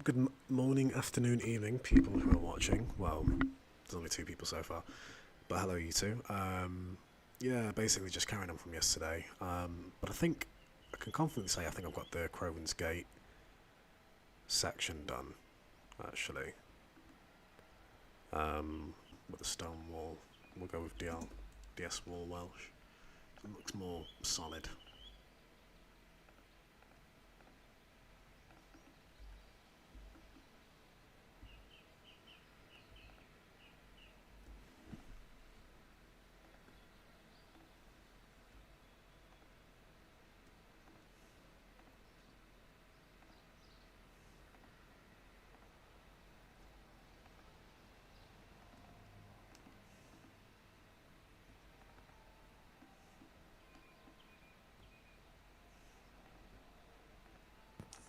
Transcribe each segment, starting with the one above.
Good morning, afternoon, evening, people who are watching. Well, there's only two people so far, but hello, you two. Yeah, basically just carrying on from yesterday. But I think I can confidently say I think I've got the Crovans Gate section done, actually. With the stone wall, we'll go with DS wall Welsh. It looks more solid.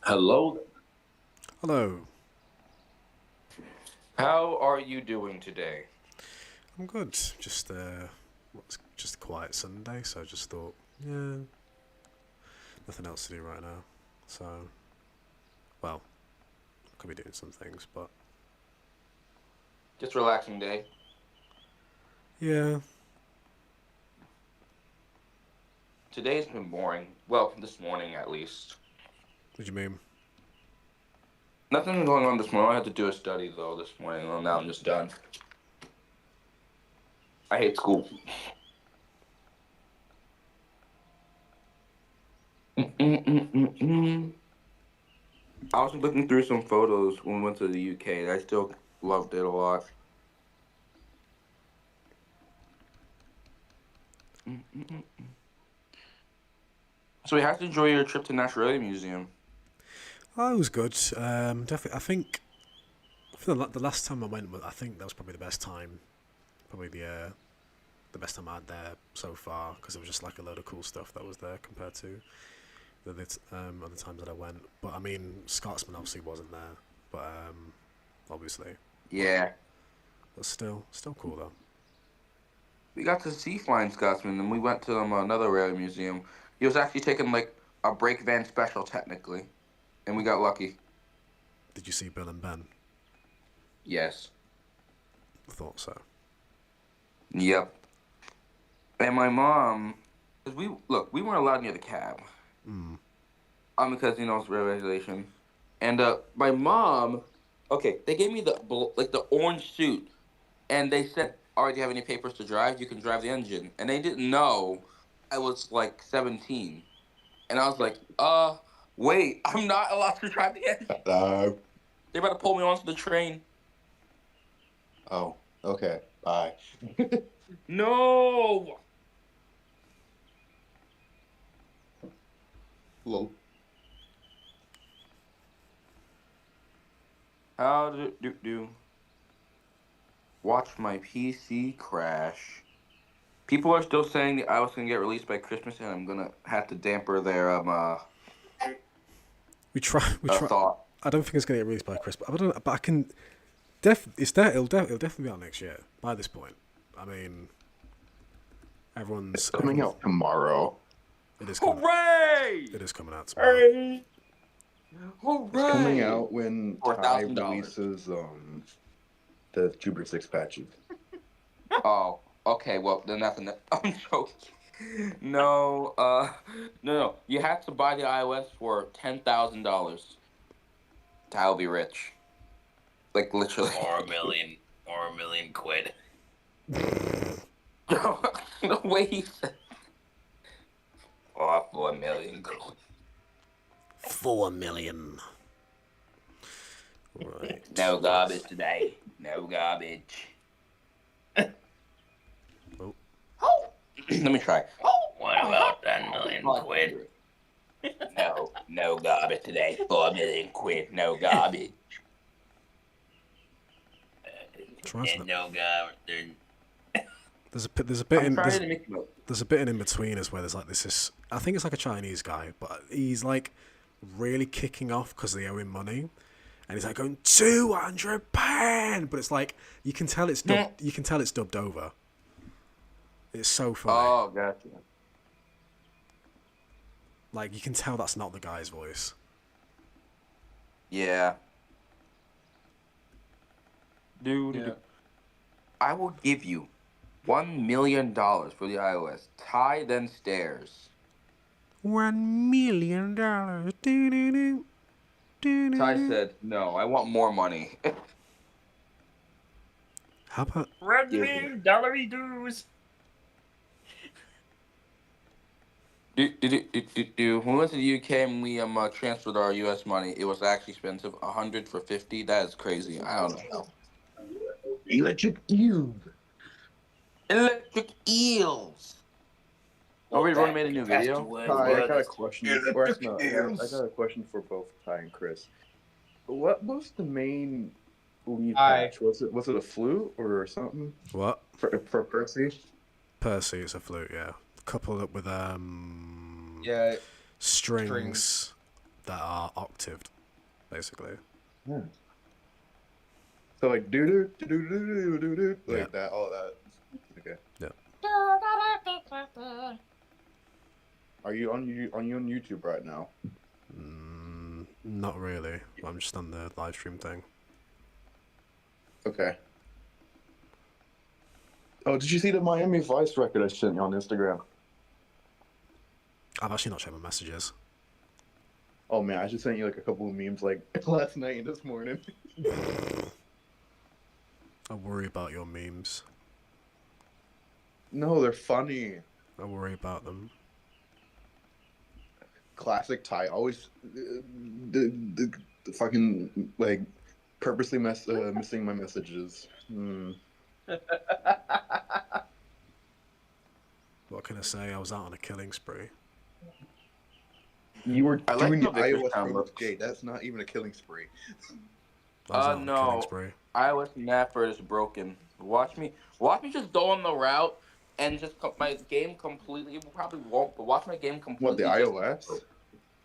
Hello. Hello, How are you doing today? I'm good. Just a quiet Sunday, so I just thought, yeah, nothing else to do right now. So, well, I could be doing some things, but Just relaxing day. yeah. Today's been boring. Well, this morning at least. What do you mean? Nothing going on this morning. I had to do a study though this morning. Well, now I'm just done. I hate school. Mm-mm-mm-mm-mm. I was looking through some photos when we went to the UK, and I still loved it a lot. Mm-mm-mm. So we have to enjoy your trip to National Railway Museum. Oh, it was good. Definitely. I feel like the last time I went, I think that was probably the best time. Probably the best time I had there so far because it was just like a load of cool stuff that was there compared to other times that I went. But I mean, Scotsman obviously wasn't there, but obviously, Yeah, but still cool though. we got to see Flying Scotsman, and we went to another railway museum. He was actually taking like a break van special, technically, and we got lucky. Did you see Bill and Ben? Yes. I thought so. Yep. And my mom, cause we weren't allowed near the cab, Mm. because it's regulation. And my mom, okay, they gave me the orange suit, and they said, "All right, do you have any papers to drive? You can drive the engine." And they didn't know I was like 17, and I was like, wait, I'm not allowed to drive the engine. They're about to pull me onto the train. Oh, okay. Bye. No. Lol. How did it do? Watch my PC crash. People are still saying that I was gonna get released by Christmas, and I'm gonna have to damper their We try. We try. thought. I don't think it's gonna get released by Christmas. I don't. But I can. It'll definitely be out next year. By this point, I mean, It's coming everyone's. out tomorrow. It is coming. Hooray! It is coming out tomorrow. Hooray! It's coming Hooray! out when For Ty $1,000. releases the Jupiter 6 patches. Oh, okay. Well, then that's enough. I'm joking. No, no. You have to buy the iOS for $10,000. I'll be rich. Like literally. or a million quid. The way he said. Oh, for $1 million. 4 million. Right. No garbage today. No garbage. Oh. Oh. Let me try. Oh. What about 10 million quid? No garbage today. 4 million quid. No garbage. Try to And no garbage. There's a bit I'm in trying to make there's a bit in between as where there's like this. I think it's like a Chinese guy, but he's like really kicking off because they owe him money, and he's like going £200, but it's like you can tell it's dubbed. You can tell it's dubbed over. It's so funny. Oh, gotcha. Like you can tell that's not the guy's voice. Yeah. Dude, Yeah. I will give you $1 million for the iOS. Ty then stares. $1 million. Do-do-do. Ty Do-do-do. said, "No, I want more money." How about Red Yeah. me, dollary dues. When we went to the UK and we transferred our US money, it was actually expensive. 100 for 50. That is crazy. I don't know. Electric eel. Electric eels. Oh, we already made a new video. Ty, I got a question. Or actually, no, I got a question for both Ty and Chris. What was the main lead Hi. patch? Was it a flute or something what? for Percy? Percy, it's a flute, yeah. Coupled up with Yeah. strings that are octaved, basically. Yeah. So like do do do do do do do like Yeah. that, all that. Okay. Yeah. Are you on YouTube right now? Not really. I'm just on the live stream thing. Okay. Oh, did you see the Miami Vice record I sent you on Instagram? I've actually not checked my messages. Oh man, I just sent you like a couple of memes like last night and this morning. I worry about your memes. No, they're funny. I worry about them. Classic Ty, always the fucking like purposely missing my messages. What can I say? I was out on a killing spree. You were I like doing the the Victor's iOS Town thing. looks. Jay, that's not even a killing spree. I was out on a killing No. spree. iOS Napper is broken. Watch me just go on the route and just my game completely. It probably won't, but watch my game completely. What, the iOS?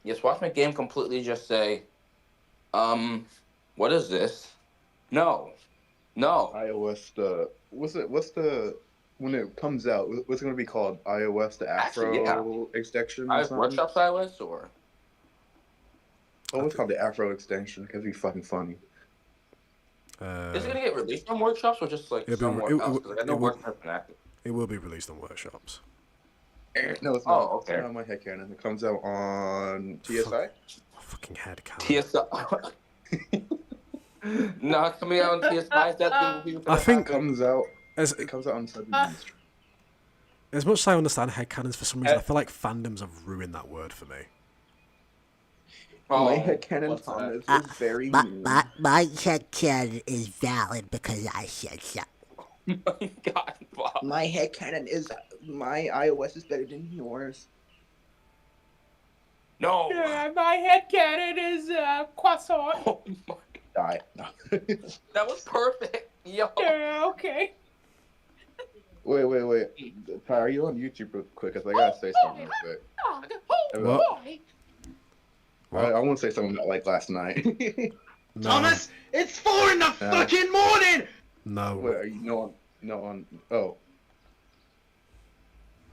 Yes, watch my game completely just say, what is this? No. iOS what's the when it comes out, what's it gonna be called? iOS the Afro Actually, yeah. extension or I something? Workshops iOS or Oh, it's called the Afro extension. It could be fucking funny. is it gonna get released on Workshops or just like It'll be- somewhere it- else? it- 'Cause I know it will- Workshops been active. It will be released on workshops. No, it's not. Oh, okay. It's not my headcanon. It comes out on TSI. My fucking head count. TSI. No, it's coming out on TSI. Is that the I think It comes out. as It comes out on 17th. as much as I understand headcanons, for some reason I feel like fandoms have ruined that word for me. My headcanon what's Thomas that? is very My mean. headcanon is valid because I said so. my God, Bob. My headcanon is my iOS is better than yours. No. My headcanon is croissant. Oh my. Die. No. That was perfect. Yo. Okay. Wait. Ty, are you on YouTube real quick? Cause I gotta say something real quick. What? I want to say something about like last night. No, Thomas, it's 4 in the fucking morning. no. Wait, are you no on? Oh.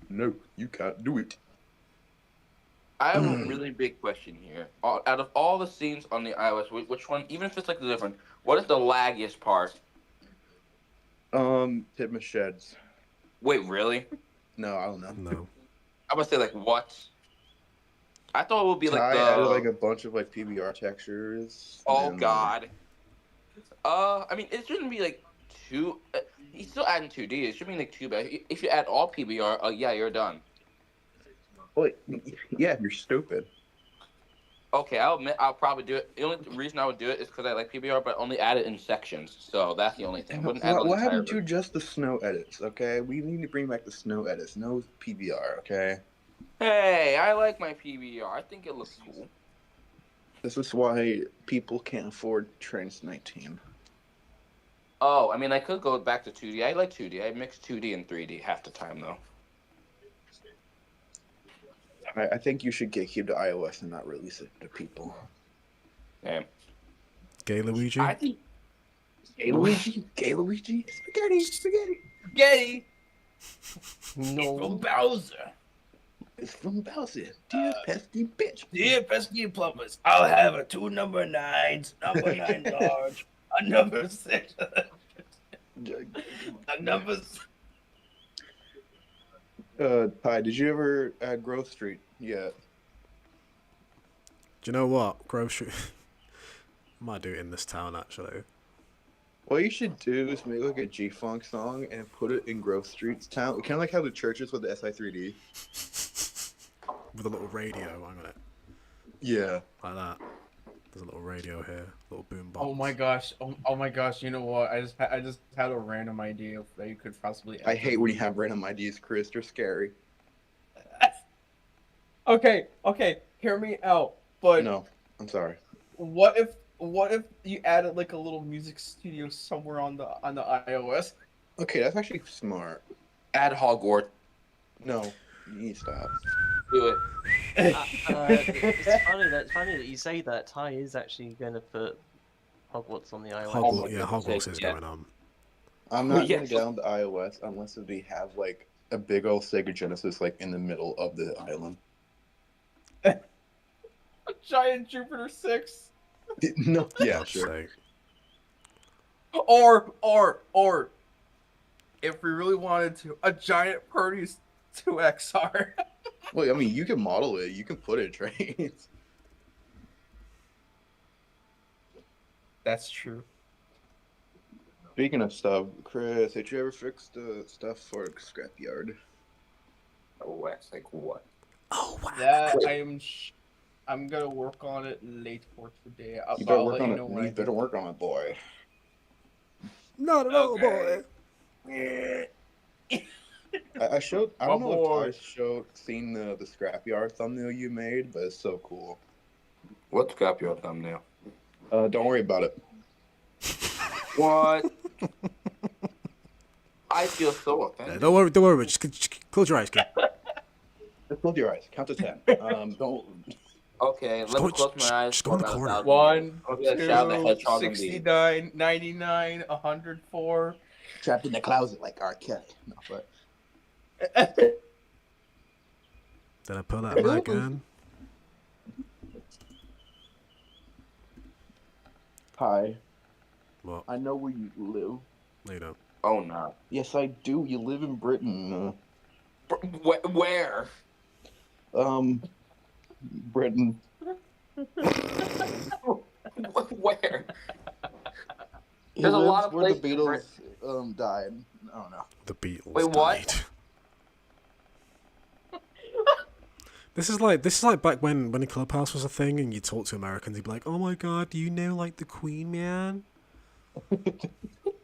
No, you can't do it. I have a really big question here. Out of all the scenes on the iOS, which one, even if it's like different, what is the laggiest part? Titmus sheds. Wait, really? No, I don't know. No. I would say like what? I thought it would be like Ty the. added like a bunch of like PBR textures. Oh and, God. I mean, it shouldn't be like two. He's still adding 2D. It should be like 2, but if you add all PBR, yeah, you're done. Wait, yeah, you're stupid. Okay, I'll admit I'll probably do it. The only reason I would do it is because I like PBR, but only add it in sections. So that's the only thing. I wouldn't add What the entire happened to just the snow edits? Okay, we need to bring back the snow edits. No PBR. Okay, Hey, I like my PBR. I think it looks cool. this is why people can't afford Trans 19. Oh, I mean, I could go back to 2D. I like 2D. I mix 2D and 3D half the time, though. I think you should gatekeep to iOS and not release it to people. Damn. Gay Luigi? I think. Gay Luigi? Spaghetti! Spaghetti. No. Bowser. It's from Bowser. Dear pesky bitch. Dear pesky plumbers, I'll have a 2 number 9s, number 9 large, a number 6, a number. Ty, did you ever at Grove Street yet? Do you know what? Grove Street. I might do it in this town actually. What you should do is make like a G-Funk song and put it in Grove Street's town. Kind of like how the churches with the SI3D. With a little radio, hang on it. Yeah. Like that. There's a little radio here, little boom box. Oh my gosh! Oh my gosh! You know what? I just had a random idea that you could possibly. I hate when you have random ideas, Chris. They're scary. Okay, hear me out. But No, I'm sorry. what if you added like a little music studio somewhere on the iOS? Okay, that's actually smart. Add Hogwarts. No, you need to stop. Do it. It's funny that you say that. Ty is actually going to put Hogwarts on the iOS. Hogwarts, yeah, Hogwarts is Yeah. going on. I'm not Yeah. gonna down the iOS unless they have like a big old Sega Genesis like in the middle of the island. A giant Jupiter 6, No, yeah, God's sure. sake. or if we really wanted to, a giant Purdy's 2XR. Well, I mean, you can model it. You can put it in trains. That's true. Speaking of stuff, Chris, did you ever fix the stuff for Scrapyard? Oh, that's like what? Oh wow. That I'm gonna work on it late for today. You better I'll work let on you it. know when You better work on it, boy. Not at all, boy. I showed. I don't Oh, know boy. if I seen the Scrapyard thumbnail you made, but it's so cool. What's got your thumbnail? Don't worry about it. What? I feel so Yeah, offended. don't worry. Just close your eyes, kid. Just close your eyes. Count to 10. Don't. Okay, let me close my eyes. just go in the for about corner. 1,000. 1, I'll be a Shadow the 2, Hedgehog and 69, 99, 104. Trapped in the closet like R. Kelly. No, but Did I pull that back in? hi. What? I know where you live. No, you don't. Oh no. Yes, I do. You live in Britain. Where? Britain. Where? He There's a lives lot of where the places in Beatles died. I don't know. The Beatles Wait, what? died. This is like back when Clubhouse was a thing and you talk to Americans, you'd be like, "Oh my god, do you know like the Queen, man?"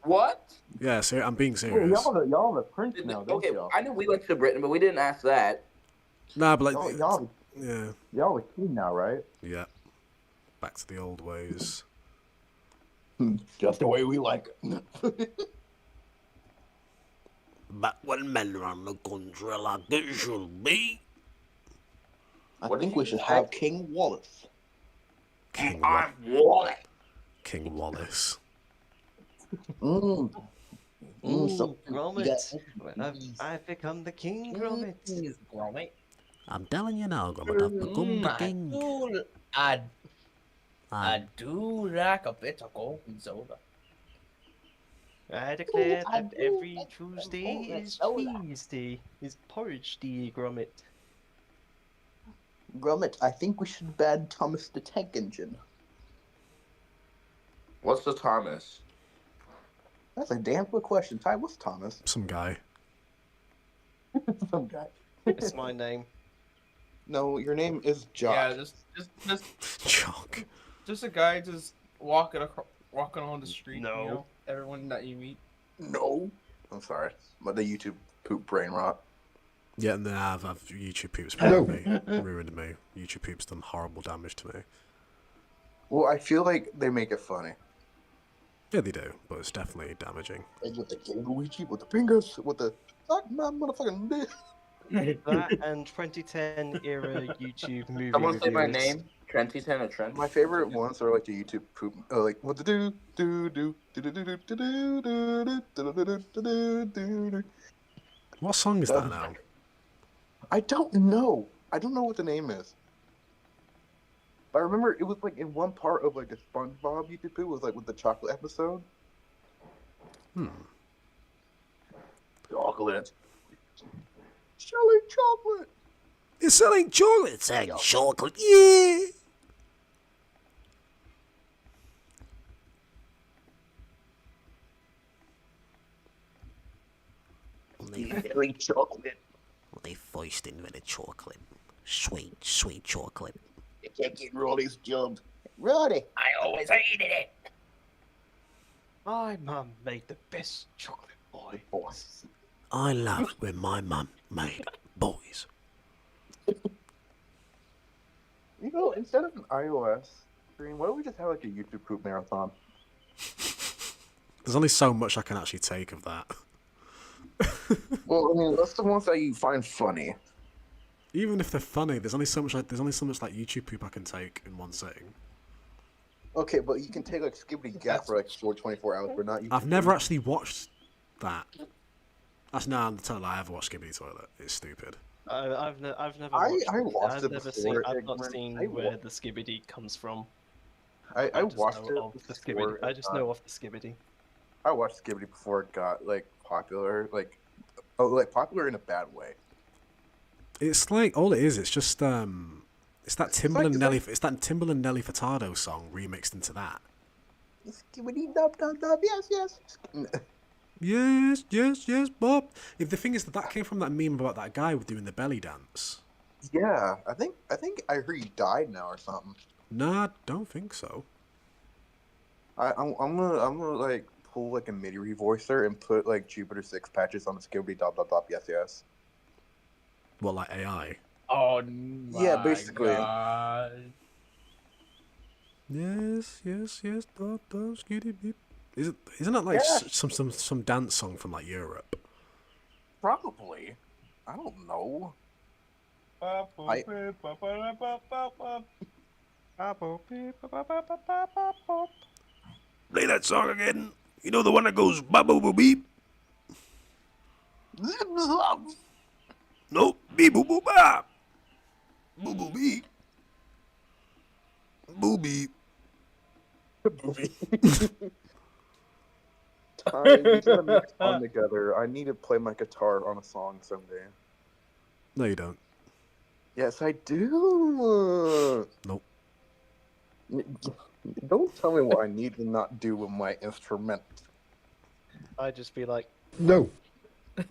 What? Yeah, I'm being serious. Y'all the Prince now, don't Okay, y'all? I know we went to Britain, but we didn't ask that. Nah, but like, Y'all yeah, the King now, right? yeah. Back to the old ways. Just the way we like it. But when men run the country like it should be. I What think did we you should say? have King Wallace. King Wallace. Mm. Ooh, So, Gromit. I've become the king, Gromit. Gromit. I'm telling you now, Gromit, I've become the king. I do like a bit of golden soda. I declare that every Tuesday is cheese day, is porridge day, Gromit. Gromit, I think we should ban Thomas the Tank Engine. What's the Thomas? That's a damn good question. Ty, what's Thomas? Some guy. Some guy. It's my name. No, your name is Jock. Yeah, just Chalk. just a guy just walking on the street. No. You know, everyone that you meet. No. I'm sorry, but the YouTube poop brain rot. Yeah, and then I've YouTube Poop's ruined me. YouTube Poop's done horrible damage to me. Well, I feel like they make it funny. Yeah, they do, but it's definitely damaging. Like with the Luigi, with the fingers, with the fuck my motherfucking dick. That and 2010 era YouTube movie Someone say my reviews. name. Trenty10 or Trent. My favorite ones are like the YouTube poop, like what the do. What song is that now? I don't know. I don't know what the name is. But I remember it was like in one part of like a SpongeBob YouTube video was like with the chocolate episode. Chocolate. Selling chocolate. It's selling chocolate. It's selling chocolate. Yeah. Selling chocolate. They first invented chocolate. Sweet, sweet chocolate. You can't get Rolly's job. Rolly. I always hated it. My mum made the best chocolate boy. Boss. I love when my mum made boys. You know, instead of an iOS stream, why don't we just have like a YouTube poop marathon? There's only so much I can actually take of that. Well, I mean, that's the ones that you find funny. Even if they're funny, there's only so much like YouTube poop I can take in one sitting. Okay, but you can take like Skibbity Gap for like 24 hours, but not YouTube. I've never actually watched that. That's I'm telling you, I ever watched Skibbity Toilet. It's stupid. I've never watched I it. watched I've it never before, seen. I've Ignorant. not seen I where wa- the skibbity comes from. I just watched know it of the before. skibbity. I just know of the skibbity. I watched Skibbity before it got like popular, like popular in a bad way. It's like all it is. It's just it's that Timbaland it's Nelly. like- It's that Timbaland Nelly Furtado song remixed into that. Skibbity dub dub dub, yes. Yes, yes, yes, Bob. If the thing is that came from that meme about that guy doing the belly dance. Yeah, I think I heard he died now or something. Nah, don't think so. I'm gonna like pull like a MIDI revoicer and put like Jupiter 6 patches on the Skibbity dub dub dub, yes. What, like AI? Oh Yeah, my basically. God. Yes, yes, yes, Bob, Bob, skitty beep. Isn't that like Yeah. some dance song from like Europe? Probably. I don't know. Play that song again. You know the one that goes ba boo boo beep? Nope. Beep boo boo ba. Boo boo beep. Boo beep. We gotta make fun together. I need to play my guitar on a song someday. No, you don't. Yes, I do. Nope. Don't tell me what I need to not do with my instrument. I'd just be like, No. I'm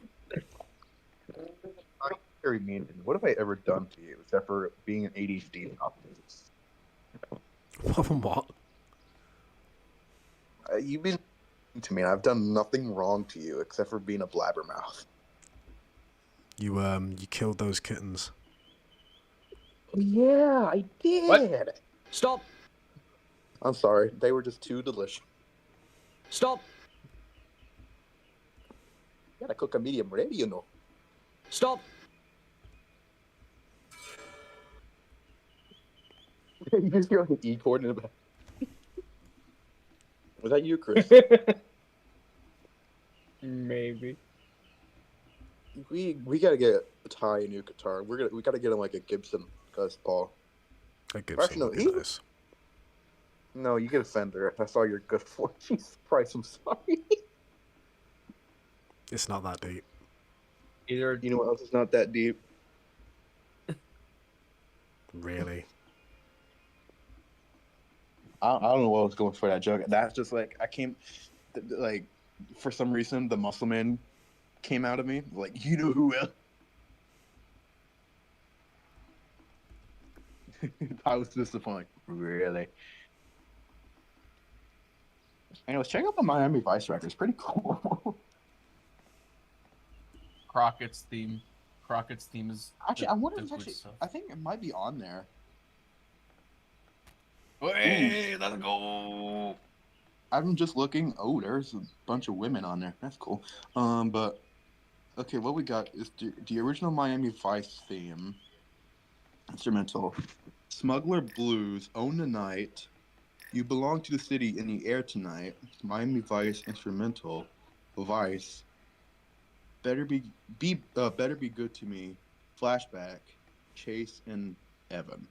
very mean. What have I ever done to you except for being an ADHD optimist? What? You've been mean to me, and I've done nothing wrong to you except for being a blabbermouth. You killed those kittens. Yeah, I did. What? Stop! I'm sorry. They were just too delicious. Stop! Gotta cook a medium rare, you know. Stop! You just hear like an E chord in the back. Was that you, Chris? Maybe. we gotta get Ty a new guitar. We gotta get him like a Gibson, cause Paul. That Gibson Actually, no, would be he- nice. No, you get a Fender. That's all you're good for. Jesus Christ, I'm sorry. It's not that deep. Either You know what else is not that deep? Really. I don't know what was going for that joke. That's just like I came, like for some reason the muscle man came out of me. Like you know who else? I was disappointed. Really. Anyways, check out the Miami Vice record. It's pretty cool. Crockett's theme. Crockett's theme is Actually, I wonder if the it's good actually. stuff. I think it might be on there. Hey, let's go. I'm just looking. Oh, there's a bunch of women on there. That's cool. But okay, what we got is the original Miami Vice theme, instrumental, Smuggler Blues, Own the Night, You Belong to the City in the Air Tonight, Miami Vice instrumental, Vice, Better Be Good to Me, Flashback, Chase, and Evan.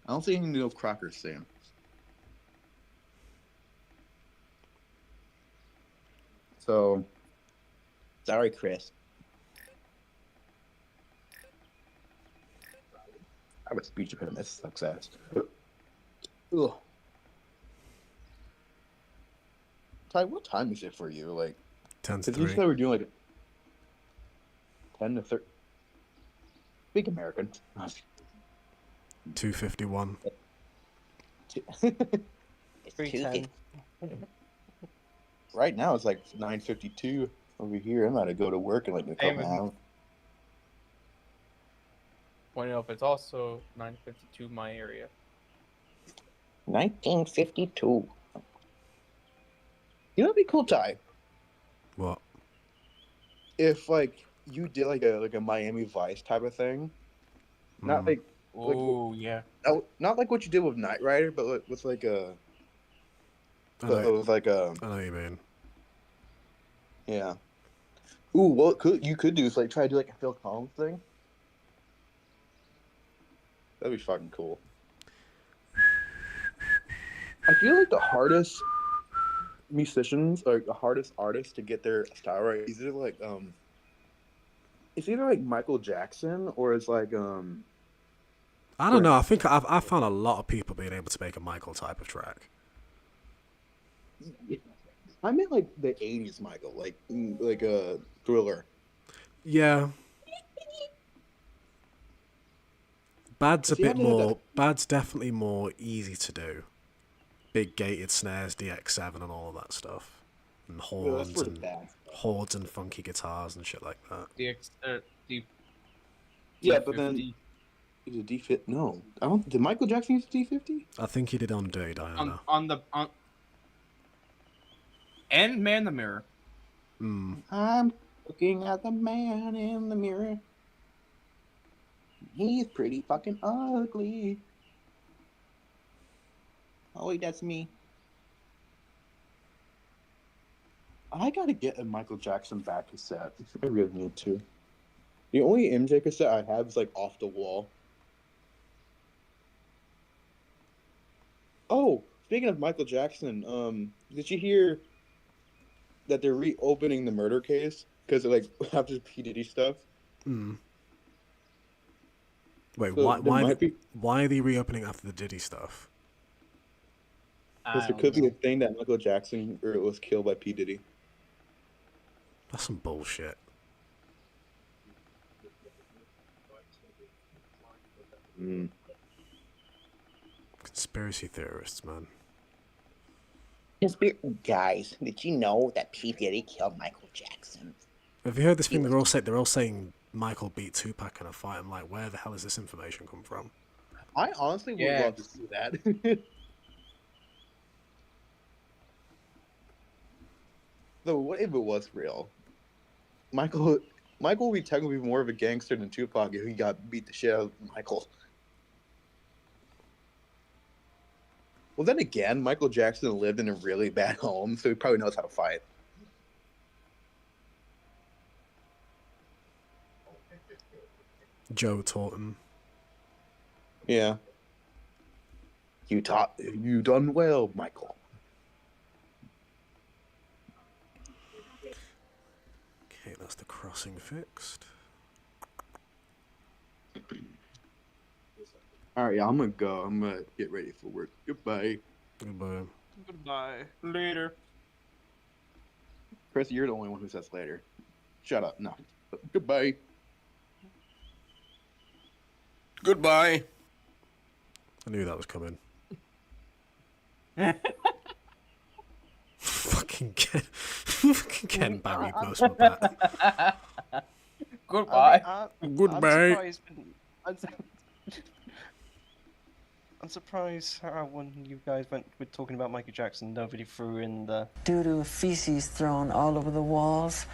I don't see anything to do with Crocker's Sam. So, sorry, Chris. I have a speech impediment. This sucks ass. Ugh. Ty, what time is it for you? Like, 10 to because you 3. said we're doing like 10 to 30. Speak American. 2:51. It's 3:10. Right now it's like 9:52 over here. I'm about to go to work in like a couple Same. hours. Pointing out, it's also 9:52 my area. 1952. You know what'd be cool, Ty? What? If like you did like a Miami Vice type of thing, not like Oh yeah. not like what you did with Knight Rider, but with like a I know, with like a I know what you mean. yeah. Ooh, what you could do is like try to do like a Phil Collins thing. That'd be fucking cool. I feel like the hardest musicians or the hardest artists to get their style right is either like it's either like Michael Jackson or it's like I don't know. I think I've found a lot of people being able to make a Michael type of track. I meant like the 80s Michael, like a Thriller. Yeah. Bad's a See, I bit did that- more. Bad's definitely more easy to do. Big gated snares, DX7, and all of that stuff, and Well, that's horns for the and bad. horns and funky guitars and shit like that. Yeah, but then is it D50? No, I don't. Did Michael Jackson use D50? I think he did on Dirty Diana. on and Man in the Mirror. I'm looking at the man in the mirror. He's pretty fucking ugly. Oh wait, that's me. I gotta get a Michael Jackson back cassette. I really need to. The only MJ cassette I have is like Off the Wall. Oh, speaking of Michael Jackson, did you hear that they're reopening the murder case because like after P Diddy stuff? Wait, So there might be why are they reopening after the Diddy stuff? because there could be a thing that Michael Jackson or was killed by P Diddy. That's some bullshit. Conspiracy theorists, man. Guys, did you know that P. Diddy killed Michael Jackson? Have you heard this thing? They're all saying Michael beat Tupac in a fight. I'm like, where the hell has this information come from? I honestly would love to see that. Though, what if it was real? Michael would be technically more of a gangster than Tupac if he got beat the shit out of Michael. Well, then again, Michael Jackson lived in a really bad home, so he probably knows how to fight. Joe taught him. Yeah. You done well, Michael. Okay, that's the crossing fixed. All right, yeah, I'm gonna go. I'm gonna get ready for work. Goodbye. Goodbye. Goodbye. Later. Chris, you're the only one who says later. Shut up. No. Goodbye. Goodbye. I knew that was coming. Fucking Ken buried most of that. Goodbye. Goodbye. I'm surprised how when you guys were talking about Michael Jackson, nobody threw in the doo-doo feces thrown all over the walls.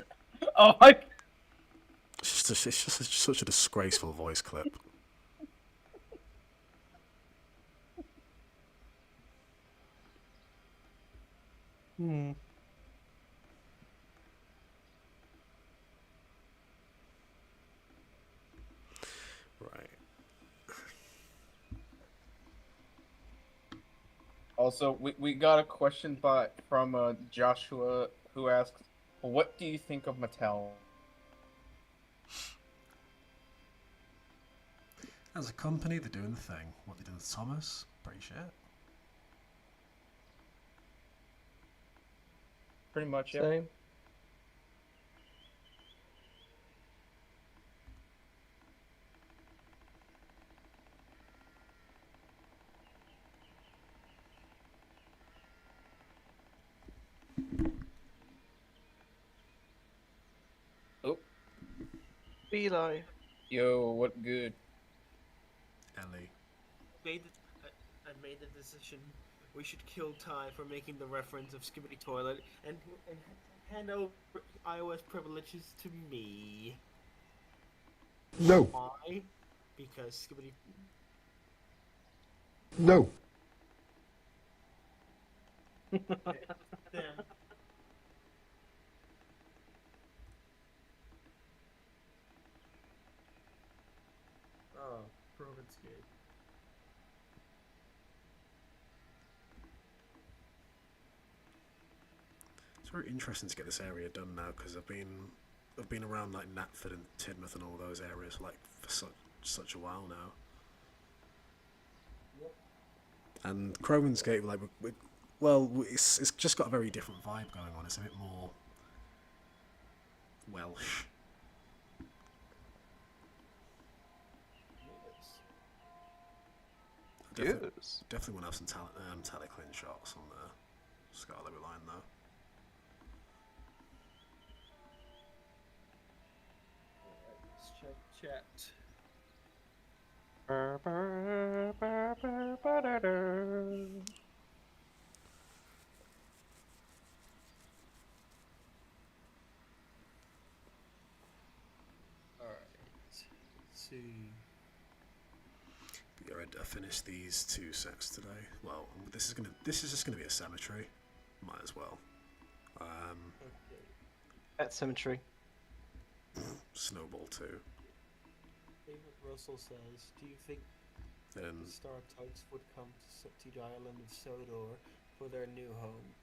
Oh my. It's just such a disgraceful voice clip. Also, we got a question from Joshua who asks, "What do you think of Mattel?" As a company, they're doing the thing. What they did with Thomas, pretty shit. Pretty much, yeah. Same. Oh, Be live. yo, what good? Ellie. I made the decision. We should kill Ty for making the reference of Skibbity Toilet and hand over iOS privileges to me. No. Why? Because Skibbity. No. Damn. Oh, Crovans gate. It's very interesting to get this area done now because I've been around like Knapford and Tidmouth and all those areas like for such a while now. Yep. And Crovans Gate, like, well, it's just got a very different vibe going on. It's a bit more Welsh. Definitely want to have some Taliclin shots on the Scarlet line though. Let's check chat. Alright. Let's see. Be ready to finish these 2 sets today. Well, this is just gonna be a cemetery. Might as well. Okay. At Cemetery. Snowball 2. David Russell says, "Do you think the Star Tugs would come to the island of Sodor for their new home?"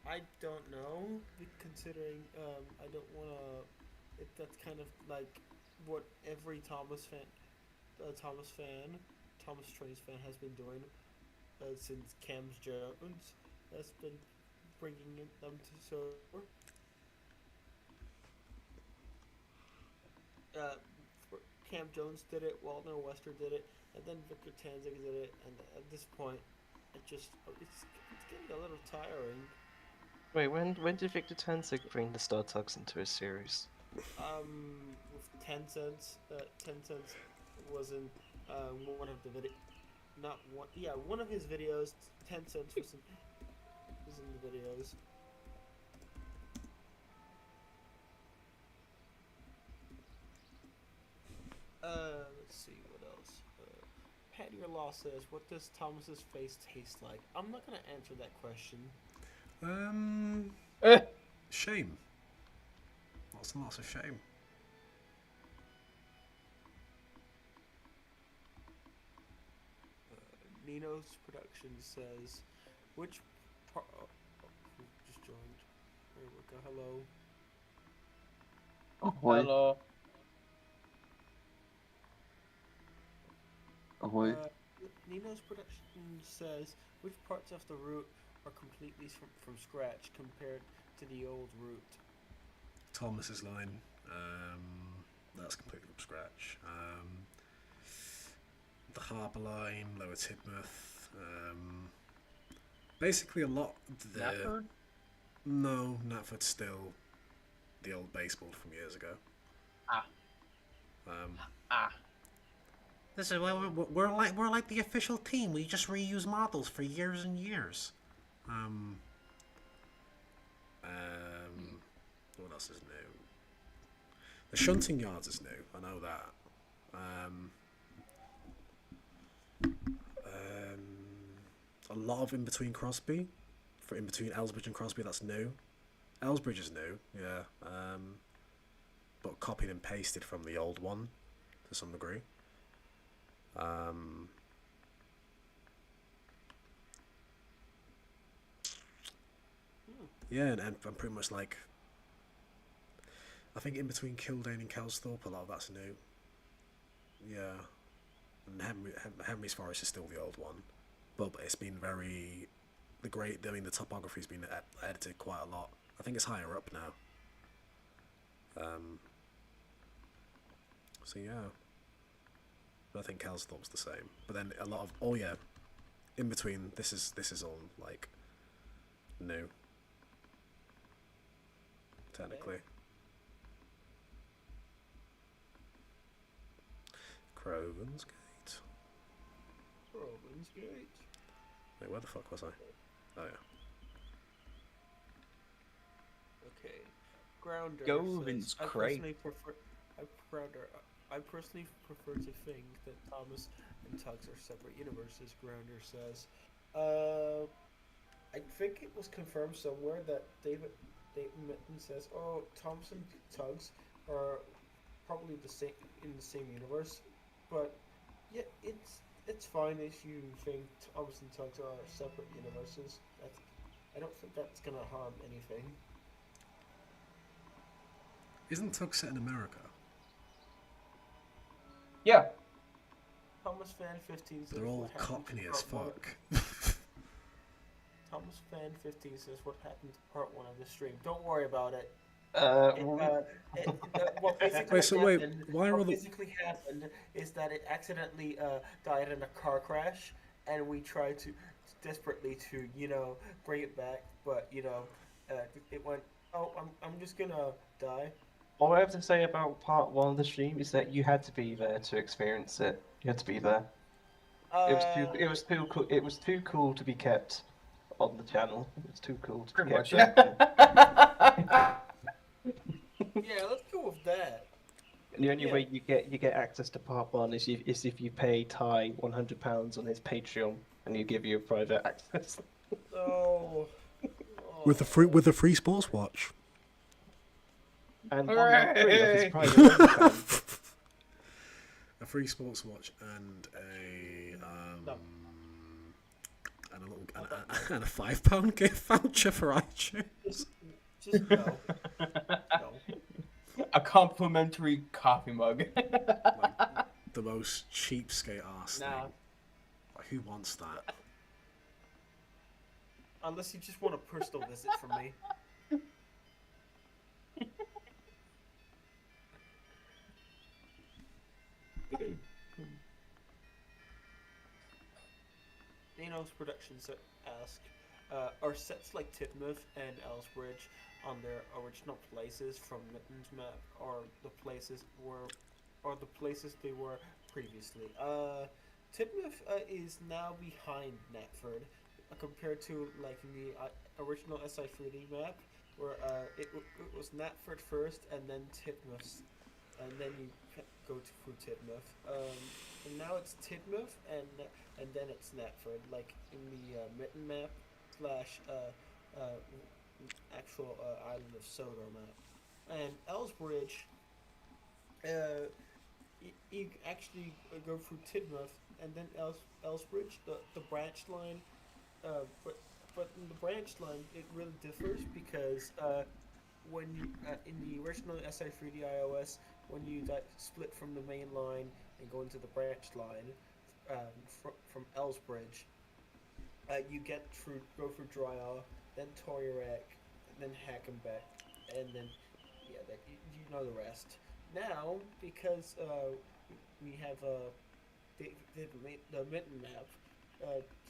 I don't know, considering I don't wanna. That's kind of like what every Thomas Trains fan has been doing since Cam Jones has been bringing them to Sodor. Cam Jones did it, Waldner Wester did it, and then Victor Tanzig did it, and at this point, it's getting a little tiring. Wait, when did Victor Tanzig bring the Star Tugs into his series? With 10 cents, 10 cents was in one of the one of his videos. 10 cents was in the videos. Let's see what else. Pat Your Law says, "What does Thomas's face taste like?" I'm not gonna answer that question. Shame. Lots and lots of shame. Nino's production says, "Which part?" Oh, who just joined? There we go. Hello. Ahoy. Hello. Ahoy. Nino's production says, "Which parts of the route are completely from scratch compared to the old route?" Thomas's line. That's completely from scratch. The Harbour line, Lower Tidmouth. Basically a lot. Knapford? No, Knapford's still the old baseboard from years ago. This is we're like the official team. We just reuse models for years and years. What else is new? The shunting yards is new. I know that. A lot of in between Crosby, for in between Ellsbridge and Crosby. That's new. Ellsbridge is new, yeah. But copied and pasted from the old one to some degree. Yeah, and pretty much like, I think in between Kildane and Kelsthorpe, a lot of that's new. Yeah, and Henry's Forest is still the old one, but it's been very the topography's been edited quite a lot. I think it's higher up now. So yeah, but I think Kelsthorpe's the same. But then a lot of in between this is all like new. Technically. Crovans Gate. Crovans Gate. Wait, where the fuck was I? Oh yeah. Okay. Grounder Govins says, Crate. I personally prefer to think that Thomas and Tugs are separate universes, Grounder says. I think it was confirmed somewhere that David Mitten says, oh, Thomas and Tugs are probably in the same universe, but yeah, it's fine if you think Thomas and Tugs are separate universes. I don't think that's gonna harm anything. Isn't Tug set in America? Yeah. Thomas Fan 15 says They're all what happened to cockney as part fuck. Thomas Fan 15 says what happened to part 1 of the stream. Don't worry about it. What basically happened is that it accidentally died in a car crash, and we tried to desperately to bring it back, but it went. Oh, I'm just gonna die. All I have to say about part 1 of the stream is that you had to be there to experience it. You had to be there. It was too cool to be kept on the channel. It was too cool to be kept. Yeah, let's go with that. And the only way you get access to part 1 is if you pay Ty £100 on his Patreon, and he give you a private access. Oh. With the free sports watch. And 1 free of his private a free sports watch and a £5 gift voucher for iTunes. Just no. A complimentary coffee mug. Like the most cheapskate ass thing. Like, who wants that? Unless you just want a personal visit from me. Danos Productions ask, are sets like Titmouth and Elsbridge on their original places from Mitten's map, or the places they were previously? Titmouth is now behind Knapford, compared to like in the original SI3D map, where it was Knapford first and then Titmouth, and then you go through Titmouth. And now it's Titmouth and then it's Knapford, like in the Mitten map / actual Island of Sodor map. And Elsbridge, you actually go through Titmouth and then Elsbridge, the branch line. But in the branch line, it really differs because when you, in the original SI3D iOS, when you split from the main line and go into the branch line from Elsbridge, you go through Drya, then Toyarek, then Hackenbeck, and then you know the rest. Now, because we have the Mitten map,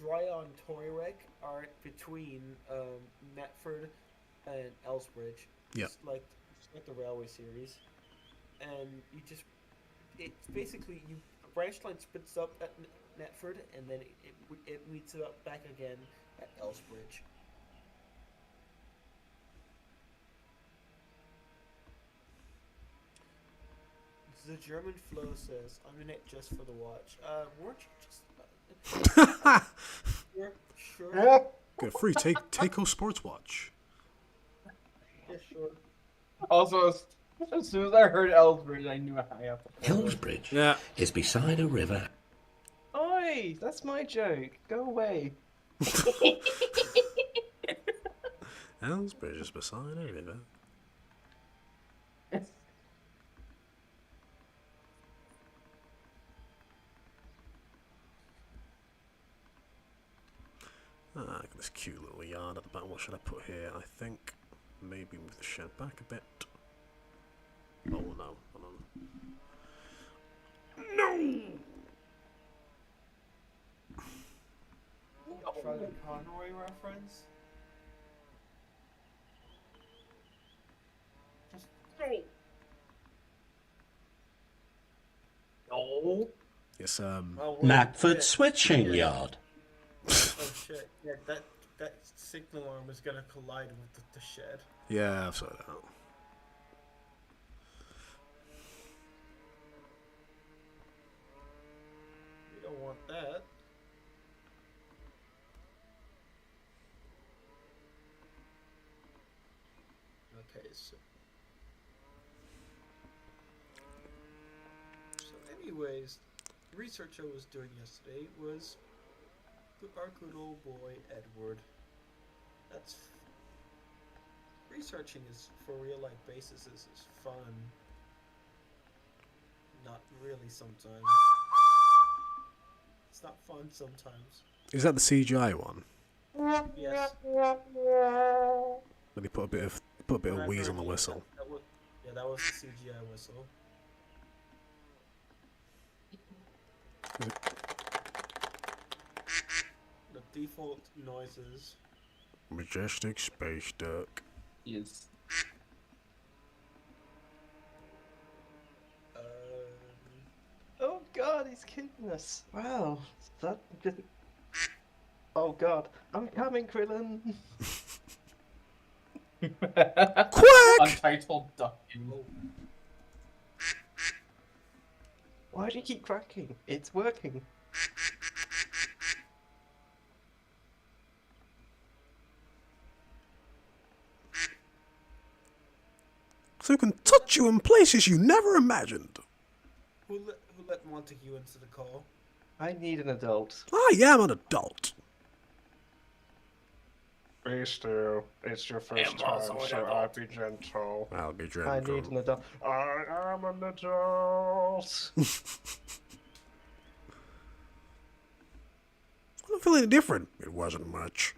Drya and Toyarek are between Knapford and Elsbridge. Yeah. Just like the railway series, and it's basically the branch line splits up at Knapford, and then it meets up back again at Elsbridge. The German flow says, "I'm in it just for the watch." Weren't you just? Sure. Get a free Takeo Sports Watch. Yeah, sure. Also, as soon as I heard Elsbridge, I knew I have to. Hillsbridge is beside a river. Oi, that's my joke. Go away. Ellsbridge is beside a river. Ah, got this cute little yard at the back. What should I put here? I think maybe move the shed back a bit. Oh no, hold on. No! Charlie Conroy reference? Just No. Yes, Knackford switching yard. Oh shit! Yeah, that signal arm is gonna collide with the shed. yeah, I've sorted that out. We don't want that. Okay, so anyways, the research I was doing yesterday was our good old boy Edward. That's researching is for real life basis is fun. Not really sometimes. It's not fun sometimes. Is that the CGI one? Yes. Let me put a bit of wheeze on the whistle. That was the CGI whistle. The default noises. Majestic space duck. Yes. Oh god, he's killing us. Wow. That just... Oh god. I'm coming, Krillin. Quack! Untitled ducking. Why do you keep cracking? It's working. So it can touch you in places you never imagined. Who let Montague into the call? I need an adult. I am an adult. Be still. It's your first time, so I'll be gentle. I'll be I gentle. need an adult. I am an adult. I don't feel any different. It wasn't much.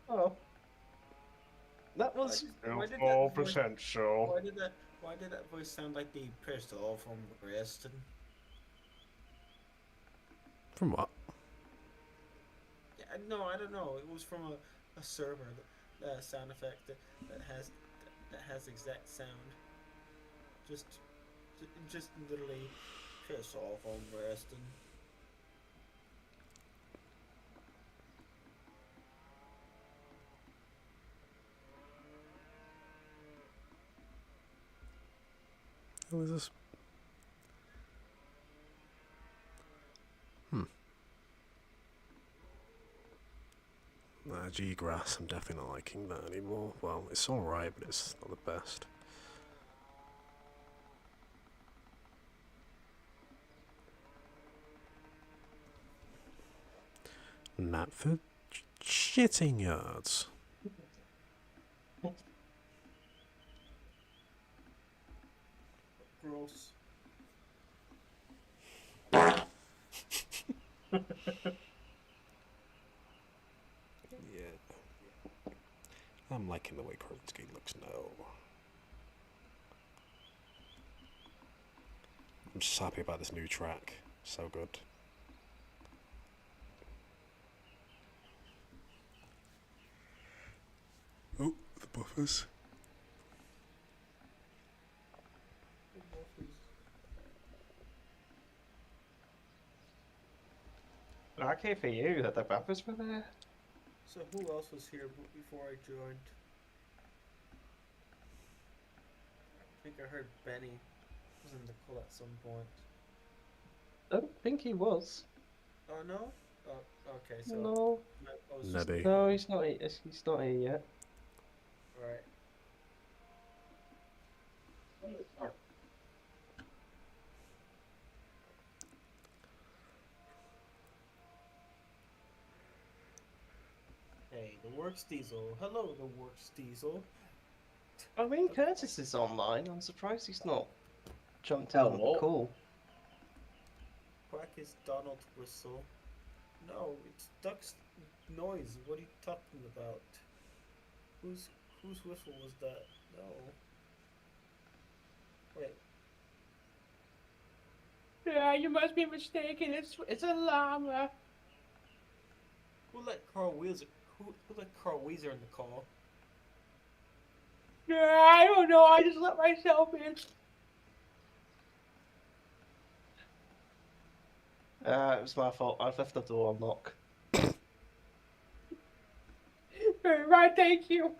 Oh. That was... Full potential. Why did that voice sound like the pistol from Preston? From what? Yeah, no, I don't know. It was from a server, that sound effect that has exact sound. Just literally piss off on Preston. Who is this? G-Grass, I'm definitely not liking that anymore. Well, it's alright, but it's not the best. Knapford shitting yards. Gross. Yeah. I'm liking the way Krovinsky looks now. I'm just happy about this new track. So good. Oh, the buffers. Okay for you that the buffers were there. So who else was here before I joined? I think I heard Benny was in the call at some point. I don't think he was. Oh no? Oh, okay, so No. I was Nebby. No, he's not. He's not here yet. Right. the Works Diesel. Hello, the Works Diesel. I mean, Curtis is online. I'm surprised he's not jumped in on the call. Quack is Donald Whistle. No, it's Duck's noise. What are you talking about? Whose whistle was that? No. Wait. Yeah, you must be mistaken. It's a llama. Who let Carl Weezer? Who let Carl Weezer in the call? Yeah, I don't know. I just let myself in. It was my fault. I've left the door unlocked. Right, thank you.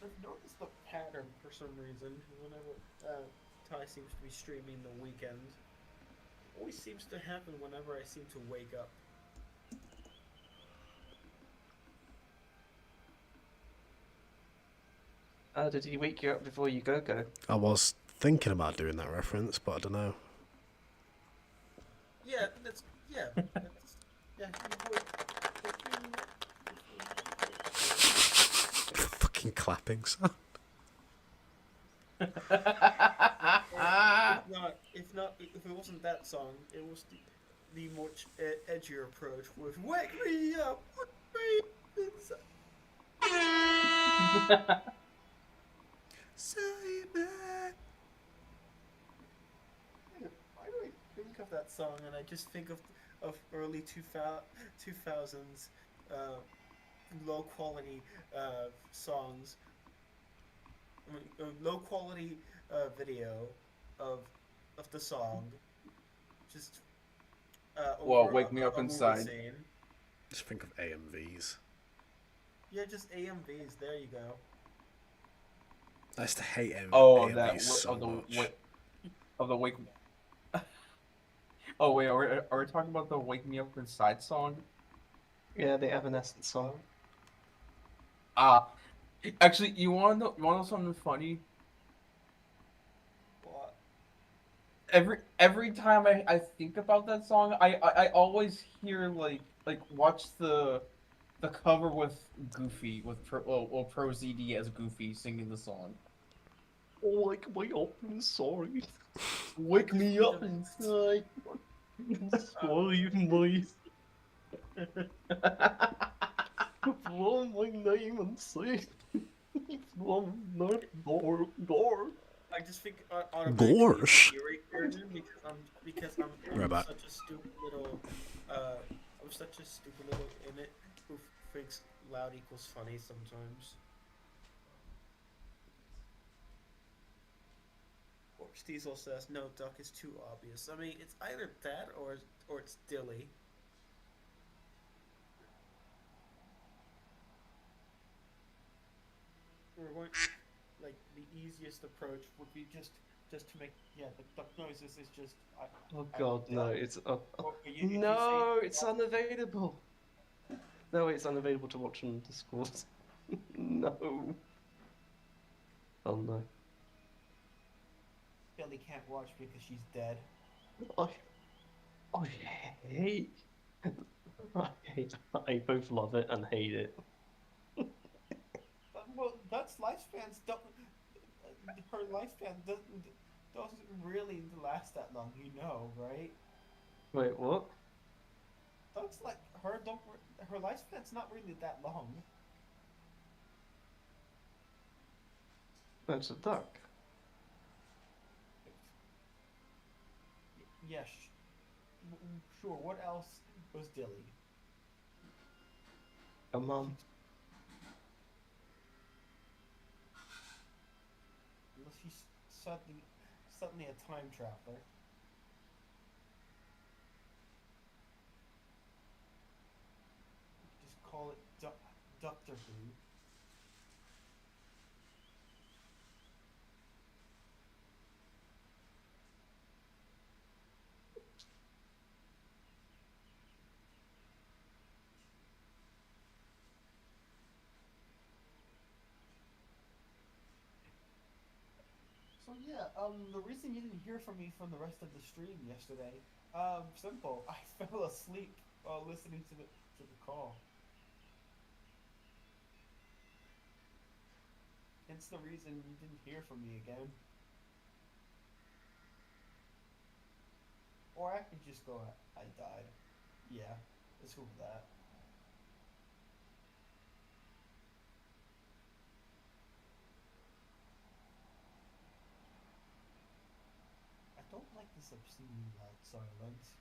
I've noticed the pattern for some reason. Whenever Ty seems to be streaming the weekend, always seems to happen whenever I seem to wake up. Did he wake you up before you go? I was thinking about doing that reference, but I don't know. Yeah, that's yeah. That's, yeah, he would. Fucking clapping sound. If it wasn't that song, it was the more edgier approach with "Wake me up, put me inside." Why do I think of that song and I just think of early 2000s low quality songs. I mean, low quality video of the song. Just Well, over Wake Me Up movie Inside. scene. Just think of AMVs. Yeah, just AMVs. There you go. I used to hate AMVs so much. Of the Wake. Oh wait, are we talking about the Wake Me Up Inside song? Yeah, the Evanescence song. Actually, you wanna know something funny? What? Every time I think about that song, I always hear like watch the cover with Goofy with Pro ZD as Goofy singing the song. Wake me up inside. Wake me up inside. Save me. From my name and say from the door. I just think Gorsh. because I'm Right back. such a stupid little I'm such a stupid little idiot who thinks loud equals funny sometimes. Or Stiesel says no, Duck is too obvious. I mean, it's either that or it's Dilly. We're going like the easiest approach would be just to make the duck noises is just. Oh god, no! It's no, it's unavailable. No, it's unavailable to watch on Discord. No. Oh no. Billy can't watch because she's dead. I hate. I both love it and hate it. Well, Duck's lifespans don't. Her lifespan doesn't really last that long, you know, right? Wait, what? Ducks like her don't. Her lifespan's not really that long. That's a duck. Yes. Sure. What else was Dilly? A mum. Unless she's suddenly a time traveler. Just call it Doctor Who. So yeah, the reason you didn't hear from me from the rest of the stream yesterday, simple. I fell asleep while listening to the call. Hence the reason you didn't hear from me again. Or I could just go, I died. Yeah, let's go with that. I don't like this obscenely loud silence.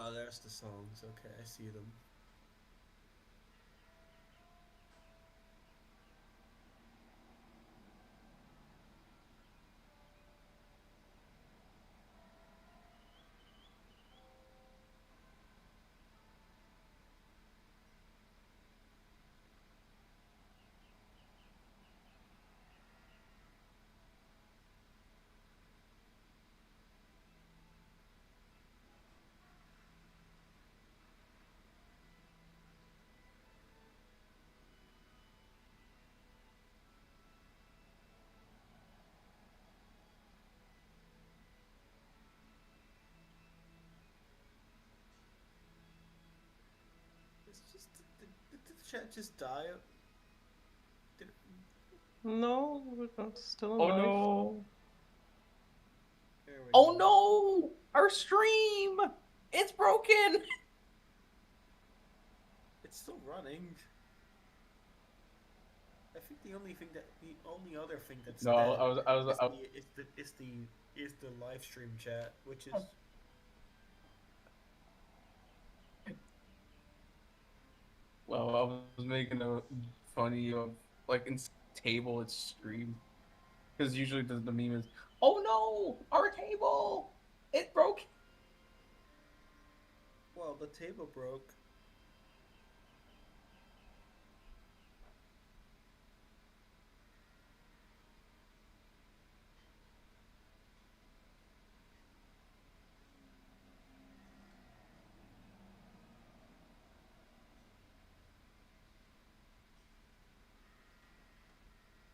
Oh, there's the songs. Okay, I see them. It's just did the chat just die? Did it... No, we're still Oh alive. no! There we Oh go. no! Our stream! It's broken! It's still running. I think the only other thing that's No, dead I was is the live stream chat, which is well, I was making a funny of like in table it's stream. Because usually the meme is, oh no! Our table! It broke! well, the table broke.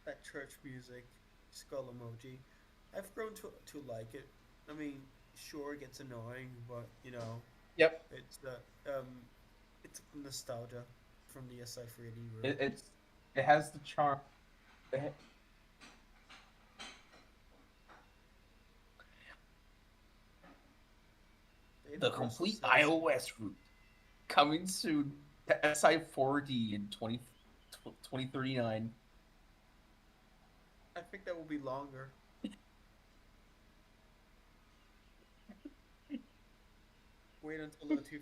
That church music, skull emoji. I've grown to like it. I mean, sure, it gets annoying, but you know, Yep. it's nostalgia from the SI3D room. It has the charm. The complete iOS route coming soon to SI4D in 2039. I think that will be longer. Wait until the two.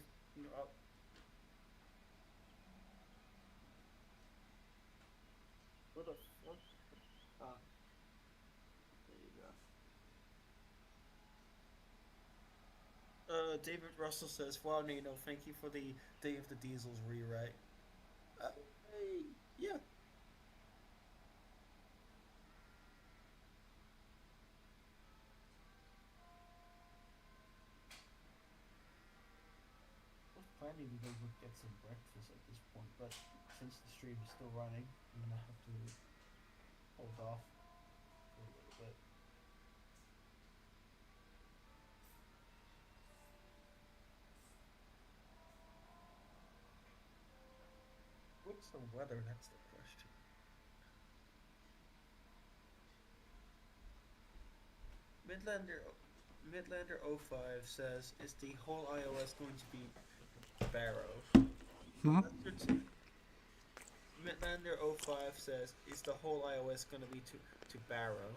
What the fuck? Ah. There you go. David Russell says, "Wow, Nino, thank you for the Day of the Diesels rewrite." Hey, yeah. I was planning to go get some breakfast at this point, but since the stream is still running, I'm gonna have to hold off for a little bit. What's the weather? That's the question. Midlander 05 says, "Is the whole iOS going to be Barrow?" Midlander 05 says, "Is the whole iOS going to be to Barrow?"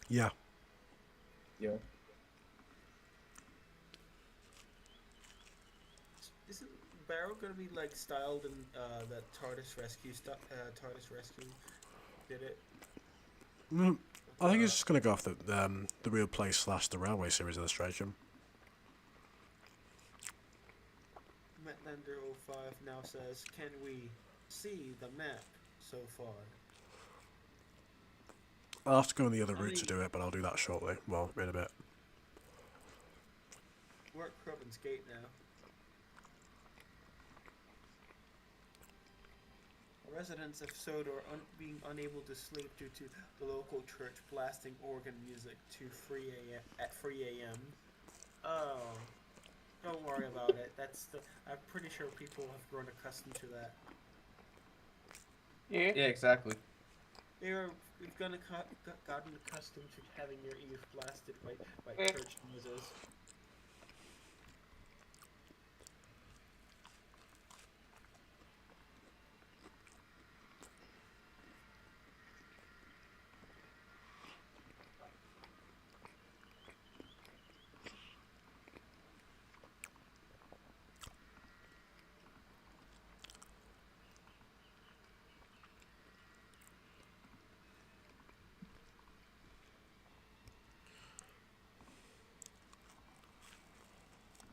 Yeah. Yeah. Isn't Barrow going to be like styled in that TARDIS Rescue stuff? TARDIS Rescue did it. I think it's just going to go off the Real Place / the Railway Series illustration. Metlander05 now says, can we see the map so far? I'll have to go on the other route to do it, but I'll do that shortly. Well, in a bit. We're at Crovans Gate now. Residents of Sodor being unable to sleep due to the local church blasting organ music to 3 a.m. Oh, don't worry about it. I'm pretty sure people have grown accustomed to that. Yeah, exactly. We've gotten accustomed to having your ears blasted by church noises.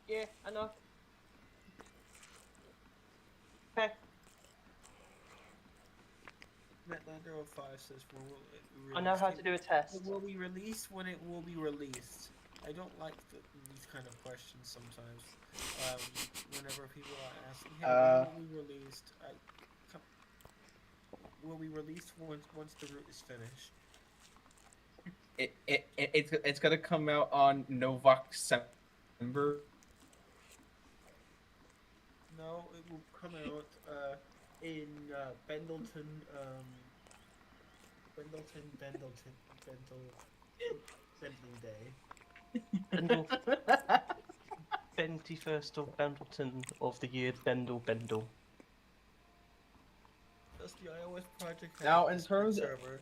Yeah, I know. Okay. Metlander05 says, I know how to do a test. It will be released when it will be released. I don't like these kind of questions sometimes. Whenever people are asking, hey, when will be released? Will be released once the route is finished. It's gonna come out on November. No, it will come out in Bendleton, Bendling Day. Bendel. 21st of Bendleton of the year Bendel. Does the iOS project have Now, a in terms of server?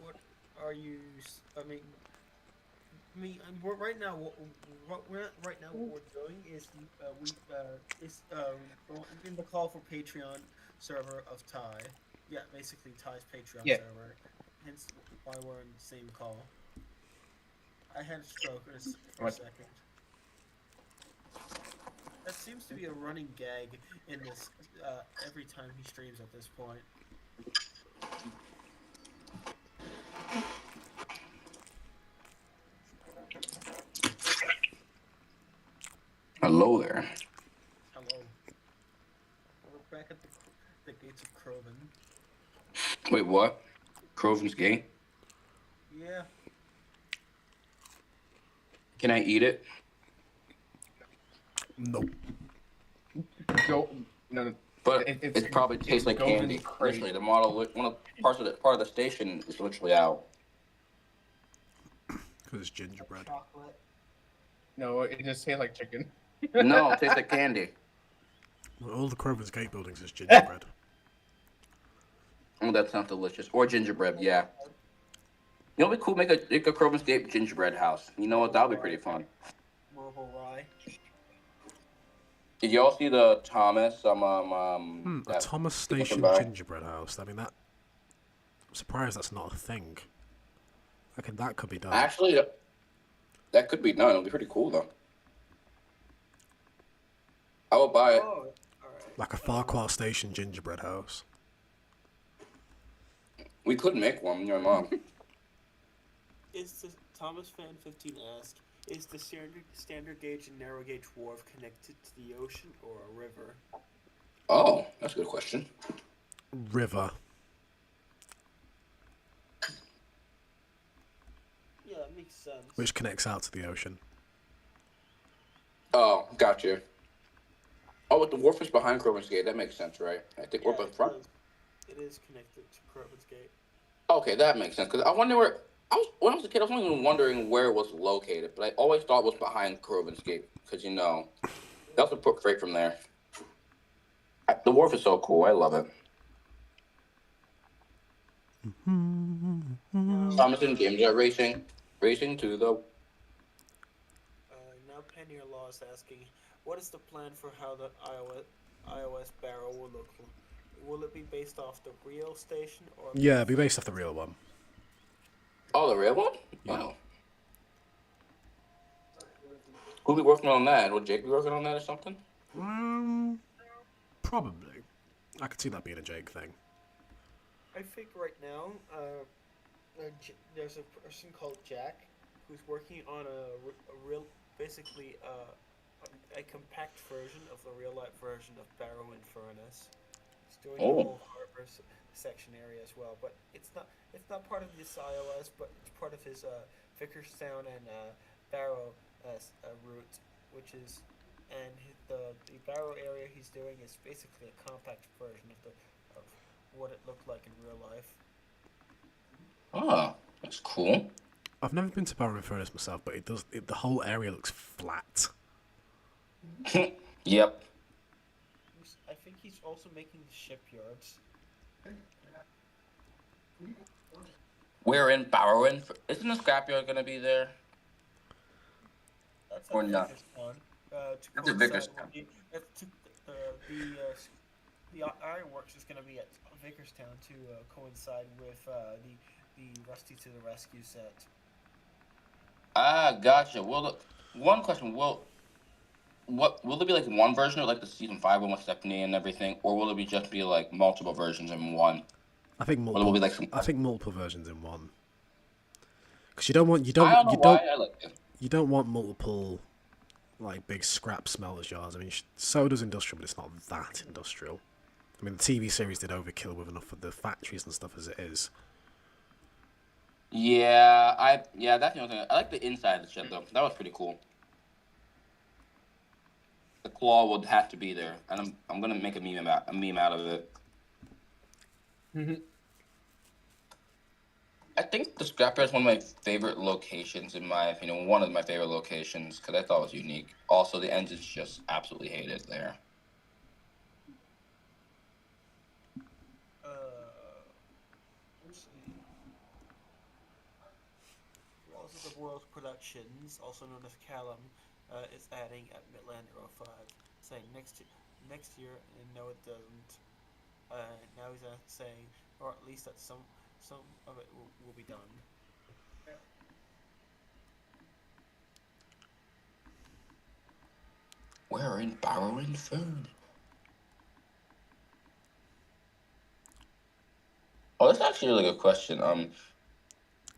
What are you? Right now, what we're doing is in the call for Patreon server of Ty. Yeah, basically Ty's Patreon server. Hence why we're in the same call. I had a stroke for a second. That seems to be a running gag in this every time he streams at this point. Hello there. Hello. We're back at the gates of Crovan. Wait, what? Crovan's Gate? Yeah. Can I eat it? Nope. No. But it probably tastes like candy. Literally, the model, part of the station is literally out. Because it's gingerbread. Chocolate. No, it just tastes like chicken. No, it tastes like candy. Well, all the Crovans Gate buildings is gingerbread. Oh, that sounds delicious. Or gingerbread, yeah. You know what'd be cool? Make a Crovans Gate gingerbread house. You know what? That would be pretty fun. Marble rye. Did y'all see the Thomas? A Thomas Station gingerbread house. I mean, I'm surprised that's not a thing. That could be done. Actually, that could be done. It'll be pretty cool, though. I will buy it. Oh, Like a Farquhar Station gingerbread house. We could make one, your mom. Is the Thomas Fan 15 asked, is the standard gauge and narrow gauge wharf connected to the ocean or a river? Oh, that's a good question. River. Yeah, that makes sense. Which connects out to the ocean. Oh, gotcha. Oh, but the wharf is behind Crovan's Gate. That makes sense, right? I think we're up in front. It is connected to Crovans Gate. Okay, that makes sense. Because I wonder where... when I was a kid, I was only wondering where it was located. But I always thought it was behind Crovan's Gate. Because, they also put freight from there. The wharf is so cool. I love it. Thomas and James are racing to the... Now Penny Law is asking, what is the plan for how the iOS barrel will look will it be based off the real station or? Yeah, it'll be based off the real one. Oh, the real one? Yeah. Oh. Who'll be working on that? Will Jake be working on that or something? Probably. I could see that being a Jake thing. I think right now, there's a person called Jack who's working on a real, basically a compact version of the real life version of Barrow and Furnace. He's doing the whole harbor section area as well, but it's not part of this iOS, but it's part of his Vickerstown and Barrow route, which is, and the Barrow area he's doing is basically a compact version of what it looked like in real life. Oh, that's cool. I've never been to Barrow and Furnace myself, but the whole area looks flat. Yep. I think he's also making the shipyards. We're in Barrow. Isn't the scrapyard gonna be there? That's or not? That's a Vickerstown. The ironworks is going to be at Vickerstown to coincide with the Rusty to the Rescue set. Ah, gotcha. Well, one question: will there be like one version of like the season 5 one with Stephanie and everything, or will it just be like multiple versions in one? I think multiple. Will it be like I think multiple versions in one. Because you don't want multiple like big scrap smelters yards. I mean, Sodor's industrial, but it's not that industrial. I mean, the TV series did overkill with enough of the factories and stuff as it is. Yeah, that's the only thing. I like the inside of the ship though. That was pretty cool. The claw would have to be there, and I'm gonna make a meme out of it. I think the scrapyard is one of my favorite locations, in my opinion. One of my favorite locations because I thought it was unique. Also, the engines just absolutely hate it there. Let's see. Also, the World Productions, also known as Callum, is adding at Midlander 05, saying next year, and no, it doesn't. Now he's saying, or at least that some of it will be done. We're in borrowing food. Oh, that's actually a really good question. And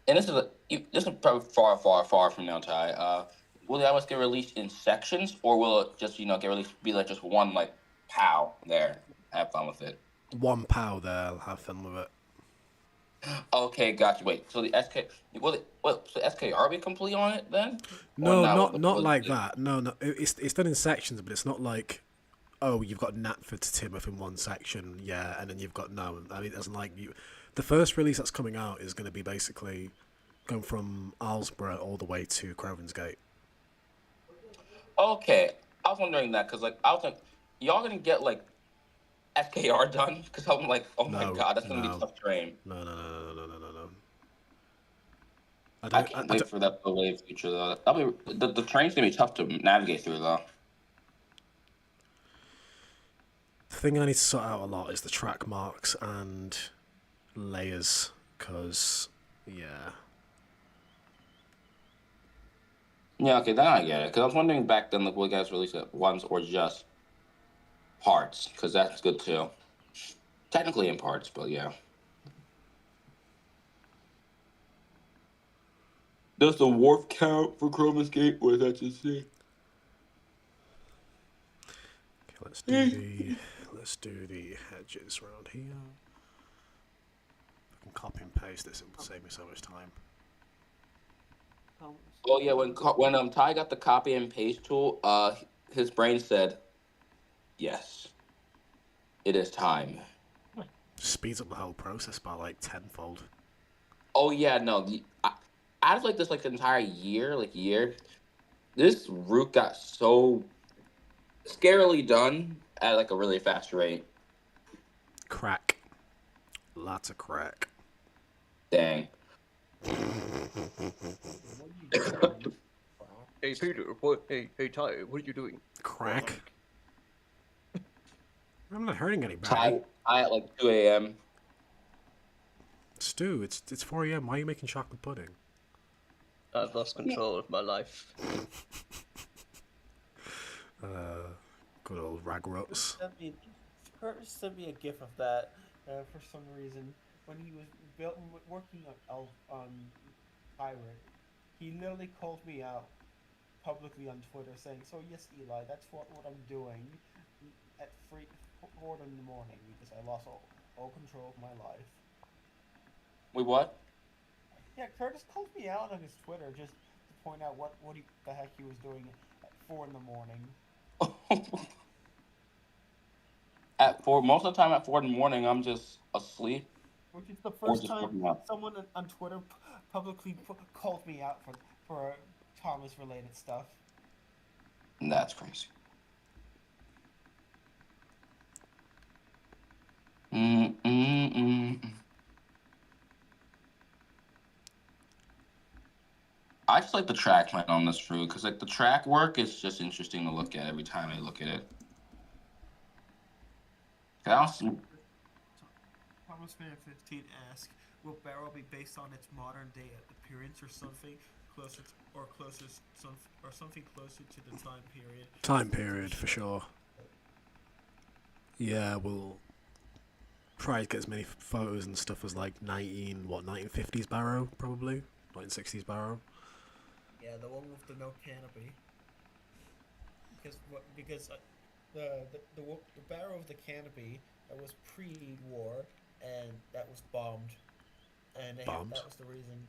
this is probably far from now, Ty. Will the iOS get released in sections, or will it just get released be like just one like POW there? Have fun with it. One POW there. I'll have fun with it. Okay, gotcha. Wait, so the SK so SKR be complete on it then? No, not like that. No. It's done in sections, but it's not like, oh, you've got Knapford to Timoth in one section, yeah, and then you've got no. I mean, it doesn't like you. The first release that's coming out is going to be basically going from Alsborough all the way to Crovans Gate. Okay, I was wondering that because I was like, y'all gonna get like SKR done? Because I'm like, oh my god, that's gonna be tough terrain. No. I can't wait for that the wave feature though. The terrain's gonna be tough to navigate through though. The thing I need to sort out a lot is the track marks and layers, because yeah. Yeah, okay, then I get it. Because I was wondering back then, like, will you guys release it once or just parts? Because that's good too. Technically in parts, but yeah. Does the wharf count for Crovans Gate, or is that just see? Okay, let's do the hedges around here. I can copy and paste this, it will save me so much time. Oh yeah, when Ty got the copy and paste tool, his brain said, "Yes, it is time." Speeds up the whole process by like tenfold. Oh yeah, no. Out of like this the entire year, this route got so scarily done at like a really fast rate. Crack. Lots of crack. Dang. Hey Peter, Hey Ty, what are you doing? Crack. I'm not hurting anybody. Tie at like 2 a.m. Stu, it's 4 a.m. Why are you making chocolate pudding? I've lost control of my life. Good old rag rots. Curtis sent me a gif of that for some reason when he was working on Pirate. He literally called me out publicly on Twitter saying, "So yes, Eli, that's what I'm doing at 4 in the morning because I lost all control of my life." Wait, what? Yeah, Curtis called me out on his Twitter just to point out what the heck he was doing at 4 in the morning. Most of the time at 4 in the morning, I'm just asleep. Which is the first time someone on Twitter publicly called me out for Thomas-related stuff. That's crazy. I just like the track plan on this fruit because like the track work is just interesting to look at every time I look at it. Thomas Fan 15 asks, "Will Barrow be based on its modern day appearance or something closer to the time period?" Time period for sure. Yeah, we'll probably get as many photos and stuff as like 1950s Barrow probably, 1960s Barrow. Yeah, the one with the no canopy. Because the barrow of the canopy that was pre-war and that was bombed, and that was the reason.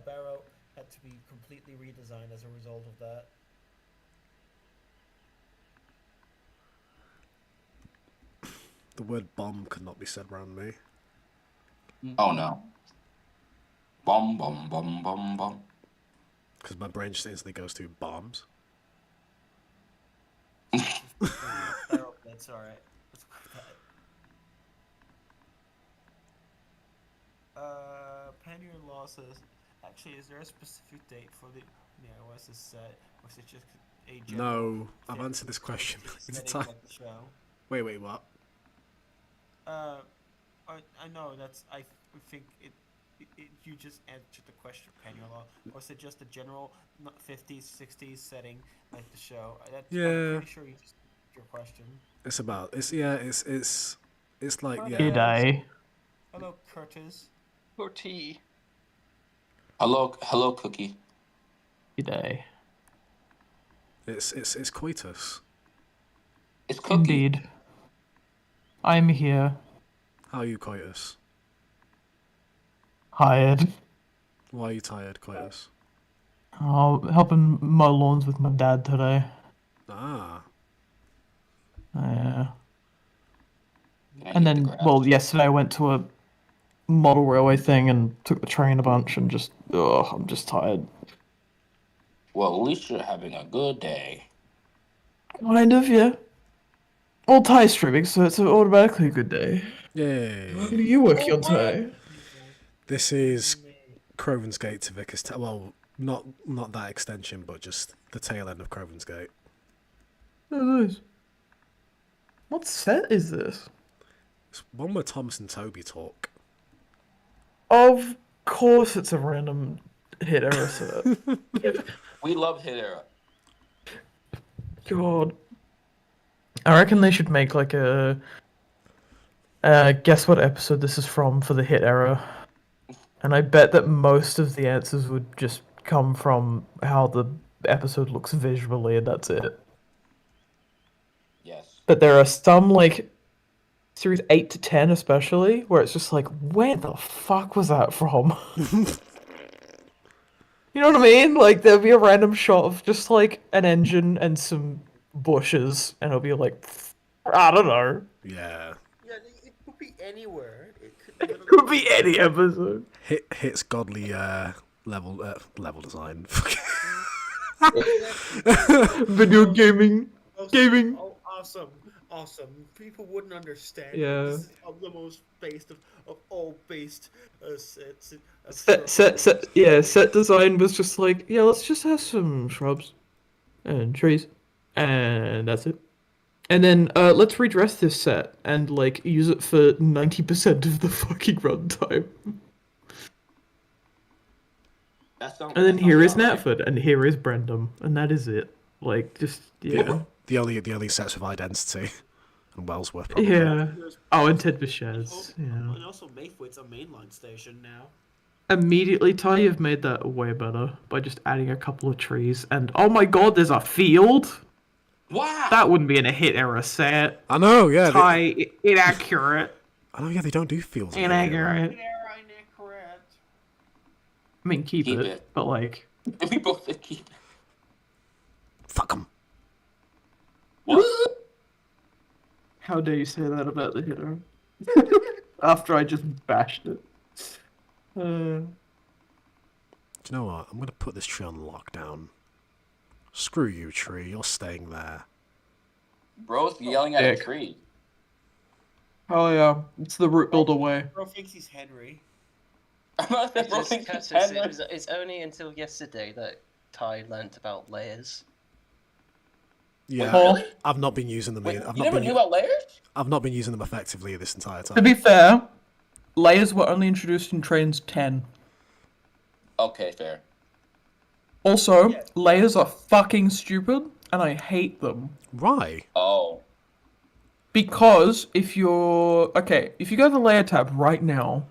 Barrow had to be completely redesigned as a result of that. The word bomb could not be said around me. Oh no. Bomb, bomb, bomb, bomb, bomb. Because my brain just instantly goes to bombs. That's alright. Penny-in-law says, actually, is there a specific date for the iOS set, or is it just a general... No, I've answered this question. It's time. Like the show? Wait, what? I know, I think you just answered the question, Penny-in-law. Or is it just a general 50s, 60s setting like the show? Yeah. I'm pretty sure you just answered your question. It's like, yeah. Good day. Hello, Curtis. Or tea. Hello, Cookie. Good day. It's coitus. It's Cookie. Indeed. I'm here. How are you, coitus? Hired. Why are you tired, coitus? Oh, helping mow lawns with my dad today. Ah. Yeah. And then, yesterday I went to a model railway thing and took the train a bunch and just, I'm just tired. Well, at least you're having a good day. Kind of, yeah. Well, Thai streaming, so it's automatically a good day. Yay. What are you working on today? This is Crovans Gate to Vickers Town. Well, not that extension, but just the tail end of Crovans Gate. Oh, nice. What set is this? It's one where Thomas and Toby talk. Of course it's a random hit error set. We love hit era. God. I reckon they should make like a guess what episode this is from for the hit error. And I bet that most of the answers would just come from how the episode looks visually, and that's it. Yes. But there are some, like, series 8 to 10 especially, where it's just like, where the fuck was that from? You know what I mean? Like, there'll be a random shot of just, like, an engine and some bushes, and it'll be like, I don't know. Yeah. Yeah, it could be anywhere. It could be any episode. Hits godly level design. Video gaming. Gaming. Oh, awesome. People wouldn't understand. Yeah. This is the most based of all based sets. Set design was just like, yeah, let's just have some shrubs and trees, and that's it. And then let's redress this set and like use it for 90% of the fucking runtime. And then here is Natford, and here is Brendam, and that is it. Like, just yeah. The only sets with identity, and Wellsworth probably. Yeah. Oh, and Ted Vachez. Yeah. And also Mayford's a mainline station now. Immediately, Ty, you've made that way better by just adding a couple of trees, and oh my god, there's a field. Wow. That wouldn't be in a hit error set. I know, yeah. Ty, inaccurate. I know, yeah, they don't do fields. Inaccurate. I mean, keep it, but like. We both said keep it. Fuck them. How dare you say that about the hitter? After I just bashed it. Do you know what? I'm gonna put this tree on lockdown. Screw you, tree. You're staying there. Bro's yelling at a tree. Oh yeah, it's the root builder way. Bro thinks he's Henry. It's only until yesterday that Ty learnt about layers. Yeah, really? I've not been using them. Wait, you never knew about layers? I've not been using them effectively this entire time. To be fair, layers were only introduced in Trains 10. Okay, fair. Also, layers are fucking stupid, and I hate them. Why? Oh. Because if you go to the layer tab right now,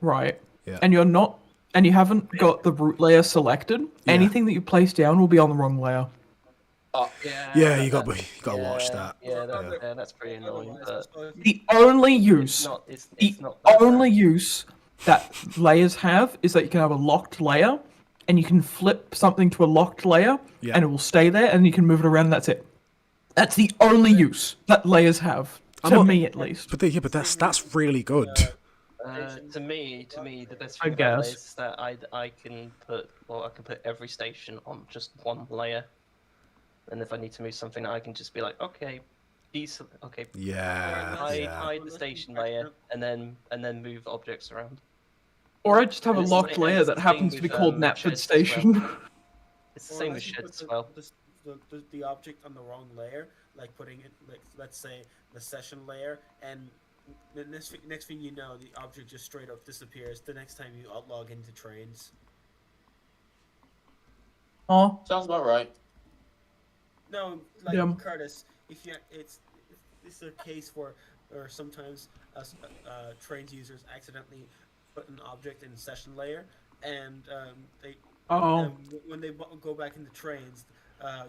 right, and you haven't got the root layer selected, anything that you place down will be on the wrong layer. Yeah, you got to watch that. Yeah, that's pretty annoying. But The only use that layers have is that you can have a locked layer, and you can flip something to a locked layer, and it will stay there, and you can move it around. And that's it. That's the only use that layers have, to me at least. But that's really good. To me, the best thing about layers is that I can put every station on just one layer, and if I need to move something, I can just be like, hide the station layer, and then move objects around. Or I just have a locked layer that happens to be called Natford Station. It's the same with sheds as well. The object on the wrong layer, like putting it, like let's say the session layer, and the next thing you know, the object just straight up disappears the next time you log into Trains. Oh, sounds about right. No, Curtis, it's a case or sometimes Trains users accidentally put an object in session layer, and when they go back into Trains,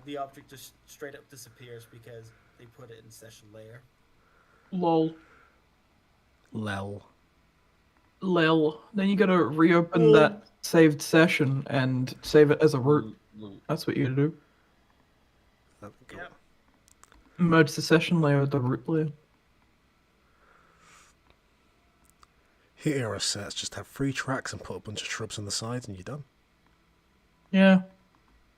the object just straight up disappears because they put it in session layer. Lol. Lel. Then you gotta reopen that saved session and save it as a root. That's what you gotta do. Yep. Merge the session layer with the root layer. Hit era sets just have 3 tracks and put a bunch of shrubs on the sides, and you're done. Yeah.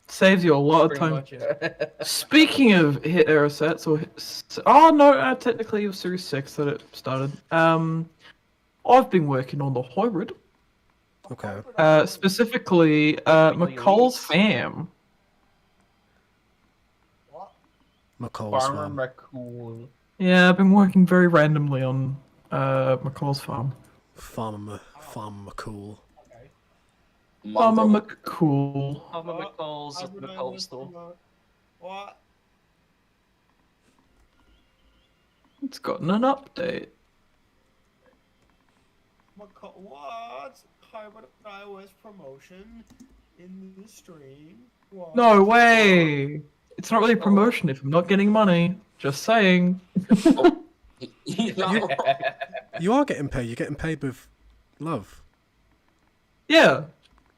Saves you a lot of time. Much, yeah. Speaking of hit era sets, technically it was Series 6 that it started. I've been working on the hybrid. Okay. Specifically, McCall's fam. McCall's Farmer farm. McCool. Yeah, I've been working very randomly on McCall's farm. Farmer McCool. Farmer McCool. Farmer McCall's at the McCall store. What? It's gotten an update. What? Hybrid iOS promotion in the stream? What? No way! It's not really promotion if I'm not getting money. Just saying. You are getting paid. You're getting paid with love. Yeah.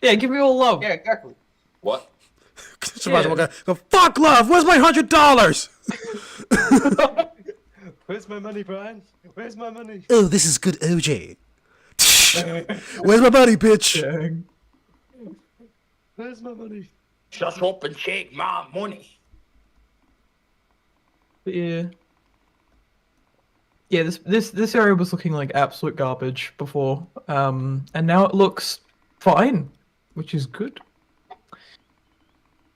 Yeah, give me all love. Yeah, exactly. What? Just imagine go, fuck love! Where's my $100? Where's my money, Brian? Where's my money? Oh, this is good OJ. Where's my money, bitch? Dang. Where's my money? Shut up and take my money. But yeah. Yeah, this area was looking like absolute garbage before. And now it looks fine, which is good.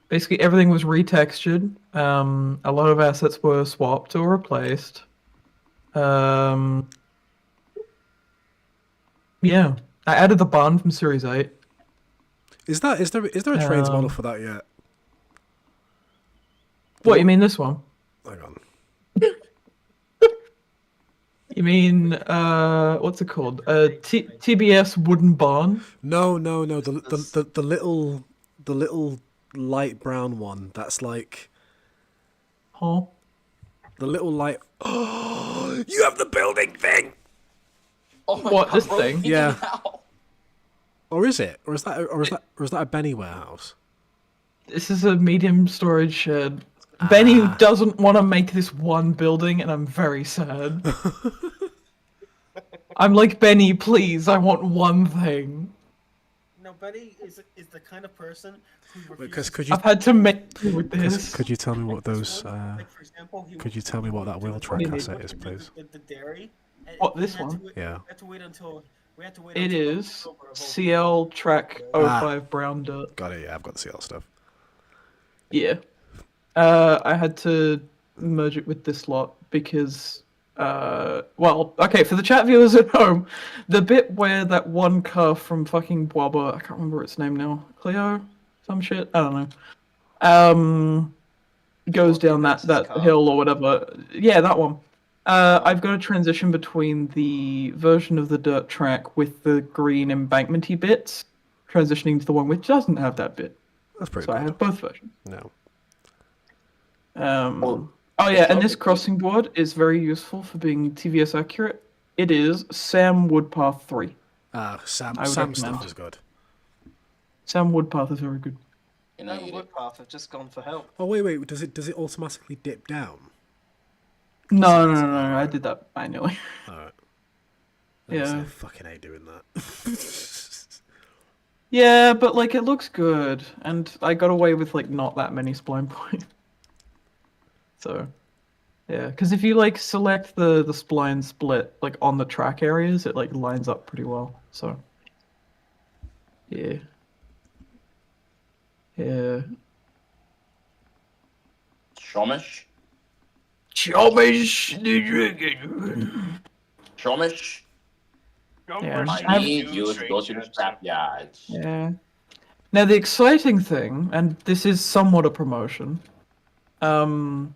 Basically, everything was retextured. A lot of assets were swapped or replaced. Yeah, I added the barn from Series 8. Is there a trains model for that yet? What, you mean this one? Hang on. You mean what's it called? TBS wooden barn? No. The little light brown one. That's like. Huh? The little light. Oh, you have the building thing. Oh my What, God, this bro, thing? Yeah. now. Or is it? Or is that a Benny warehouse? This is a medium storage shed. Benny Ah. doesn't want to make this one building, and I'm very sad. I'm like, Benny, please, I want one thing. No, Betty is the kind of person who Because refuses. could you? I've had to make do with this. Could you tell me what those? Like, for example, Could you tell me what that wheel track asset is, please? The dairy. and What, we this had to one? wait- Yeah. We had to wait until. It is CL track 05 brown dirt. Got it. Yeah, I've got the CL stuff. Yeah. I had to merge it with this lot because, well, okay, for the chat viewers at home, the bit where that one car from fucking Bwaba, I can't remember its name now, Cleo? Some shit? I don't know. Goes down that hill or whatever. Yeah, that one. I've got a transition between the version of the dirt track with the green embankment-y bits, transitioning to the one which doesn't have that bit. That's pretty So I have both versions. No. Oh yeah, and this crossing board is very useful for being TVS accurate. It is Sam Woodpath 3. Sam I would stuff recommend. is good. Sam Woodpath is very good. No, Woodpath have just gone for help. Oh wait, does it automatically dip down? No, I did that manually. Alright. Yeah. I fucking hate doing that. Yeah, but like it looks good, and I got away with like not that many spline points. So, yeah, because if you like select the spline split like on the track areas, it like lines up pretty well. So, yeah. Shomish? Shomish the dragon. Shomish? Yeah, I need you to go to the scrapyards. Yeah. Now the exciting thing, and this is somewhat a promotion, my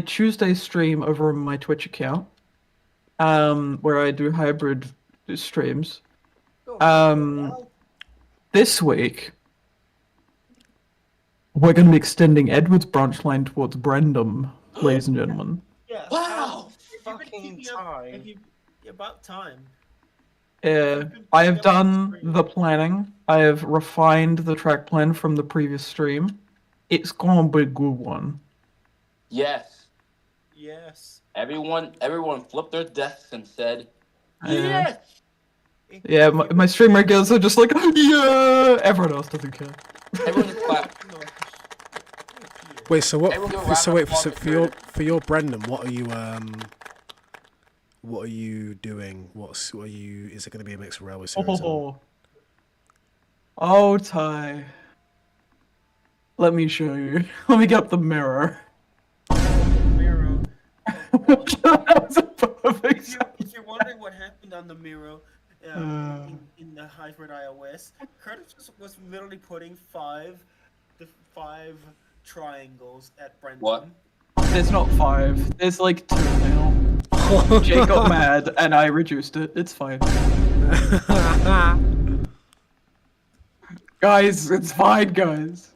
Tuesday stream over on my Twitch account, where I do hybrid streams, this week we're going to be extending Edward's branch line towards Brendam, ladies and gentlemen. Yeah. Wow. Fucking time. About time. I have done the planning. I have refined the track plan from the previous stream. It's gonna be a good one. Yes. Yes. Everyone flipped their desks and said, Yeah. yes. Yeah, my stream regulars are just like, yeah. Everyone else doesn't care. Everyone just clapped. Wait, so what? Everyone give a round So of wait, applause so to for your Brendam, what are you doing? Is it going to be a mixed railway series? Oh, Ty. Let me show you. Let me get up the mirror. Miro. That's a perfect. If you're wondering what happened on the Miro in the hybrid iOS, Curtis was literally putting five triangles at Brendam. What? There's not 5. There's like 2 now. Jay got mad and I reduced it. It's fine. Guys, it's fine, guys.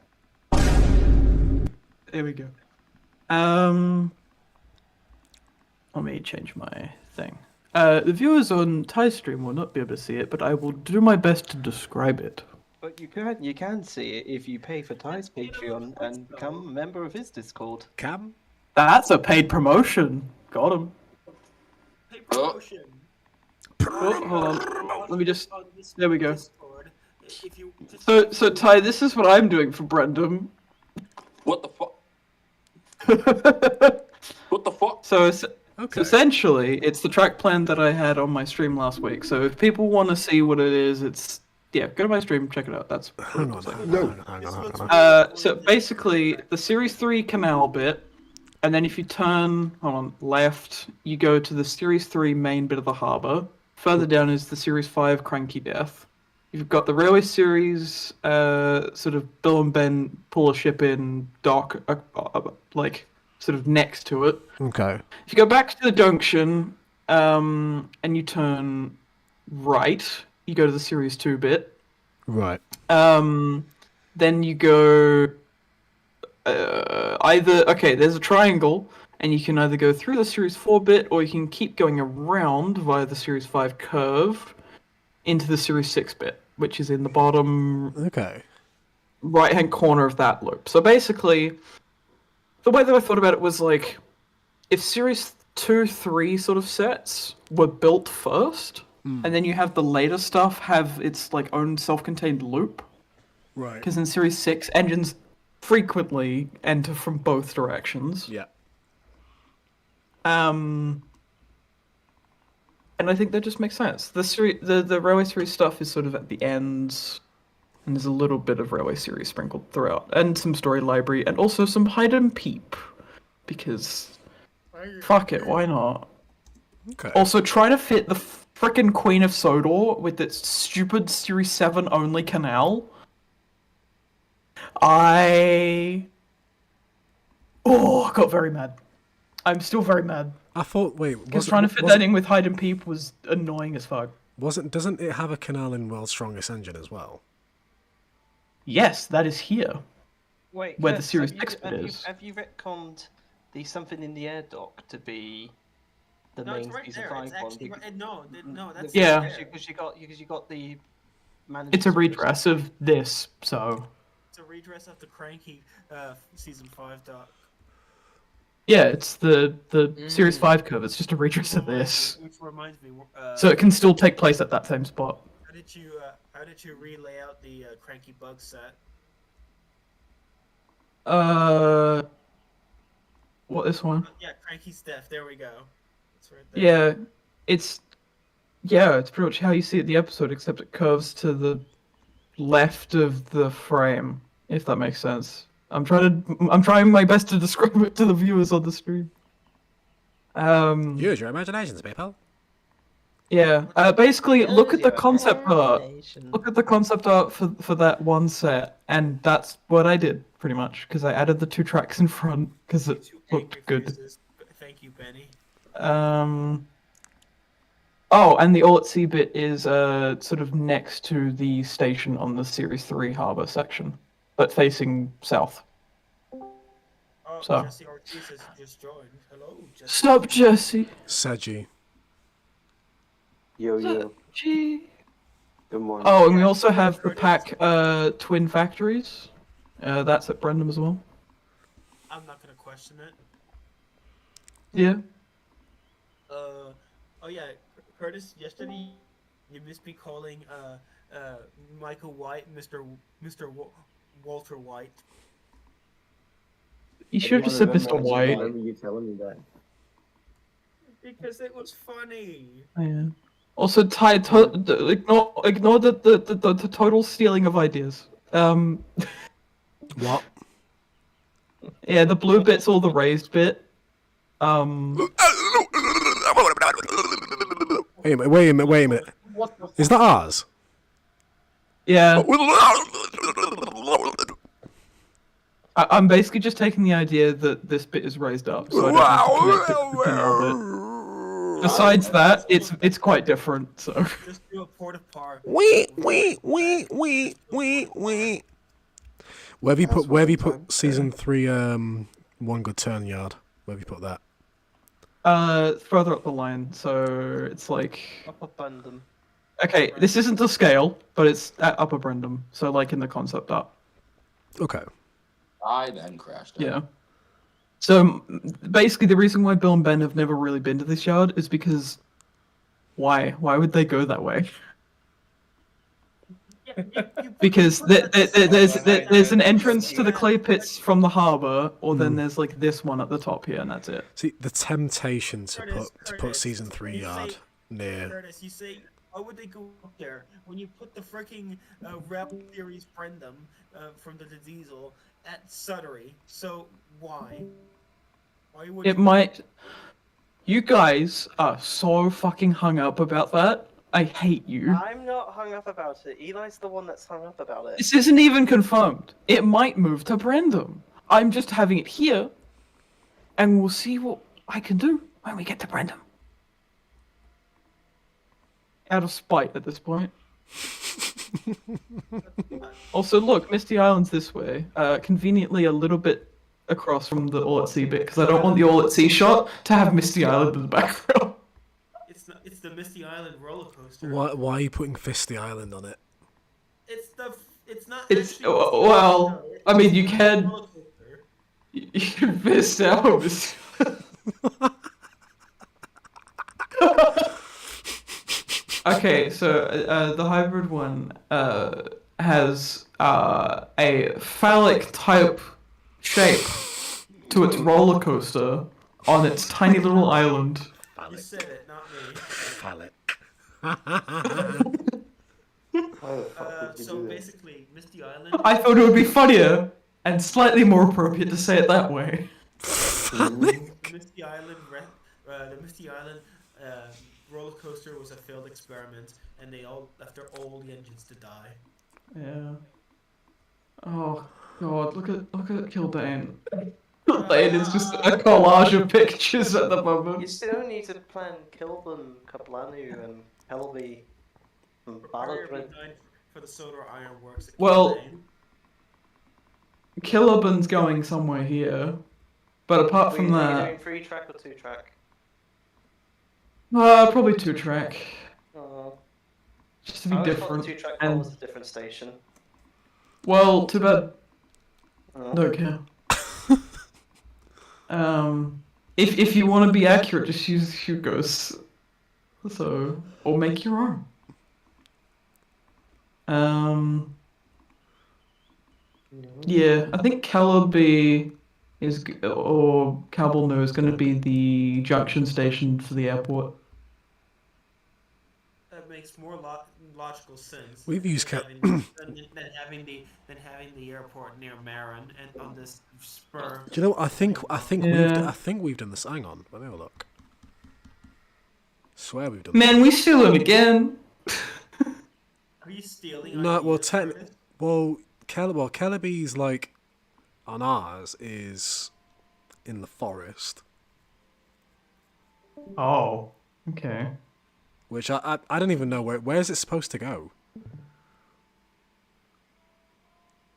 There we go. Let me change my thing. The viewers on Ty's stream will not be able to see it, but I will do my best to describe it. But you can see it if you pay for Ty's Patreon and become a member of his Discord. Cam? That's a paid promotion. Got him. Paid promotion. Oh, hold on. Let me just. There we go. Discord. If you just So Ty, this is what I'm doing for Brendam. What the fuck? What the fuck? So essentially, it's the track plan that I had on my stream last week. So if people want to see what it is, it's Yeah, go to my stream, check it out. That's Hang on. So basically, the Series 3 canal bit, and then if you turn, hold on, left, you go to the Series 3 main bit of the harbour. Further down is the Series 5 Cranky Death. You've got the Railway Series, sort of Bill and Ben pull a ship in dock, like, sort of next to it. Okay. If you go back to the junction, and you turn right, you go to the Series 2 bit. Right. Then you go there's a triangle, and you can either go through the Series 4 bit, or you can keep going around via the Series 5 curve into the Series 6 bit, which is in the bottom right-hand corner of that loop. So basically, the way that I thought about it was like, if Series 2, 3 sort of sets were built first, and then you have the later stuff have its like own self-contained loop. Right. Because in Series 6, engines frequently enter from both directions. Yeah. And I think that just makes sense. The Railway Series stuff is sort of at the ends, and there's a little bit of Railway Series sprinkled throughout, and some story library, and also some hide and peep, because fuck it, why not? Okay. Also, try to fit the frickin' Queen of Sodor with its stupid Series 7 only canal. I got very mad. I'm still very mad. I thought, because trying to fit that in with hide and peep was annoying as fuck. Doesn't it have a canal in World's Strongest Engine as well? Yes, that is here. Wait, where Curtis, the Series 6 bit is. Have you retconned the something in the air dock to be the main season 5 one? No, that's because you got the manager. It's a redress of this, so. It's a redress of the Cranky season 5 doc. Yeah, it's the Series 5 curve. It's just a redress of this. Which reminds me. So it can still take place at that same spot. How did you relay out the Cranky bug set? What, this one? Yeah, Cranky's death. There we go. It's right there. Yeah, it's pretty much how you see it in the episode, except it curves to the left of the frame, if that makes sense. I'm trying my best to describe it to the viewers on the stream. Use your imaginations, people. Yeah. Basically, look at the concept art. Look at the concept art for that one set, and that's what I did pretty much, because I added the 2 tracks in front because it looked good. Thank you, Benny. Oh, and the all at sea bit is sort of next to the station on the Series 3 harbour section, but facing south. Oh, So. Jesse Ortiz has just joined. Hello, Jesse. Sup, Jesse? Seji. Yo. Gee. Good morning. Oh, and we also have the pack Twin Factories. That's at Brendam as well. I'm not gonna question it. Yeah. Oh yeah, Curtis. Yesterday, you missed me calling Michael White Mr. Walter White. You should have just said Mr. White. I remember you telling me that. Because it was funny. Yeah. Also, Ty, ignore the total stealing of ideas. What? Yeah, the blue bit's all the raised bit. Wait a minute. Is that ours? Yeah. I'm basically just taking the idea that this bit is raised up, so I don't have to connect it to the canal bit. Besides that, it's quite different. So. Just do a port of par. Wait. Where have you put season 3? One Good Turn Yard. Where have you put that? Further up the line, so it's like. Upper Brendam. Okay, this isn't to scale, but it's at Upper Brendam, so like in the concept art. Okay. I then crashed out. Yeah. So basically, the reason why Bill and Ben have never really been to this yard is because why? Why would they go that way? Because there's an entrance to the clay pits from the harbour, or then there's like this one at the top here, and that's it. See, the temptation to put season 3 yard near. Curtis, you say Why would they go up there when you put the freaking Rebel Series Brendam from the Diesel at Sudbury? So why? Why would It might. You guys are so fucking hung up about that. I hate you. I'm not hung up about it. Eli's the one that's hung up about it. This isn't even confirmed. It might move to Brendam. I'm just having it here, and we'll see what I can do when we get to Brendam. Out of spite at this point. Also, look, Misty Island's this way. Conveniently a little bit across from the All at Sea bit, because I don't want the All at Sea shot to have Misty Island in the background. It's the Misty Island roller coaster. Why are you putting Fisty Island on it? It's not. It's well, I mean, you can fist out. Okay, so the hybrid one has a phallic type shape to its roller coaster on its tiny little island. You said it, not me. Phallic. So basically, Misty Island. I thought it would be funnier and slightly more appropriate to say it that way. Misty Island, the Misty Island roller coaster was a failed experiment, and they all left all the engines to die. Yeah. Oh god, look at Kildane. Kildane is just a collage of pictures at the moment. You still need to plan Kilburn, Kaplanu, and Helby, and Balladrin. For the Sodor Ironworks. Well, Killabun's going somewhere here, but apart from Are you that, doing 3-track or 2-track? probably 2-track. Just to be different. 2-track And was a different station. well, too bad. Oh. Don't care. If you want to be accurate, just use Hugo's. So, or make your own. Yeah, I think Calaby is, or Cabalno is going to be the junction station for the airport. That makes more logical sense. We've used than having the airport near Marin and on this spur. Do you know what? I think we've done this. Hang on, let me have a look. Swear we've done. Man, we steal him again. Are you stealing? No, well, Calaby's like on ours is in the forest. Oh, okay. Which I don't even know where is it supposed to go.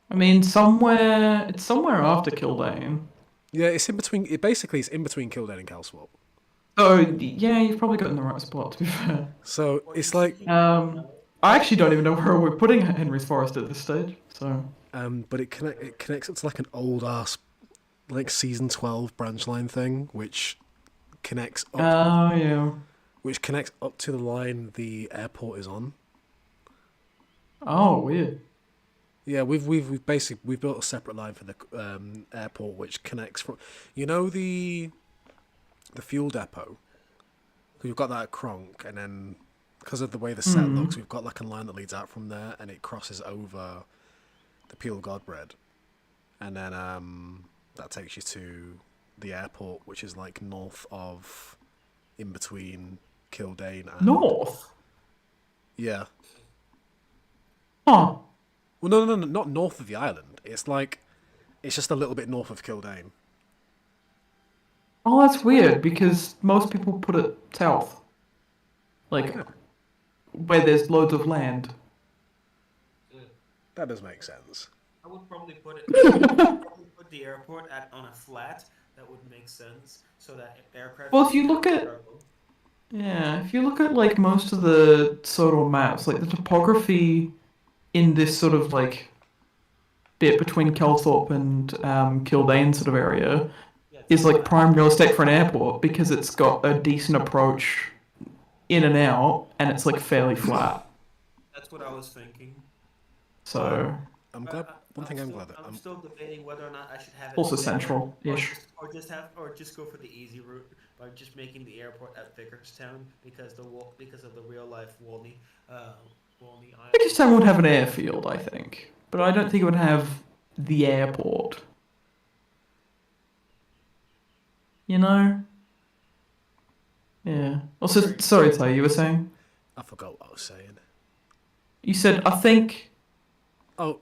I mean, it's somewhere after Kildane. Yeah, it's in between. It's in between Kildane and Kelswap. Oh, yeah, you've probably got in the right spot, to be fair. So it's like I actually don't even know where we're putting Henry's Forest at this stage. So but it connects to like an old ass like season 12 branch line thing, which connects up. Oh yeah. Which connects up to the line the airport is on. Oh, weird. Yeah, we've built a separate line for the airport, which connects from, the fuel depot. We've got that at Kronk, and then because of the way the set looks, we've got like a line that leads out from there, and it crosses over the Peel Godbread, and then that takes you to the airport, which is like north of, in between Kildane and north. Yeah. Huh. Well, no, not north of the island. It's just a little bit north of Kildane. Oh, that's weird because most people put it south, like where there's loads of land. That does make sense. I would probably put the airport on a flat. That would make sense, so that aircraft. Well, if you look at like most of the Sodor maps, like the topography in this sort of like bit between Kelthorpe and Kildane sort of area is like prime real estate for an airport because it's got a decent approach in and out, and it's like fairly flat. That's what I was thinking. So I'm glad One thing I'm glad that I'm still debating whether or not I should have it Also there, central-ish. or just go for the easy route by just making the airport at Vicarstown because of the real life Walney Island. Biggest would have an airfield, I think, but I don't think it would have the airport. You know? Yeah. Also, sorry, Ty, you were saying? I forgot what I was saying. You said, I think... Oh.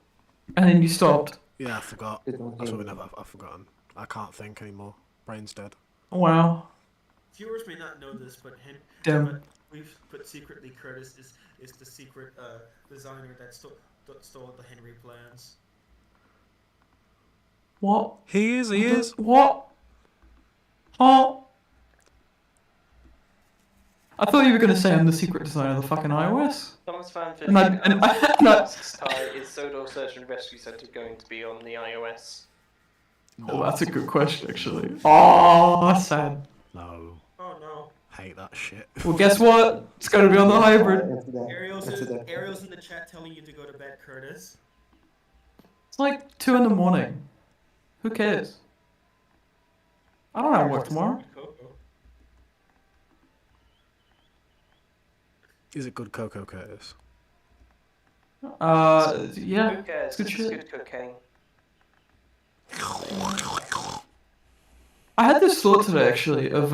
And then you stopped. Yeah, I forgot. That's what I've forgotten. I can't think anymore. Brain's dead. Wow. Viewers may not know this, but secretly Curtis is the secret designer that stole the Henry plans. What? He is. What? Oh. I thought you were going to say I'm the secret designer of the fucking iOS. Thomas Fanfish asks Ty, is Sodor Search and Rescue Center going to be on the iOS? Oh, that's a good question, actually. Oh, that's sad. No. Oh no. Hate that shit. Well, guess what? It's going to be on the hybrid. Ariel's in the chat telling you to go to bed, Curtis. It's like 2 in the morning. Who cares? I don't have work tomorrow. Is it good cocoa, Curtis? Yeah. Who cares? It's good It's shit. good cocaine. I had this thought today, actually, of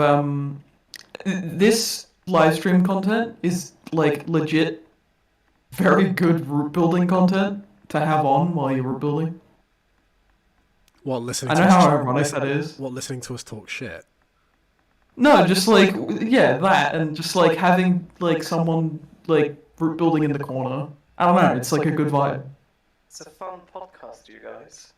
this live stream content is like legit very good root building content to have on while you're root building. What, listening I to know us how talk- ironic that is. What, listening to us talk shit? No, just like, yeah, that, and just like having like someone like root building in the corner. I don't know, it's like a good vibe. It's a fun podcast, you guys.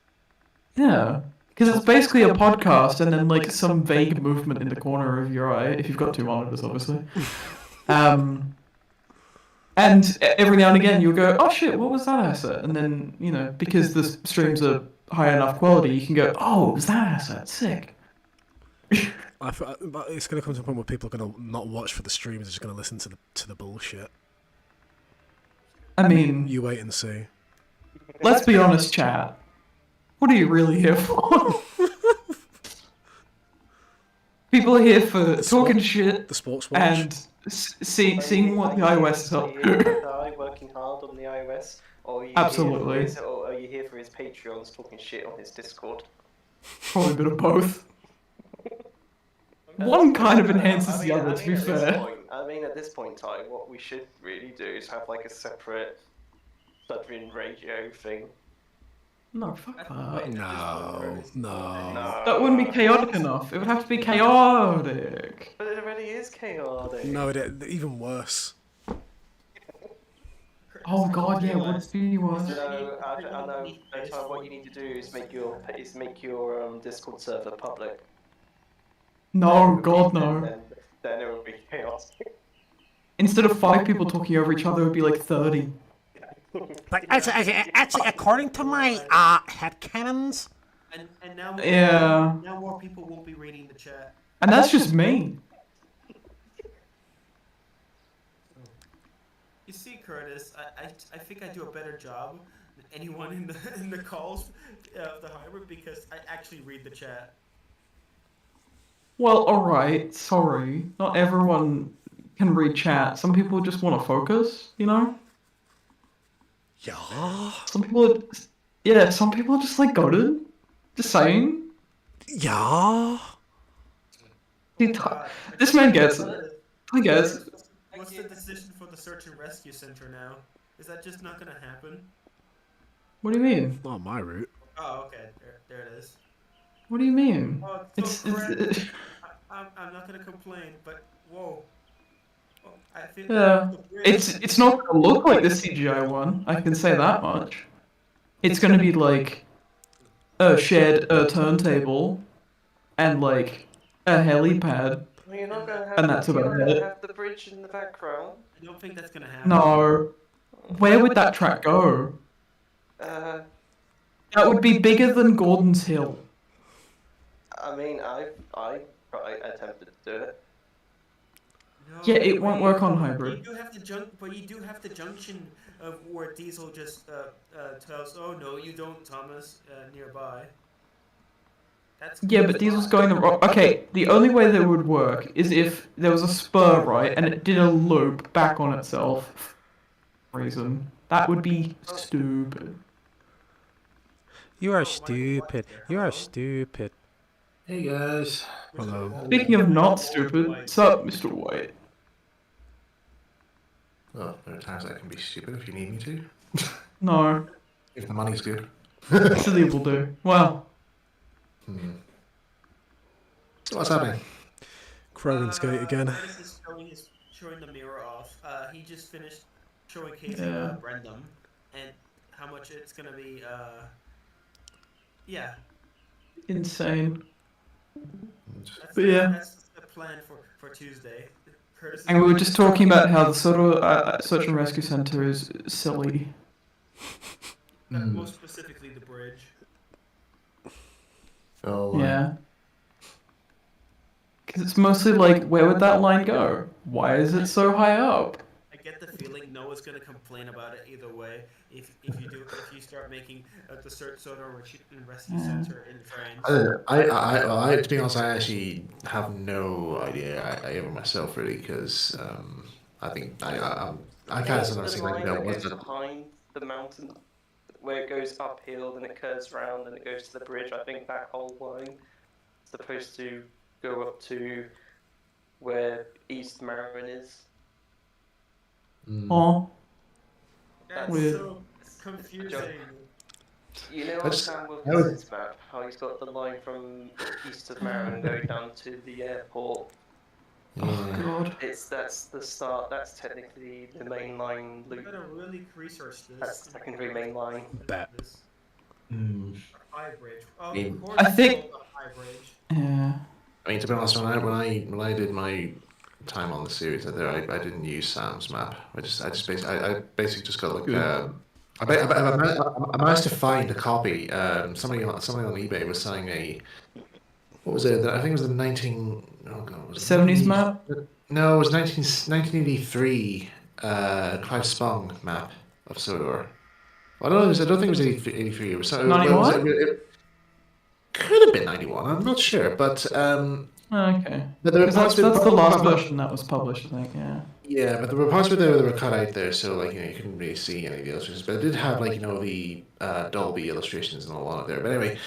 Yeah, because it's basically a podcast and then like some vague movement in the corner of your eye, if you've got 2 monitors, obviously. And every now and again you'll go, oh shit, what was that asset? And then, you know, because the streams are high enough quality, you can go, oh, it was that asset, sick. But it's going to come to a point where people are going to not watch for the streams, they're just going to listen to the bullshit. I mean... You wait and see. Let's be honest, chat. What are you really here for? People are here for talking shit the sports watch. And seeing what the iOS is up to. Working hard on the iOS, or are you Absolutely. Here for his, or are you here for his Patreons talking shit on his Discord? Probably a bit of both. One kind of enhances the other, to be fair. At this point, Ty, what we should really do is have like a separate Sudrin radio thing. No, fuck that. No. That wouldn't be chaotic enough. It would have to be chaotic. But it already is chaotic. No, even worse. Oh god, yeah, would it be worse? So, I know, Ty, what you need to do is make your Discord server public. No, god no. Then it would be chaotic. Instead of 5 people talking over each other, it would be like 30. But actually, according to my headcanons... And now, Yeah. Now more people won't be reading the chat. And that's just me. You see, Curtis, I think I do a better job than anyone in the calls of the hybrid because I actually read the chat. Well, alright, sorry. Not everyone can read chat. Some people just want to focus, you know? Yeah. Some people are just like goated. Just saying. Yeah. This man gets it. I guess. What's the decision for the search and rescue center now? Is that just not gonna happen? What do you mean? Not my route. Oh, okay. There it is. What do you mean? Oh, It's I'm not gonna complain, but whoa. I think yeah. It's not gonna look like the CGI one. I can say that much. It's gonna be like a shared turntable and like a helipad. Well, you're not gonna have, And that's about it. have the bridge in the background. I don't think that's gonna happen. No. Where would that track go? That would be bigger than Gordon's Hill. I mean, I attempted to do it. No, Yeah, it won't work on You hybrid. do have but you do have the junction of where Diesel just tells, "Oh no, you don't, Thomas," nearby. Yeah, but Diesel's going the wrong. Okay, the only way that would work is if there was a spur, right, and it did a loop back on itself. For reason that would be stupid. You are stupid. You are stupid. Hey guys. Hello. Speaking of not stupid, sup, Mr. White? Well, there are times I can be stupid if you need me to. No. If the money's good. Silly will do. Well. So what's happening? Crovans gate again. Curtis is showing the mirror off. He just finished showcasing Brendam and how much it's gonna be. Yeah. Insane. But that's the plan for Tuesday. Curtis And we were just talking about how the Sodor Search and Rescue Center is silly. Most specifically, the bridge. Oh. Yeah. Because it's mostly like, where would that line go? Why is it so high up? I get the feeling Noah's gonna complain about it either way. If you start making the Sodor and Rescue Center in France. I to be honest, I actually have no idea either myself really, because I think I kind of sometimes think like, what's behind the mountain, where it goes uphill, then it curves around, and it goes to the bridge. I think that whole line is supposed to go up to where East Marin is. Oh. That's weird. So confusing. You know on Sam Wilkinson's map, how he's got the line from east of Marin going down to the airport? Oh god. That's the start. That's technically the main line loop. I'm gonna really research this. That's the secondary main line. Bet. High bridge. Oh, I think. High bridge. Yeah. I mean, to be honest, when I did my time on the series there, I didn't use Sam's map. I basically just got like I managed to find a copy. Somebody on eBay was selling a, what was it? I think it was the 70s map. No, it was 1983 Clive Spong map of Sodor. I don't think it was 83. It was 91. It could have been 91. I'm not sure, but Okay. But there that's the last version that was published, I think. Yeah. Yeah, but there were parts where they were cut out there, so like you couldn't really see any of the illustrations. But it did have like the Dolby illustrations and all on it there. But anyway,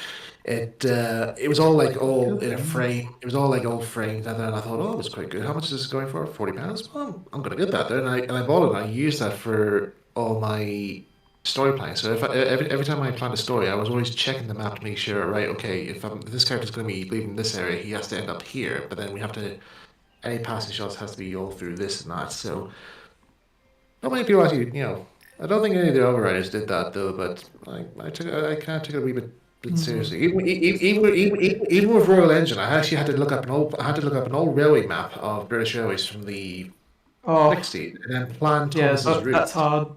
it was all like all in a frame. It was all like old framed, and then I thought, oh, it was quite good. How much is this going for? £40. Well, I'm gonna get that there, and I bought it. And I used that for all my story planning. So if every time I planned a story, I was always checking the map to make sure, right? Okay, if this character's going to be leaving this area, he has to end up here. But then we have to, any passing shots has to be all through this and that. So not many people actually, I don't think any of the other writers did that though. But I kind of took it a wee bit seriously. Even with Royal Engine, I actually had to look up an old railway map of British Railways from the 60s and then plan Thomas's route. That's hard.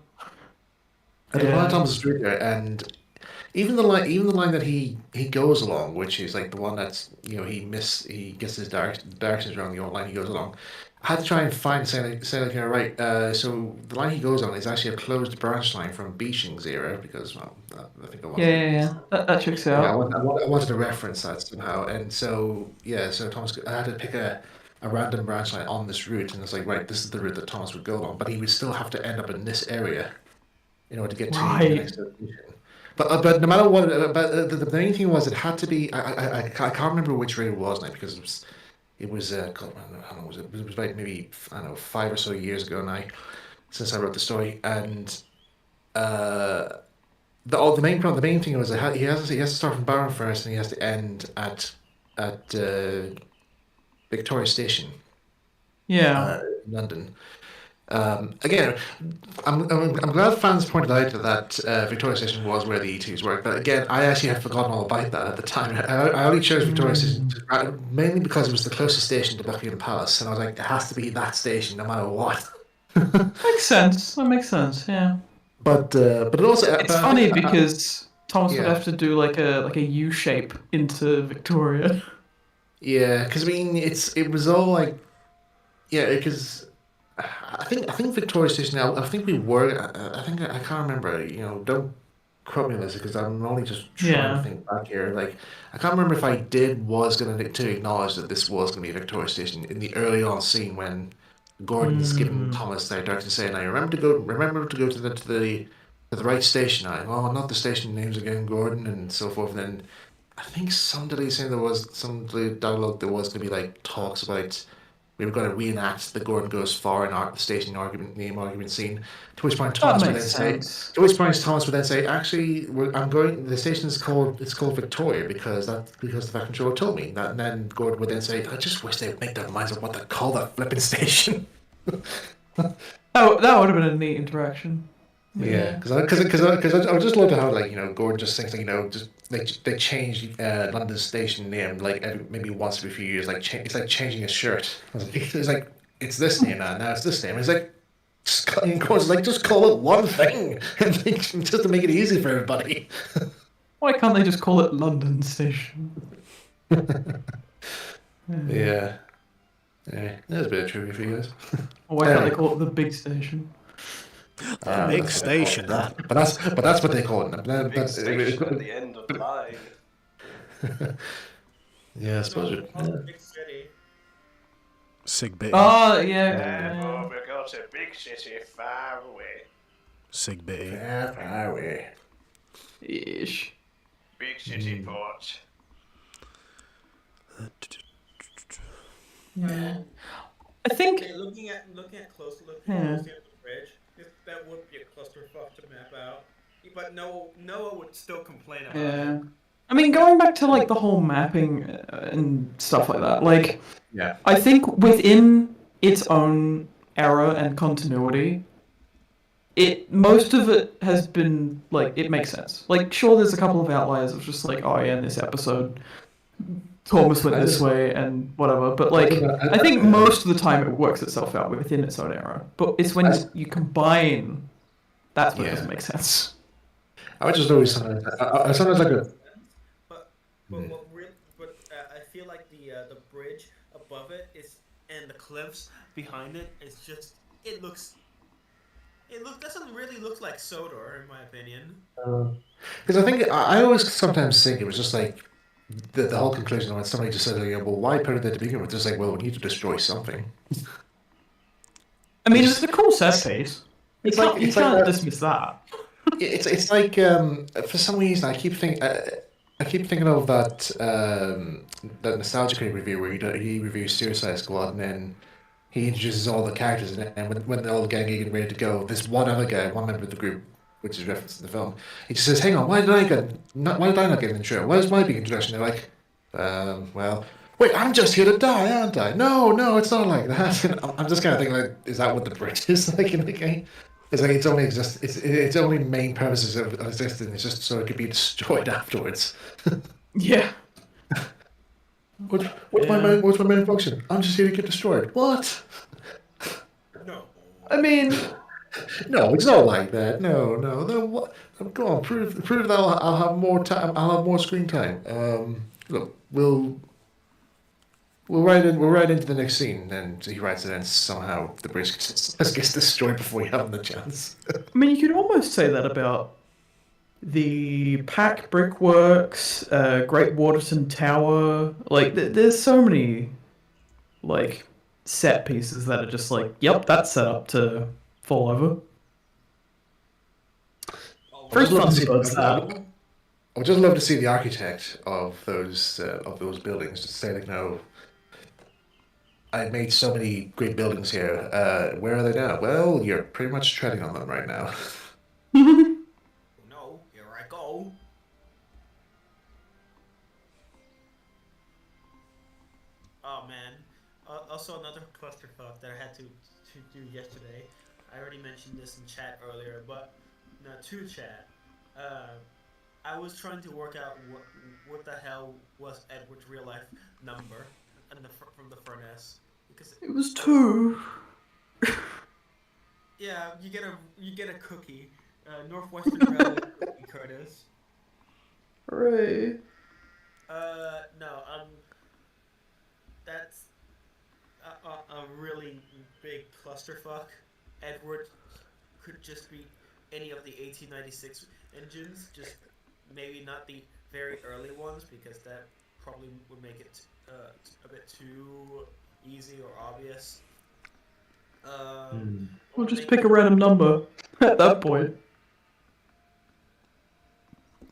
And the plan Thomas's route there, and even the line that he goes along, which is like the one that's he gets his directions wrong, the old line he goes along. I had to try and say right. So the line he goes on is actually a closed branch line from Beeching's era, because I think I wanted. Yeah. That checks out. Yeah, I wanted to reference that somehow, and so Thomas, I had to pick a random branch line on this route, and it's like, right, this is the route that Thomas would go on, but he would still have to end up in this area in order to get to the next location. But no matter what, the main thing was it had to be. I can't remember which raid it was now, because it was I don't know, it was like maybe 5 or so years ago now since I wrote the story, and the main thing was he has to start from Barrow first, and he has to end at Victoria Station. Yeah. London. Again, I'm glad fans pointed out that Victoria Station was where the E2s were, but again, I actually had forgotten all about that at the time. I only chose Victoria Station mainly because it was the closest station to Buckingham Palace, and I was like, it has to be that station no matter what. Makes sense. That makes sense. Yeah. But it also it's funny because Thomas would have to do like a U shape into Victoria. Yeah, because I mean it was all like, yeah, because I think Victoria Station. I think we were. I think I can't remember. Don't quote me on this because I'm only just trying to Yeah. think back here. Like I can't remember if I was going to acknowledge that this was going to be Victoria Station in the early on scene when Gordon's giving Thomas their directions saying, "I remember to go to the right station." Oh, not the station names again, Gordon, and so forth. And then I think somebody saying there was some dialogue that was going to be like talks about we were going to reenact the Gordon Goes Far in the station argument scene. To which point Thomas would then say, actually, I'm going. The station is called Victoria because the Fat Controller told me that. And then Gordon would then say, I just wish they would make their minds up what to call that flipping station. Oh, that would have been a neat interaction. Yeah, because I would just love to have Gordon just thinks just they change London station name maybe once every few years it's like changing a shirt. It's like it's this name now it's this name. It's like just call it one thing and just to make it easy for everybody. Why can't they just call it London Station? Yeah, there's a bit of trivia for you guys. Or why can't they call it the big station? Big station. But that's what they call it. Big station at the end of the line. Yeah, I suppose Big city. Sig Bitty. Oh, yeah. We're going to a big city far away. Sig Bitty. Far away. Ish. Big city port. Yeah. I think. Okay, looking at closely at the bridge, that would be a clusterfuck to map out. But Noah would still complain about it. I mean, going back to the whole mapping and stuff like that, I think within its own era and continuity, most of it has been it makes sense. Sure, there's a couple of outliers of just oh yeah, in this episode, Thomas went this way and whatever. But I think most of the time it works itself out within its own era. But it's when you combine, that's when it doesn't make sense. I would just always sometimes like a. But I feel like the bridge above it and the cliffs behind it is just it doesn't really look like Sodor in my opinion. Because I think I always sometimes think it was just the whole conclusion when somebody just said, well, why put it there to begin with? Just well, we need to destroy something. I mean, it's a cool set piece. You can't dismiss that. It's like for some reason I keep thinking of that that Nostalgia Critic review where he reviews Suicide Squad and then he introduces all the characters and when all the gang are getting ready to go, there's one other guy, one member of the group, which is referenced in the film. He just says, "Hang on, why did I not get an intro? Where's my big introduction?" They're like, "Well, wait, I'm just here to die, aren't I?" No, it's not like that. And I'm just kind of thinking, is that what the bridge is like in the game? It's like its only main purpose of existing is just so it could be destroyed afterwards. Yeah. What's my main function? I'm just here to get destroyed. What? No. I mean, no, it's not like that. No. What? Go on, prove that I'll have more time. I'll have more screen time. Look, we'll right into the next scene, and he writes it, and somehow the bridge gets destroyed before you have the chance. I mean, you could almost say that about the Pack Brickworks, Great Waterton Tower. There's so many set pieces that are just yep, that's set up to fall over. First one does that. I would just love to see the architect of those buildings just say no. I made so many great buildings here. Where are they now? Well, you're pretty much treading on them right now. No, here I go. Oh man. Also another clusterfuck that I had to do yesterday. I already mentioned this in chat earlier, but no, to chat. I was trying to work out what the hell was Edward's real life number from the furnace because it was 2. Yeah, you get a cookie, Northwestern Railway cookie, Curtis. Hooray! No, that's a really big clusterfuck. Edward could just be any of the 1896 engines, just maybe not the very early ones, because that probably would make it a bit too easy or obvious. We'll just pick a random number at that point.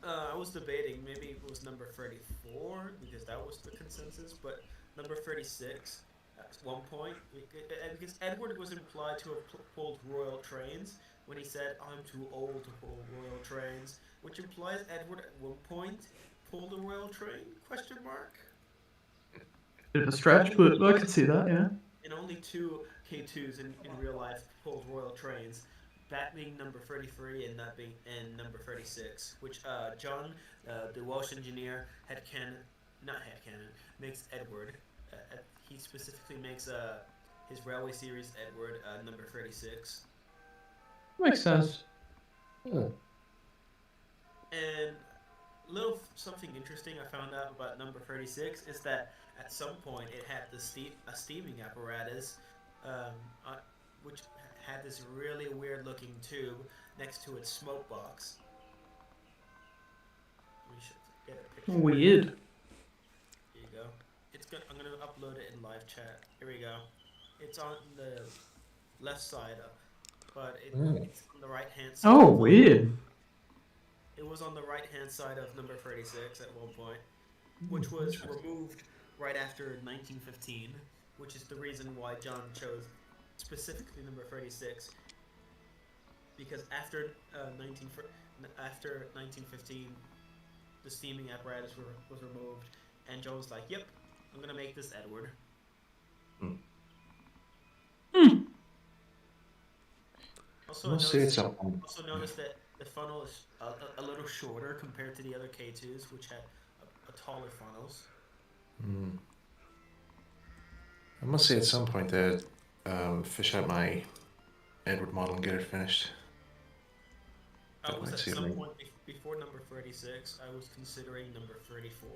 I was debating, maybe it was number 34, because that was the consensus, but number 36 at one point, because Edward was implied to have pulled royal trains when he said, I'm too old to pull royal trains, which implies Edward at one point pulled a royal train, question mark? Bit of a stretch, but I could see that, yeah. And only 2 K2s in real life pulled royal trains. That being number 33 and that being number 36, which John, the Welsh engineer, makes Edward. He specifically makes his railway series Edward number 36. Makes sense. And little something interesting I found out about number 36 is that at some point it had a steaming apparatus, which had this really weird looking tube next to its smoke box. We should get a picture. Weird. Here you go. I'm gonna upload it in live chat. Here we go. It's on the left side but it's on the right hand side. Oh, weird. It was on the right hand side of number 36 at one point, which was removed right after 1915, which is the reason why John chose specifically number 36, because after 1915 the steaming apparatus was removed, and John was like, yep, I'm gonna make this Edward. Also notice that the funnel is a little shorter compared to the other K2s, which had a taller funnels. I must say at some point that fish out my Edward model and get it finished. I was at some point before number 36. I was considering number 34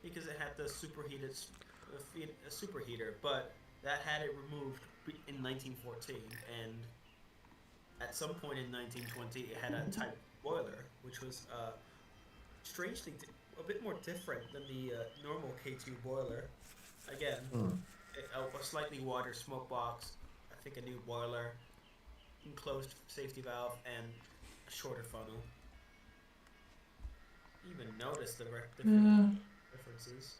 because it had the superheater, but that had it removed in 1914, and at some point in 1920 it had a type boiler, which was strangely a bit more different than the normal K2 boiler. Again, a slightly wider smoke box, I think a new boiler, enclosed safety valve, and a shorter funnel. Even notice the differences.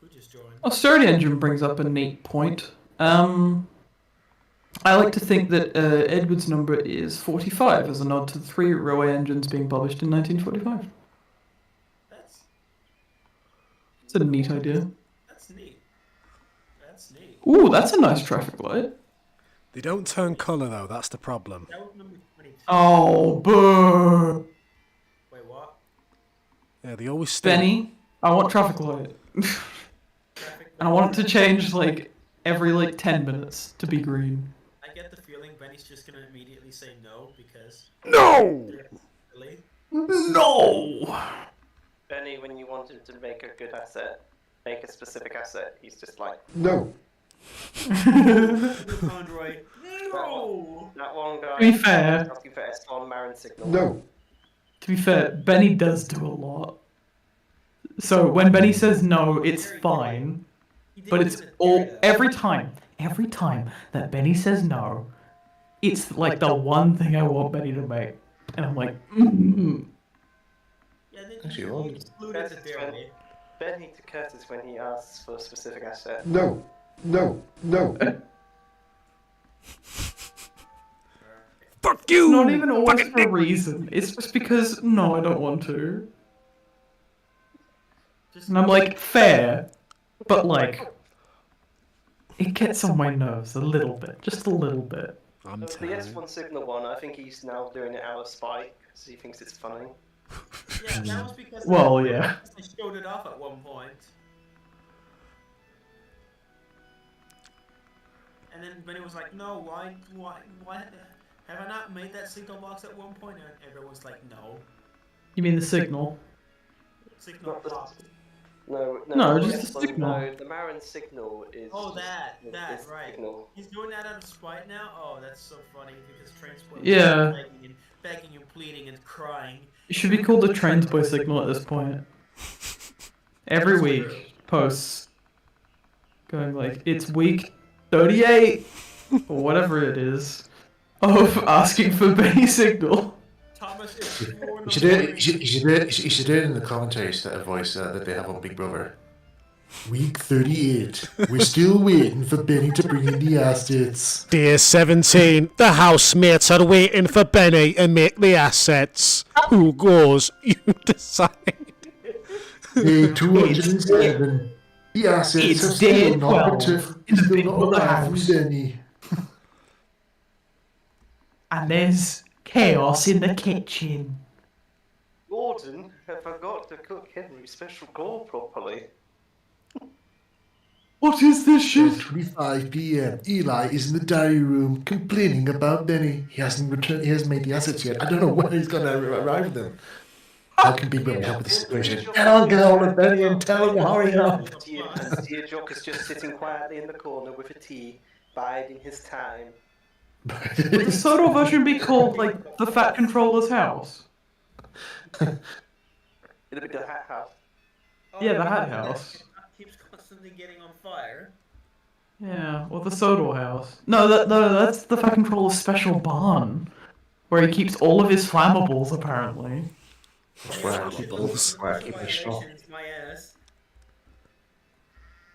Who just joined? Oh, Sturdy Engine brings up a neat point. I like to think that Edward's number is 45 as a nod to the 3 railway engines being published in 1945. It's a neat idea. That's neat. That's neat. Ooh, that's a nice traffic light. They don't turn colour though, that's the problem. That was number 22. Oh, boo! Wait, what? Yeah, they always stay. Benny, I want traffic light. And I want it to change like every 10 minutes to be green. I get the feeling Benny's just gonna immediately say no because. No! Really? No! Benny, when you want him to make a good asset, make a specific asset, he's just like, no. Android. No! That one guy. To be fair. Asking for S1 Marin signal. No. To be fair, Benny does do a lot. So when Benny says no, it's fine. But it's every time that Benny says no, it's like the one thing I want Benny to make. And I'm like, Actually, Benny to Curtis when he asks for a specific asset. No. Fuck you! It's not even always for a reason. It's just because, no, I don't want to. And I'm like, fair. But it gets on my nerves a little bit. Just a little bit. The S1 signal one, I think he's now doing it out of spite, because he thinks it's funny. Yeah, that was because yeah. they showed it off at one point. And then Benny was like, no, why have I not made that signal box at one point? And everyone's like, no. You mean the signal? Signal box. No, just the signal. No, the Marin signal is. Oh, just, that, is right. Signal. He's doing that out of spite now? Oh, that's so funny because Transport was Yeah. begging and pleading and crying. It should be called the Transboy signal at this point. Every week, posts going like, it's week 38, or whatever it is, of asking for Benny signal. Thomas is You should do it. You should do it in the commentaries that voice that they have on Big Brother. Week 38. We're still waiting for Benny to bring in the assets. Day 17. The housemates are waiting for Benny to make the assets. Who goes? You decide. Day 207. The assets It's are still day not 12 in the Big Brother house. Benny. And there's chaos in the kitchen. Gordon forgot to cook Henry's special gore properly. What is this shit? 25 p.m. Eli is in the diary room complaining about Benny. He hasn't returned. He hasn't made the assets yet. I don't know when he's going to arrive with them. How can Big Brother help with the situation? Get on with Benny and tell him to hurry up. Dear Jock is just sitting quietly in the corner with a tea, biding his time. Would the Sodor version be called, like, the Fat Controller's house? It'll be the Hat House. Yeah, the Hat House. Keeps constantly getting on fire. Yeah, or the Sodor house. No, that's the Fat Controller's special barn, where he keeps all of his flammables, apparently. Flammables. Where I keep me strong. My ass.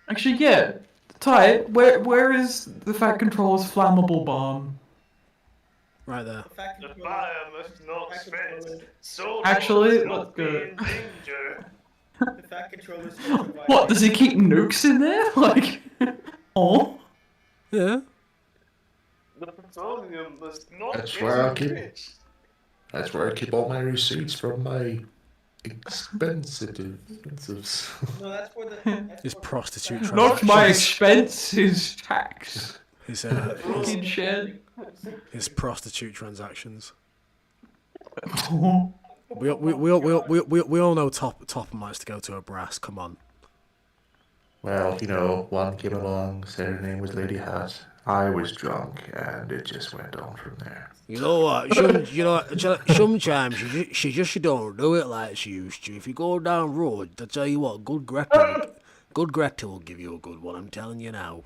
Actually, yeah. Ty, where is the Fat Controller's flammable barn? Right there. The fire must not spread. So Actually, not let's be go. in danger. The Fat Controller's What, does he keep nukes in there? Like, oh? Yeah. The petroleum must not That's get where I keep. enriched. That's where I keep all my receipts from my expensives. No, that's where the... His prostitute Not my transactions. expense, his tax. His, Fucking shit. his prostitute transactions. Oh. We all know Top might to go to a brass. Come on. Well, you know, one came along, said her name was Lady Hat. I was drunk, and it just went on from there. You know what? Sometimes she just don't do it like she used to. If you go down road, I tell you what, good Greta will give you a good one. I'm telling you now.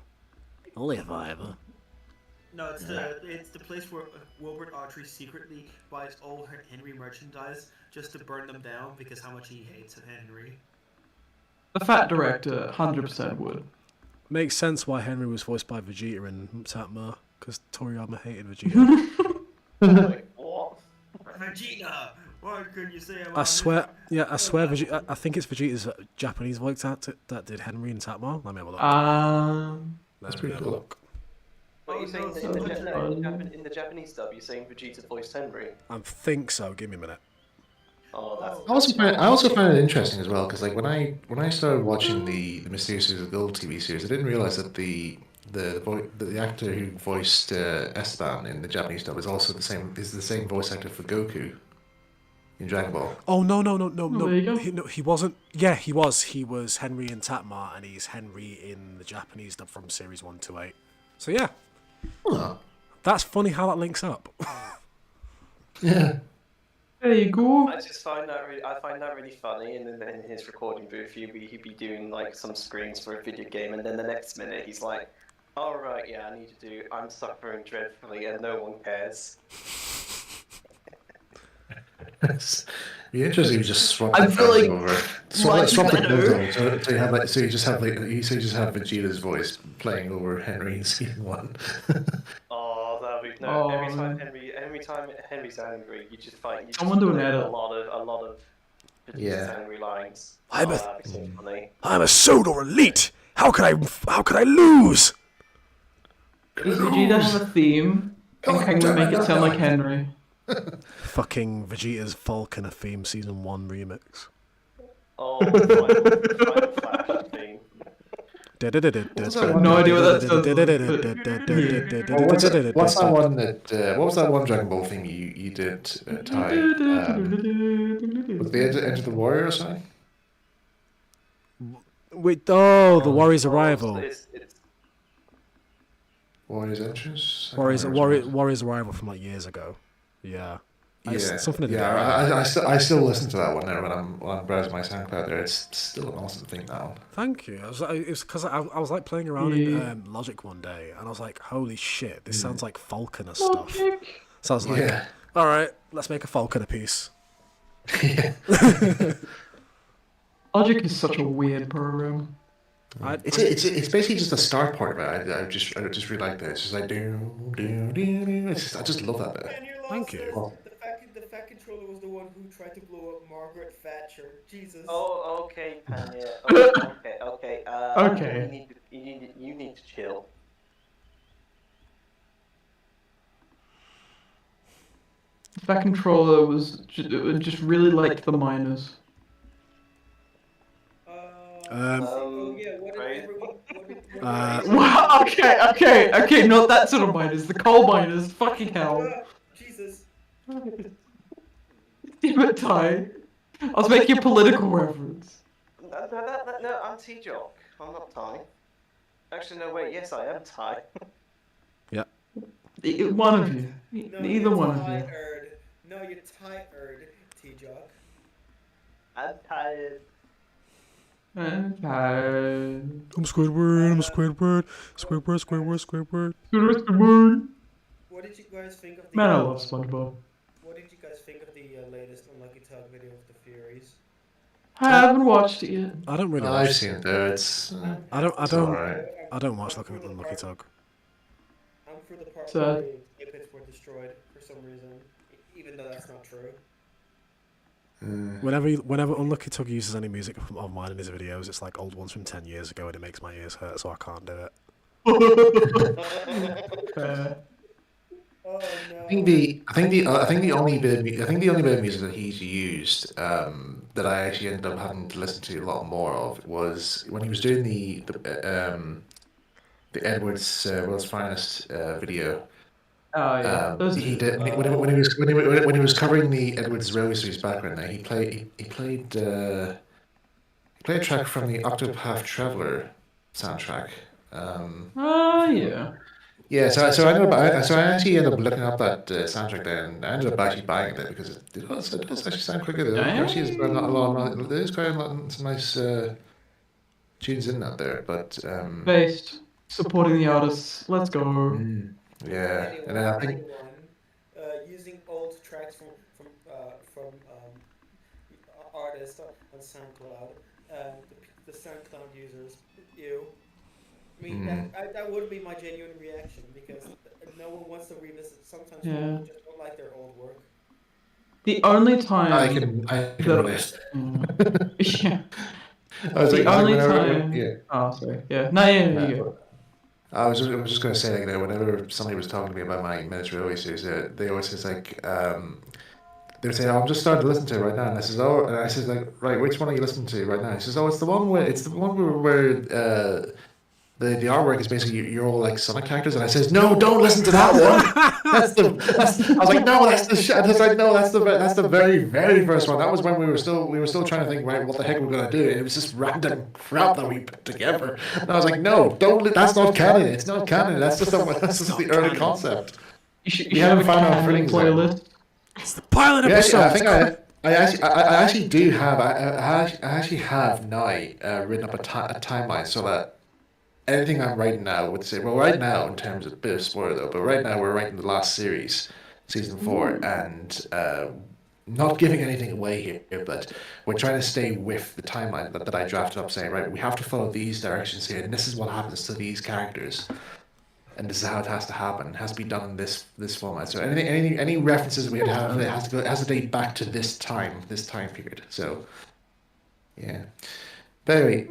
Only a fiver. No, it's the place where Wilbert Autry secretly buys all Henry merchandise just to burn them down because how much he hates Henry. The Fat Director 100% would. Makes sense why Henry was voiced by Vegeta in Satmar, because Toriyama hated Vegeta. What? Vegeta! Why couldn't you say I swear Vegeta, I think it's Vegeta's Japanese voice actor that did Henry in Satmar. Let me have a look. That's pretty cool. What are you saying in the Japanese dub? You're saying Vegeta voiced Henry? I think so. Give me a minute. Oh, that's. I also find it interesting as well because like when I started watching the Mysterious Series of Gold TV series, I didn't realize that the actor who voiced Esteban in the Japanese dub is also the same voice actor for Goku in Dragon Ball. Oh no! there you go. He wasn't. Yeah, he was. He was Henry in Tatmar, and he's Henry in the Japanese dub from series 128. So yeah, that's funny how that links up. Yeah. There you go. I just find that really funny. And then in his recording booth, he'd be doing like some screens for a video game, and then the next minute he's like, "All right, yeah, I need to do. I'm suffering dreadfully, and no one cares." It's interesting. You just swap I the feel like over. Swap the builds over. So you have like you just have Vegeta's voice playing over Henry in season 1. Oh, that would no. Oh, Every time Henry's angry, you just find Someone do an edit. a lot of Vegeta's angry lines. That'd be so funny. I'm a Sodor elite. How could I lose? Does Vegeta have a theme? And can we make it sound like Henry? Fucking Vegeta's Falconer theme season 1 remix. Oh, Final Flash theme. No idea what that sounds What's that one that? What was that one Dragon Ball thing you did, Ty? Was the Enter the Warrior or something? Wait, the Warriors' Arrival. It's Warriors Entrance? Warriors' Arrival from like years ago. Yeah. Yeah, Something in the yeah. I still listen to that one there when I'm browsing my SoundCloud there. It's still an awesome thing now. Thank you. It's because I was like playing around in Logic one day, and I was like, "Holy shit, this sounds like Falconer stuff." So I was like, "All right, let's make a Falconer piece." Logic is such a weird program. It's basically just the start part of it. I just really like that. It's just like I just love that bit. Thank you. The Fat Controller was the one who tried to blow up Margaret Thatcher. Jesus. Oh, okay, Panya. Okay. Okay. You need to chill. Fat Controller was just really liked the miners. Wow, okay, not that sort of miners, the coal miners, fucking hell. Jesus. Damn it, Ty. I was making a political reference. No, I'm T-Jock. I'm not Ty. Actually, no, wait, yes, I am Ty. Yeah. One of you. Either one of you. No, you're tired, T-Jock. I'm tired. I'm tired. I'm Squidward. Squidward. What did you guys think of the... Man, I love SpongeBob. What did you guys think of the latest Unlucky Tug video of the Furies? I haven't watched it yet. I don't really. I've seen it there. It's. I don't watch Unlucky Tug. I'm for the part where the snippets were destroyed for some reason, even though that's not true. Whenever Unlucky Tug uses any music of mine in his videos, it's like old ones from 10 years ago, and it makes my ears hurt, so I can't do it. Oh, no. I think the only bit of music that he's used that I actually ended up having to listen to a lot more of was when he was doing the Edwards World's Finest video. Oh yeah, he did when he was covering the Edwards Railway Series background. There, he played a track from the Octopath Traveler soundtrack. Yeah. Yeah, so I actually ended up looking up that soundtrack there, and I ended up actually buying it because it does actually sound quite good. Actually, there's quite a lot some nice tunes in that there, but based supporting the artists. Let's go. Yeah, and then I think using old tracks from artists on SoundCloud, the SoundCloud users, I mean, that would be my genuine reaction because no one wants to revisit. Sometimes people just don't like their old work. The only time I can relate. Yeah. The only time. Yeah. Oh, sorry. Yeah. No, yeah. You go. I was just going to say, like, whenever somebody was talking to me about my miniature railway series, they always says like, they would say, "Oh, I'm just starting to listen to it right now," and I says, "Oh," and I says, like, "Right, which one are you listening to right now?" He says, "Oh, it's the one where the artwork is basically you're all like Sonic characters," and I says, "No, don't listen to that one. I was like, "No, that's the shit." I was like, "No, that's the very very first one. That was when we were still trying to think, right, what the heck we're gonna do. And it was just random crap that we put together." And I was like, "No, don't. That's not canon. It's not canon. That's just the early concept. You haven't found our playlist. It's the pilot episode." I think I actually do have. I actually have now written up a timeline so that anything I'm writing now would say, well, right now, in terms of a bit of spoiler though, but right now we're writing the last series, season 4, and not giving anything away here, but we're trying to stay with the timeline that I drafted up, saying, right, we have to follow these directions here, and this is what happens to these characters, and this is how it has to happen. It has to be done in this format. So any references we have, it has to date back to this time period. So, yeah. But anyway,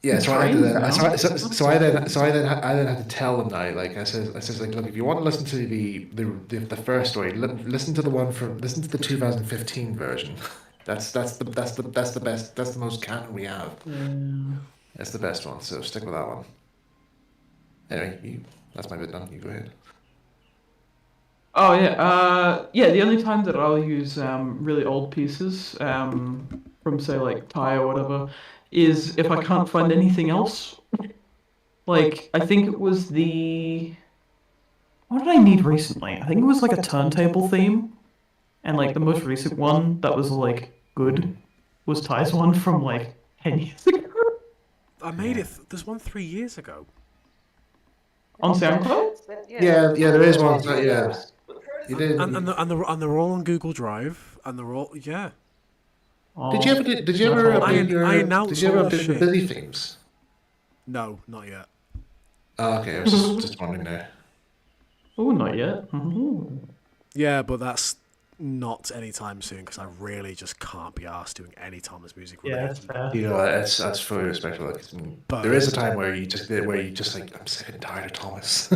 yeah, so I then had to tell them now. Like I says, like, look, if you want to listen to the first story, listen to the 2015 version. That's the best. That's the most canon we have. That's the best one. So stick with that one. Anyway, that's my bit done. You go ahead. Oh yeah, the only time that I'll use really old pieces from say like Thai or whatever is if I can't find anything else. Like, I think it was the... What did I need recently? I think it was like a turntable theme. And like the most recent one that was like good was Ty's one from like 10 years ago. I made it. There's one 3 years ago. On SoundCloud? Yeah, there is one. Yeah, you did. And they're all on Google Drive, and they're all Did you ever update did you ever update the busy themes? No, not yet. Oh, okay, I was just wondering there. Oh, not yet. Yeah, but that's not anytime soon because I really just can't be asked doing any Thomas music. Yeah, that's fair. You know, that's fully respectful. Like, But there is a time where you just like, I'm sick and tired of Thomas.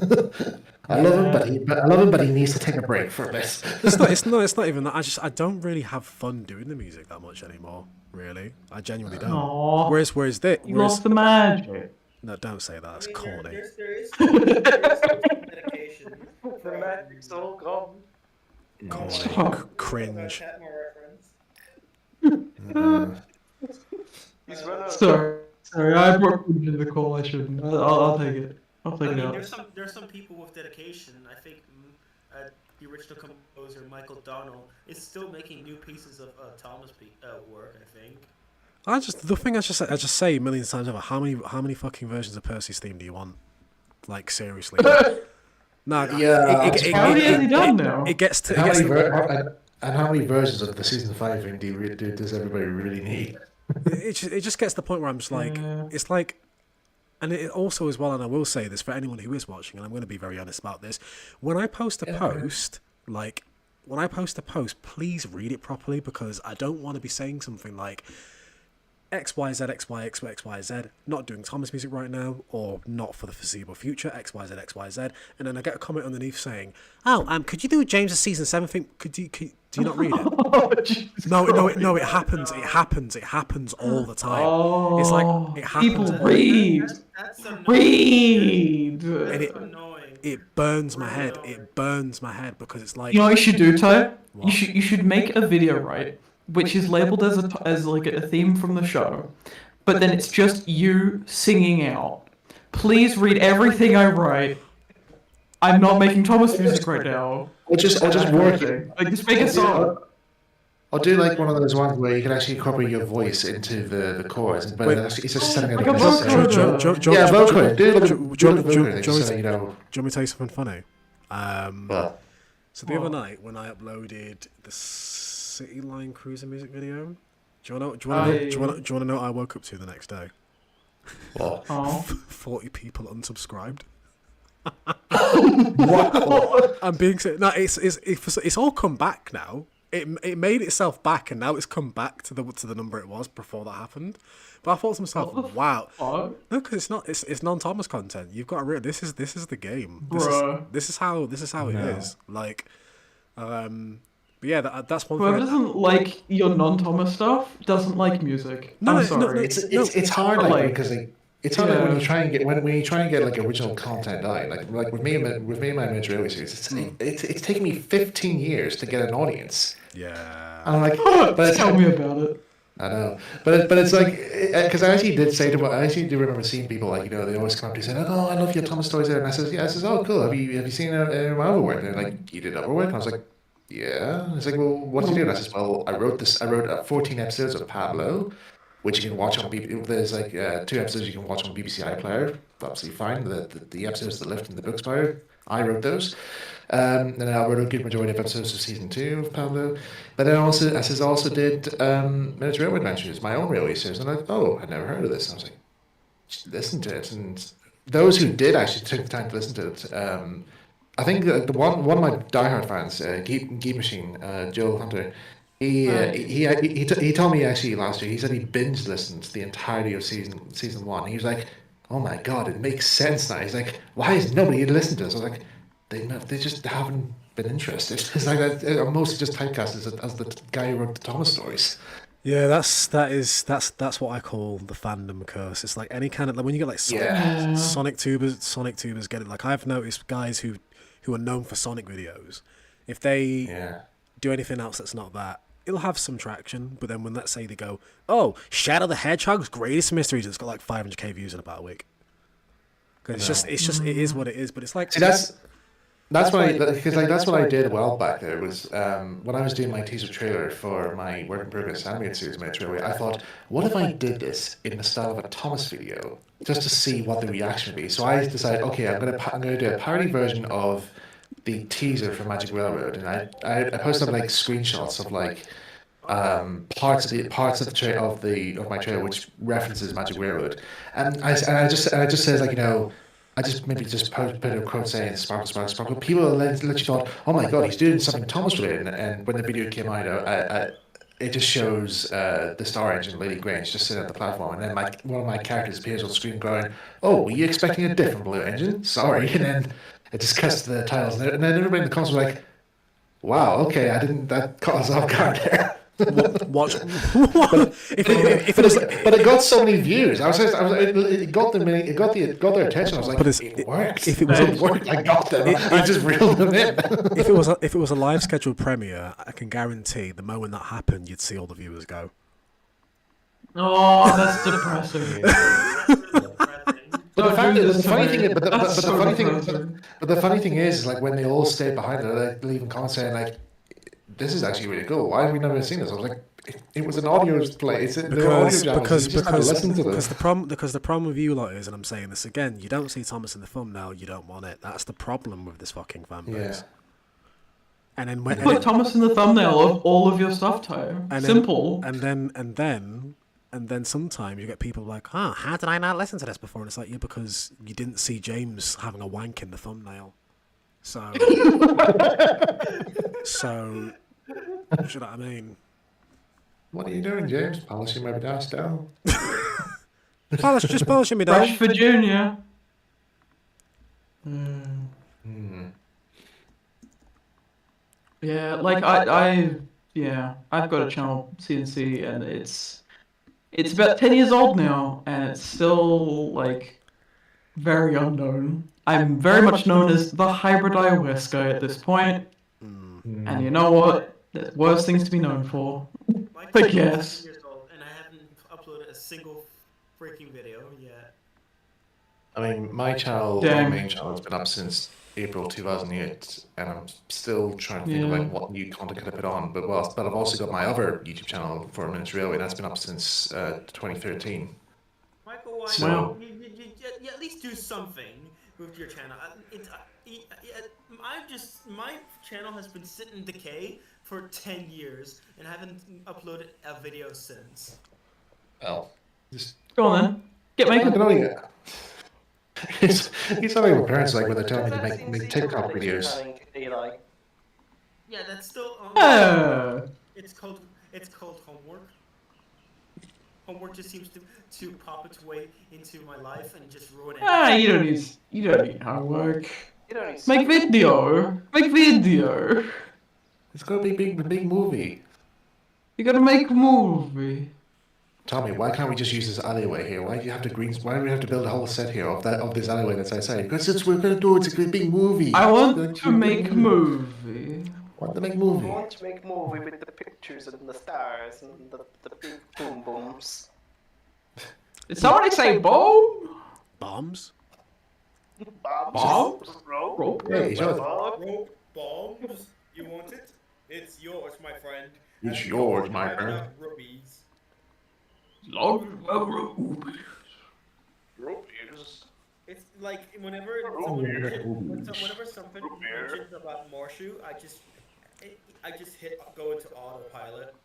I love him, but he needs to take a break for a bit. It's not even that. I don't really have fun doing the music that much anymore. Really, I genuinely don't. Aww. Whereas this, You lost the magic. No, don't say that. That's corny. There is dedication. The magic's all gone. Corny. Cringe. Sorry, I brought food into the call. I shouldn't. I'll take it. I'll take it out. There's some people with dedication. I think the original composer Michael Donnell is still making new pieces of Thomas work. I think. I just say a million times over. How many fucking versions of Percy's theme do you want? Like seriously. No. Yeah. How many has he done now? It gets to. And how many versions of the season 5 theme does everybody really need? It just gets to the point where I'm just like, it's like, and it also as well, and I will say this for anyone who is watching, and I'm going to be very honest about this, when I post a post, please read it properly because I don't want to be saying something like XYZ, XYZ, not doing Thomas music right now, or not for the foreseeable future, XYZ, XYZ, and then I get a comment underneath saying, "Oh, could you do a James' season 7 thing? Do you not read it?" No, it happens. It happens all the time. It's like it happens. People read. And it burns my head. It burns my head because it's like. You know what you should do, Ty? You should make a video, right? Which is labeled as like a theme from the show, but then it's just you singing out. Please read everything I write. I'm not making Thomas music right now. I'll just work it. Like just make a song. I'll do like one of those ones where you can actually incorporate your voice into the chorus, but it's just sending it. Like a vocoder. Yeah, vocoder. Do like a vocoder. Do you want me to tell you something funny? So the other night when I uploaded the City Line Cruiser music video, do you want to know what I woke up to the next day? What? 40 people unsubscribed. What? I'm being serious. No, it's all come back now. It made itself back, and now it's come back to the number it was before that happened. But I thought to myself, wow, no, because it's non-Thomas content. You've got to this is the game. This is how it is. Like, but yeah, that's one. Whoever doesn't like your non-Thomas stuff doesn't like music. I'm sorry. It's hard because it's hard when you try and get like original content out. Like with me and my Midge Railway series, it's taken me 15 years to get an audience. Yeah. And I'm like, tell me about it. I know, but it's like because I actually do remember seeing people like they always come up to me saying, "Oh, I love your Thomas stories," there, and I says, "Oh, cool. Have you seen any of my other work?" And they're like, "You did other work?" And I was like, "Yeah." And it's like, "Well, what did you do?" And I says, "Well, I wrote 14 episodes of Pablo, which you can watch on BBC. There's like 2 episodes you can watch on BBC iPlayer. Absolutely fine. The episodes that left in the Books Player, I wrote those. And I wrote a good majority of episodes of season 2 of Pablo. But then I also did Miniature Railway Adventures, my own railway series. And I'm like, oh, I'd never heard of this. And I was like, listen to it. And those who did actually took the time to listen to it. I think the one of my diehard fans, Geek Machine, Joel Hunter, he told me actually last year. He said he binge listened to the entirety of season 1. He was like, "Oh my god, it makes sense now." He's like, "Why has nobody listened to this?" I was like, "They just haven't been interested." It's like I'm mostly just typecast as the guy who wrote the Thomas stories. Yeah, that's what I call the fandom curse. It's like any kind of when you get like Sonic tubers get it. Like I've noticed guys who are known for Sonic videos, if they do anything else that's not that, it'll have some traction, but then when let's say they go, oh, Shadow the Hedgehog's greatest mysteries, it's got like 500k views in about a week. Because it is what it is. But it's like See, that's what that's what I did a while back. There was when I was doing my teaser trailer for my work in progress animated series, my trailer. I thought, what if I did this in the style of a Thomas video, just to see what the reaction would be? So I decided, okay, I'm gonna do a parody version of the teaser for Magic Railroad, and I posted like screenshots of like parts of my trailer which references Magic Railroad, and I just says like, I just maybe just put a quote saying sparkle, sparkle, sparkle. People literally thought, oh my god, he's doing something Thomas related, and when the video came out, it just shows the Star Engine, Lady Grange, just sitting at the platform, and then one of my characters appears on screen going, oh, were you expecting a different Blue Engine? Sorry, and then it just cuts to the titles, and then everybody in the comments was like, wow, okay, that caught us off guard there. Watch. But it got so many views. It got their attention. I was like, it works. If it worked, I got them. I just reeled them in. If it was a live scheduled premiere, I can guarantee the moment that happened, you'd see all the viewers go. Oh, that's depressing. But the funny thing is, like when they all stayed behind it, they leaving comments saying like, "This is actually really cool. Why have we never seen this?" I was like, "It was an audio play. Because the problem with you lot is, and I'm saying this again, you don't see Thomas in the thumbnail, you don't want it. That's the problem with this fucking fan base. And then when put Thomas in the thumbnail of all of your stuff, Tyre. Simple. And then sometimes you get people like, oh, how did I not listen to this before? And it's like, yeah, because you didn't see James having a wank in the thumbnail. So, you know what I mean? What are you doing, James? Polishing my dash down. Just polishing me down. Rush for Junior. Yeah, like I've got a channel, CNC, and it's about 10 years old now, and it's still like very unknown. I'm very much known as the hybrid iOS guy at this point, and you know what? There's worse things to be known for. But yes. Years old, and I haven't uploaded a single freaking video yet. I mean, my channel, my main channel, has been up since April 2008, and I'm still trying to think of like what new content could I put on. But I've also got my other YouTube channel for Minutes Railway, that's been up since 2013. Michael, why you at least do something with your channel? My channel has been sitting in decay for 10 years, and I haven't uploaded a video since. Well, just go on then. Get making. He's telling my parents like when they're telling me to make TikTok videos. Yeah, that's still. It's called homework. Homework just seems to pop its way into my life and just ruin it. You don't need homework. Make video. Make video. It's gonna be a big movie. You gotta make a movie. Tell me, why can't we just use this alleyway here? Why do you have to Why do we have to build a whole set here of this alleyway that's outside? Because we're gonna do it's a big movie. I want to make movie. Want to make movie? I want to make movie with the pictures and the stars and the big boom booms. Did somebody say bomb? Bombs? Bombs? Rope bombs? You want it? It's yours, my friend. It's yours, my friend. Rubies. Rubies. It's like whenever something mentions about Marshu, I just go into autopilot.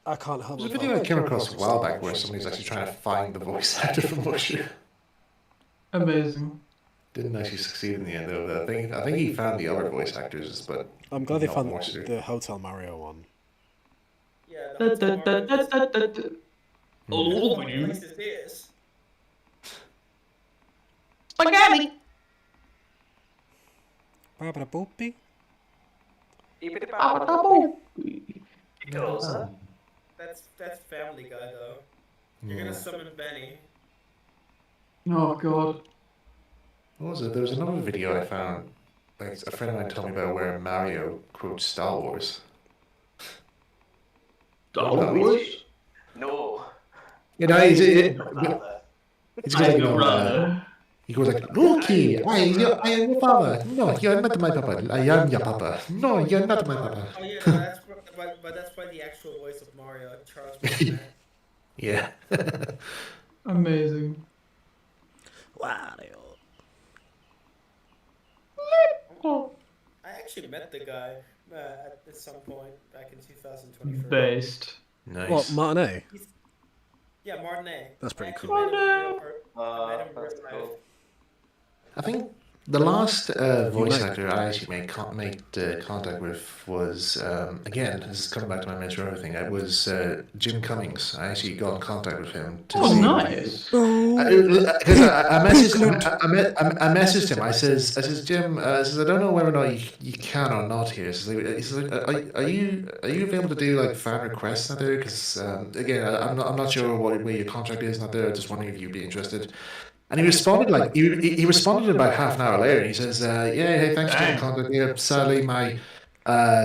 I can't help There's a video I came across a while back where somebody's actually trying to find the voice actor from Marshu. Amazing. Didn't actually succeed in the end though. I think he found the other voice actors, but I'm glad they found the Hotel Mario one. Yeah, the Oh, what place is this? Spaghetti. Babadaboopy? That's Family Guy though. You're gonna summon Benny. Oh god. What was it? There was another video I found. Like a friend of mine told me about where Mario quotes Star Wars. Wars? No. You know, he's Father. he goes like, you know, he goes like, Rookie, I am your father. No, you're not my papa. I am your papa. No, you're not my papa. Oh yeah, no, that's by the actual voice of Mario, Charles Martinet. Yeah. Amazing. Wario. I actually met the guy at some point back in 2023. Based. Nice. What, Martinet? Yeah, Martinet. That's pretty cool. I met him in real life. I think the last voice actor I actually made contact with was, again, this is coming back to my Mitch Rover thing, it was Jim Cummings. I actually got in contact with him. Nice. Because I messaged him. I says, Jim, I don't know whether or not you can or not here. He says, are you able to do like fan requests out there? Because again, I'm not sure where your contract is out there. I just wondering if you'd be interested. And he responded like he responded about half an hour later. He says, "Yeah, hey, thanks for getting contact here. Sadly, my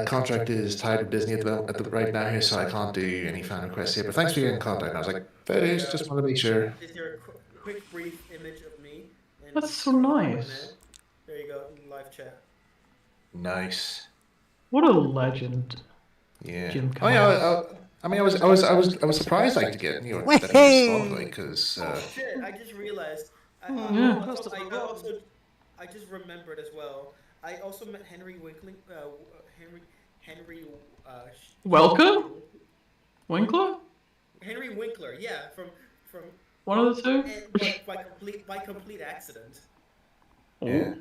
contract is tied with Disney at the right now here, so I can't do any fan requests here. But thanks for getting in contact." And I was like, "Fair dues, just want to make sure." Is there a quick brief image of me? That's so nice. There you go, live chat. Nice. What a legend. Yeah. Jim Oh yeah. I mean, I was surprised like to get that he responded like because. Oh shit! I just realized. I just remembered as well. I also met Henry Winkling. Henry. Welker? Winkler? Henry Winkler, yeah, from. One of the two. By complete accident. Yeah.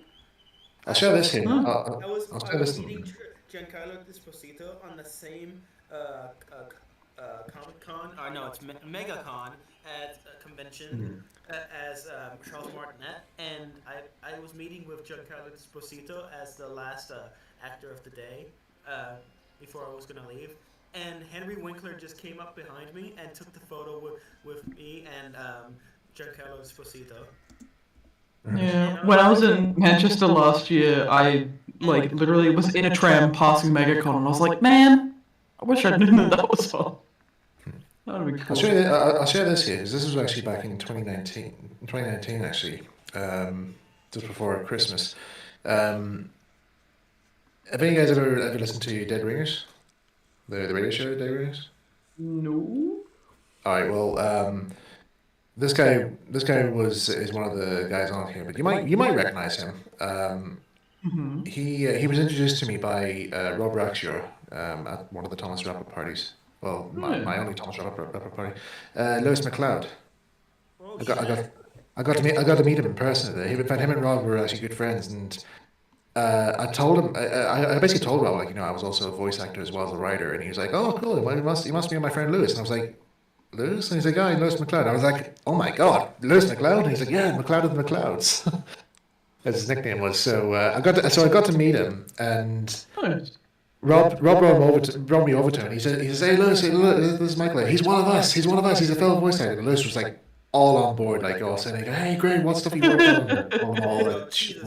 I'll share this here. I was meeting Giancarlo Esposito on the same Comic Con. No, it's MegaCon at a convention as Charles Martinet, and I was meeting with Giancarlo Esposito as the last actor of the day before I was gonna leave. And Henry Winkler just came up behind me and took the photo with me and Giancarlo Esposito. Yeah, when I was in Manchester last year, I literally was in a tram passing MegaCon, and I was like, man, I wish I'd known that was on. That would be cool. I'll share this here, because this was actually back in 2019. 2019, actually, just before Christmas. Have any of you guys ever listened to Dead Ringers? The radio show Dead Ringers? No. All right. Well, this guy is one of the guys on here, but you might recognize him. He was introduced to me by Rob Rackshaw at one of the Thomas Rapport parties. Well, my only Thomas Rapport party. Lewis McLeod. I got to meet him in person today. Him and Rob were actually good friends, and I told him I basically told Rob, like, I was also a voice actor as well as a writer, and he was like, "Oh, cool. Well, you must be my friend Lewis." And I was like, "Lewis?" And he's like, "Yeah, Lewis McLeod." I was like, "Oh my god, Lewis McLeod?" And he's like, "Yeah, McLeod of the McLeods." As his nickname was. So I got to meet him, and Rob brought me over to him. And he says, "Hey Lewis, this is Michael. He's one of us. He's a fellow voice actor." And Lewis was like all on board, like all saying, "Hey, great, what stuff you worked on?" All that shit.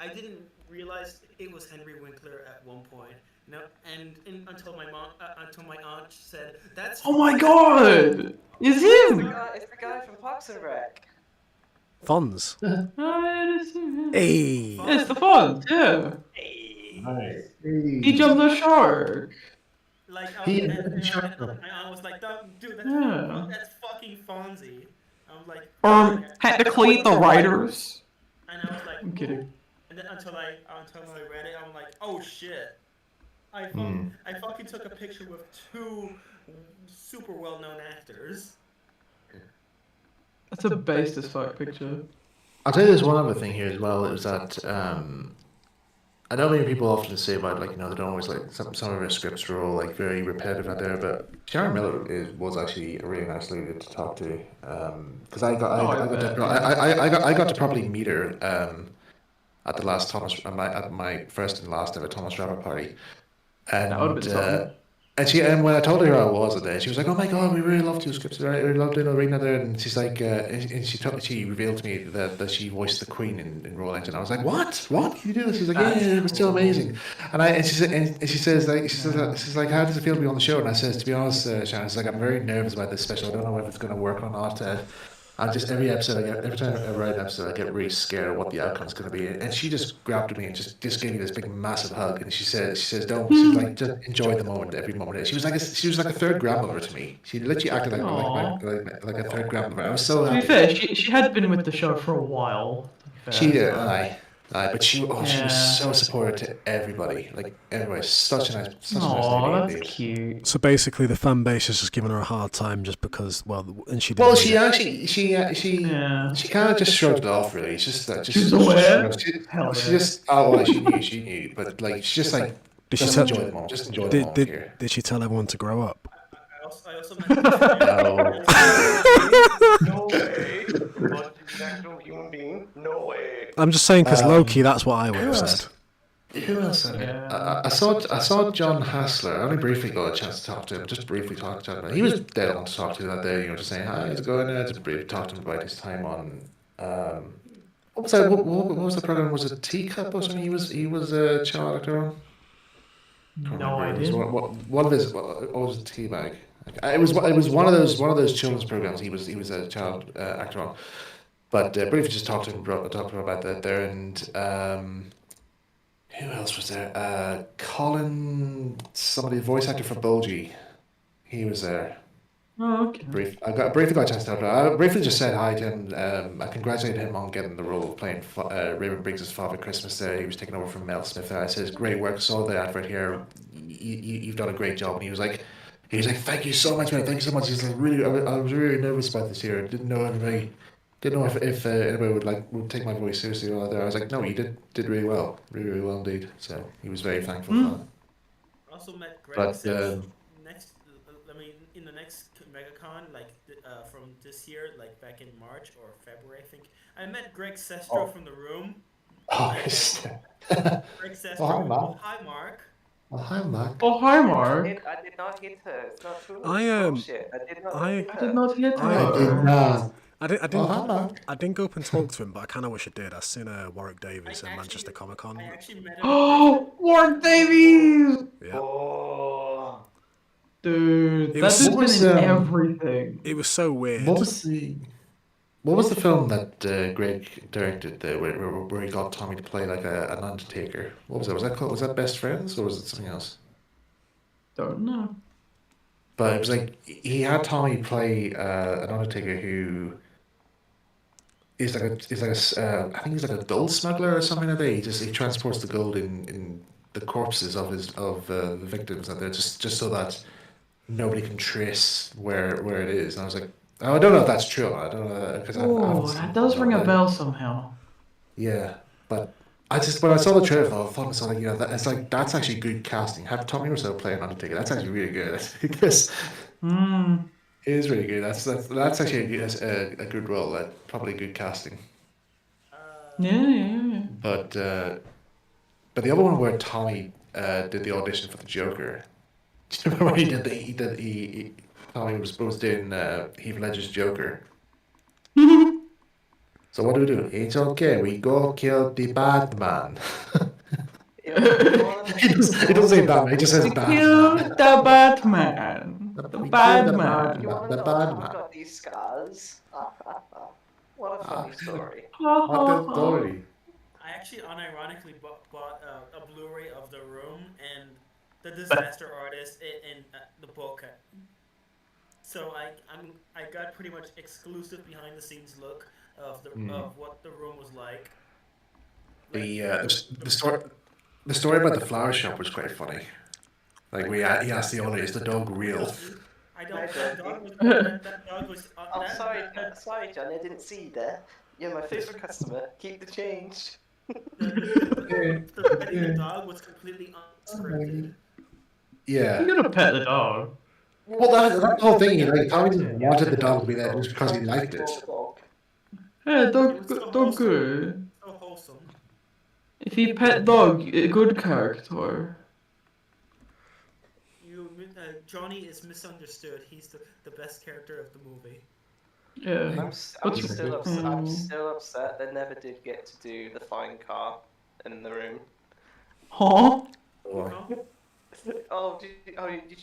I didn't realize it was Henry Winkler at one point. No, and until my aunt said, "That's." Oh my god! It's him! It's the guy from Parks and Rec. Fonz. Hey. Yeah, it's the Fonz, yeah. Nice. He jumped the shark. Like, I was like, "Dude, that's fucking Fonzie." I was like, had to clean the writers. And I was like, I'm kidding. And then until I read it, I'm like, "Oh shit!" I fucking took a picture with two super well-known actors. That's a based as fuck picture. I'll tell you there's one other thing here as well, is that I know many people often say about, like, they don't always, like, some of their scripts are all, like, very repetitive out there, but Sharon Miller was actually a really nice lady to talk to, because I got to probably meet her at the last at my first and last ever Thomas Rapport party, and And when I told her who I was at there, she was like, "Oh my god, we really loved your scripts. I really loved doing Arena there." And she's like, and she revealed to me that she voiced the Queen in Royal Engine. I was like, "What? What? Did you do this?" She's like, "Yeah, it was so amazing." And she says like, "How does it feel to be on the show?" And I says, "To be honest, Shannon, it's like I'm very nervous about this special. I don't know if it's going to work or not." I just every time I write an episode, I get really scared of what the outcome's going to be. And she just grabbed me and just gave me this big massive hug. And she says, "Don't." She's like, "Just enjoy the moment, every moment." She was like a third grandmother to me. She literally acted like a third grandmother. I was so To happy. be fair, she had been with the show for a while. She did, but she was so supportive to everybody. Like everybody, such a nice lady. That's cute. So basically, the fan base is just giving her a hard time just because, and she. Well, she kind of just shrugged it off. Really, it's just that. She's aware. She just she knew, but like she's just like. Did she just enjoy the moment. Just enjoy the moment here. Did she tell everyone to grow up? I also met No way. What is an actual human being? No way. I'm just saying because low-key, that's what I would have said. Who else said it? I saw John Hassler. I only briefly got a chance to talk to him. Just briefly talk to him. He was dead on to talk to that day. Just saying hi, how's it going? Just briefly talk to him about his time on. What was that? What was the program? Was it Teacup or something? He was a child actor on. No idea. What was it? Teabag. It was one of those children's programs. He was a child actor on. But briefly just talked to him about that there, and who else was there? Colin, somebody, voice actor for Bulgy. He was there. Oh, okay. Briefly got a chance to talk to him. I briefly just said hi to him. I congratulated him on getting the role of playing Raymond Briggs' Father Christmas there. He was taking over from Mel Smith there. I said, "Great work. Saw the advert here. You've done a great job." And he was like, "Thank you so much, man. Thank you so much." He's like, "Really, I was really nervous about this here. Didn't know if anybody would take my voice seriously or other." I was like, "No, you did really well, really, really well indeed." So he was very thankful for that. I also met Greg. But in the next MegaCon, from this year, like back in March or February, I think, I met Greg Sestro from the room. Oh, Greg Sestro. hi, Mark. Hi, Mark. Oh, hi, Mark. Oh, hi, Mark. I did not hit her. It's not true. Bullshit. I did not I hit her. did not hit her. I did not. I didn't go up and talk to him, but I kind of wish I did. I seen Warwick Davis at Manchester Comic Con. I actually met him. Oh, Warwick Davies! Yeah. Oh. Dude, It that was- dude's what been was, in um, everything. It was so weird. What was the film that Greg directed where he got Tommy to play like an undertaker? What was that? Was that called? Was that Best Friends or was it something else? Don't know. But it was like he had Tommy play an undertaker who is like I think he's like a gold smuggler or something like that. He transports the gold in the corpses of the victims, and they're just so that nobody can trace where it is. And I was like, oh, I don't know if that's true. I don't know because Oh, that does ring a bell somehow. Yeah, but when I saw the trailer, I thought it's like, that's actually good casting. Have Tommy Wiseau play an Undertaker. That's actually really good because it is really good. That's actually a good role. Probably good casting. Yeah. But the other one where Tommy did the audition for the Joker. Do you remember when Tommy was doing Heath Ledger's Joker? So what do? It's okay. We go kill the Batman. He doesn't say Batman. He just says Batman. Kill the Batman. The Batman. You want to know how I got these scars? What a funny story. What a story. I actually unironically bought a Blu-ray of The Room and The Disaster Artist in the book. So I got pretty much exclusive behind-the-scenes look of what The Room was like. The story about the flower shop was quite funny. Like he asked the owner, "Is the dog real?" I don't. That dog was. I'm sorry, John. I didn't see that. You're my favorite customer. Keep the change. The dog was completely unscripted. Yeah. You gotta pet the dog. Well, that whole thing, Tommy didn't wanted the dog to be there just because he liked it. Hey, dog good. So wholesome. If you pet dog, a good character. Johnny is misunderstood. He's the best character of the movie. Yeah. I'm still upset they never did get to do the flying car in the room. Huh? Oh, have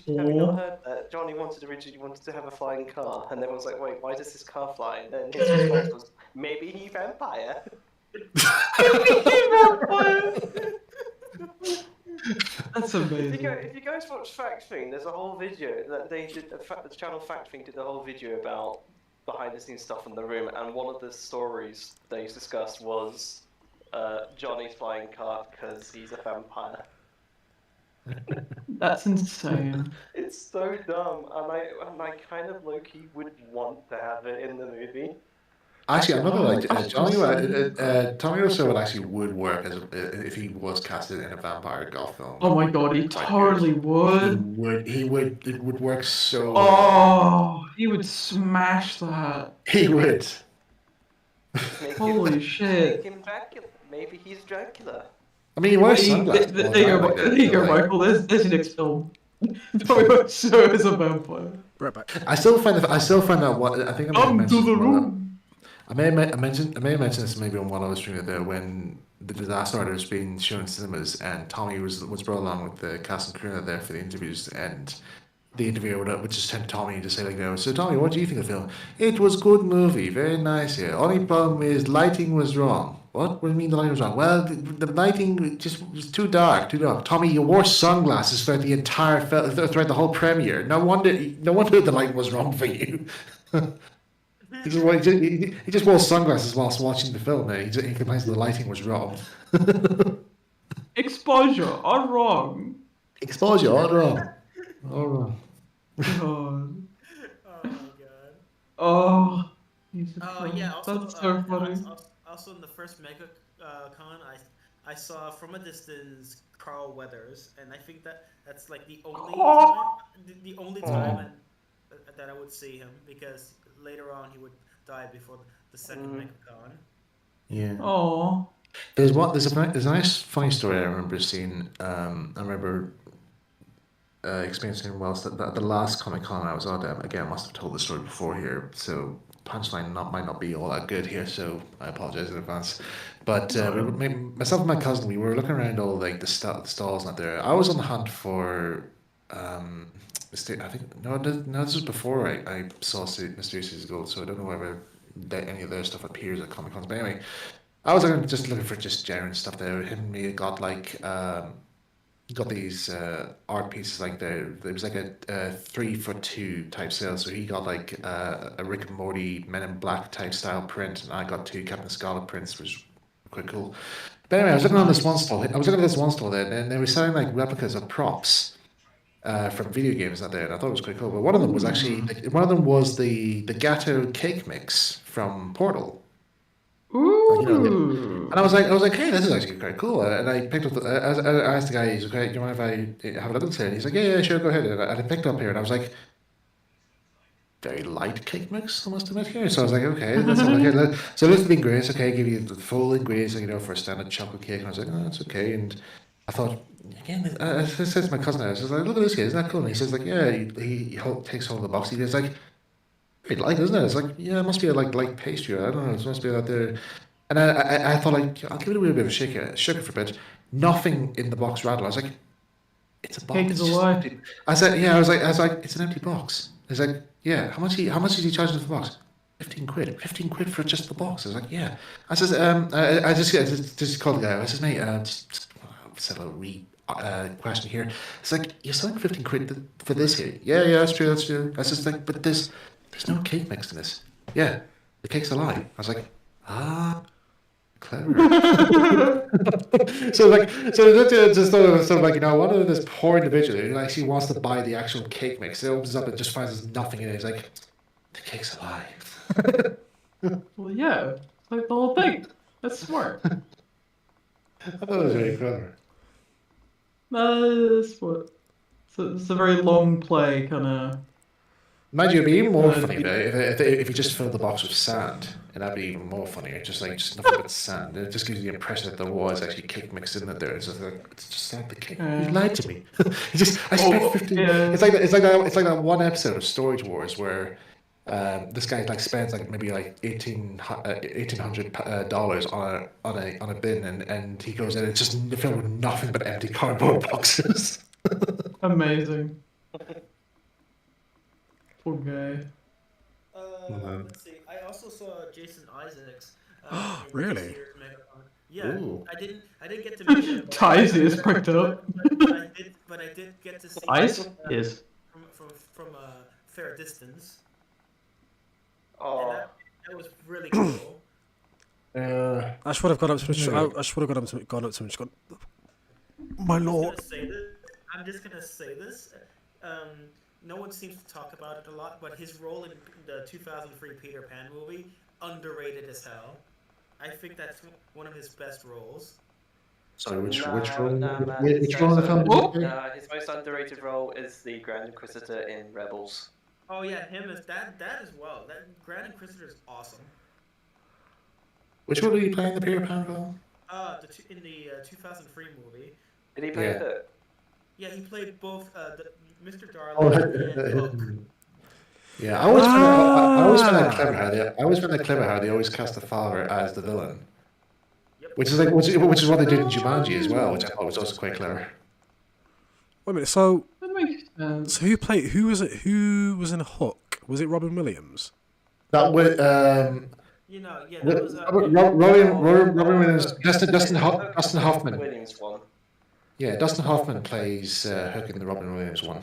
you not heard that? Johnny originally wanted to have a flying car, and everyone's like, wait, why does this car fly? And then his response was, maybe he vampire. That's amazing. If you guys watch Fact Thing, there's a whole video that they did. The channel Fact Thing did a whole video about behind the scenes stuff in the room, and one of the stories they discussed was Johnny's flying car because he's a vampire. That's insane. It's so dumb, and I kind of low-key would want to have it in the movie. Actually, I'm not gonna lie. Tommy Wiseau actually would work as if he was casted in a vampire goth film. Oh my god, he totally would. He would. It would work so. Oh, he would smash that. He would. Holy shit. Make him Dracula. Maybe he's Dracula. I mean, he wears sunglasses. There you go, Michael. There's your next film. Tommy Wiseau is a vampire. Right back. I still find that one. I think I may have Come to the mentioned. room. I may have mentioned this maybe on one other stream there when the Disaster Artist was being shown in cinemas and Tommy was brought along with the cast and crew there for the interviews, and the interviewer would just turn to Tommy to say like, so Tommy, what do you think of the film? It was good movie, very nice here. Only problem is lighting was wrong. What do you mean the lighting was wrong? Well, the lighting just was too dark. Tommy, you wore sunglasses throughout the whole premiere. No wonder the light was wrong for you. He just wore sunglasses whilst watching the film. He complains the lighting was wrong. Exposure, all wrong. Exposure, all wrong. All wrong. God. Oh my god. Oh. Yeah. Also, that's so funny. Also, in the first Mega Con, I saw from a distance Carl Weathers, and I think that's like the only time that I would see him, because later on he would die before the second Mega Con. Yeah. Oh. There's a nice funny story I remember seeing. I remember experiencing whilst at the last Comic Con I was on. Again, I must have told the story before here, so punchline might not be all that good here, so I apologize in advance. But myself and my cousin, we were looking around all like the stalls out there. I was on the hunt for I think no, this was before I saw Mysterious Cities of Gold, so I don't know whether any of their stuff appears at Comic Cons. But anyway, I was just looking for just generic stuff there. Him and me got like got these art pieces like there was like a 3-for-2 type sale, so he got like a Rick and Morty Men in Black type style print, and I got 2 Captain Scarlet prints, which was quite cool. But anyway, I was looking at this one stall there, and they were selling like replicas of props from video games out there, and I thought it was quite cool. But one of them was actually the Gato cake mix from Portal. Ooh. And I was like, hey, this is actually quite cool. And I picked up I asked the guy, he's okay, do you mind if I have a look at this here? And he's like, yeah, sure, go ahead. And I picked up here, and I was like, very light cake mix, I must admit here. So I was like, okay, that's all okay. So list the ingredients, okay, give you the full ingredients, for a standard chocolate cake. And I was like, oh, that's okay. And I thought, again, I said to my cousin, I was like, look at this guy, isn't that cool? And he says like, yeah, he takes hold of the box. He's like, very light, isn't it? It's like, yeah, it must be a light pastry. I don't know, it must be out there. And I thought like, I'll give it a little bit of a shook it for a bit. Nothing in the box rattled. I was like, it's a box. Cake is a lie. I said, yeah, I was like, it's an empty box. He's like, yeah, how much is he charging for the box? 15 quid. 15 quid for just the box. I was like, yeah. I says, I just called the guy. I says, mate, just settle a question here. It's like, you're selling 15 quid for this here? Yeah, that's true. I was just like, but there's no cake mix in this. Yeah, the cake's a lie. I was like, clever. so just sort of like, one of this poor individual who actually wants to buy the actual cake mix. It opens up and just finds there's nothing in it. He's like, the cake's a lie. Well, yeah, it's like the whole thing. That's smart. I thought it was very clever. That's what. It's a very long play, kind of. Mind you, it'd be even more funny though if you just filled the box with sand, and that'd be even more funnier. Just nothing but sand. It just gives you the impression that there was actually cake mixed in there. It's just like the cake. You lied to me. I spent 15. It's like that one episode of Storage Wars where this guy spends maybe $1,800 on a bin, and he goes in and it's just filled with nothing but empty cardboard boxes. Amazing. Poor guy. Let's see. I also saw Jason Isaacs. Really? Yeah. Ooh. I didn't get to meet him. Ty's ears pricked up. But I did get to see Eyes? him, Yes. from a fair distance. Oh. And that was really cool. I should have gone up to him. I should have gone up to him and just gone, my lord. I'm just gonna say this. No one seems to talk about it a lot, but his role in the 2003 Peter Pan movie, underrated as hell. I think that's one of his best roles. Sorry, which role? Which role in the film? His most underrated role is the Grand Inquisitor in Rebels. Oh yeah, him as that as well. That Grand Inquisitor is awesome. Which one did he play in the Peter Pan film? In the 2003 movie. Did he play it? Yeah, he played both Mr. Darling Oh, and Hook. Yeah, I always find that clever how they always cast the father as the villain. Which is which is what they did in Jumanji as well, which I thought was also quite clever. Wait a minute. So, That makes sense. so who played? Who was it? Who was in Hook? Was it Robin Williams? That was that was Robin Williams, Dustin Hoffman. Williams one. Yeah, Dustin Hoffman plays Hook in the Robin Williams one.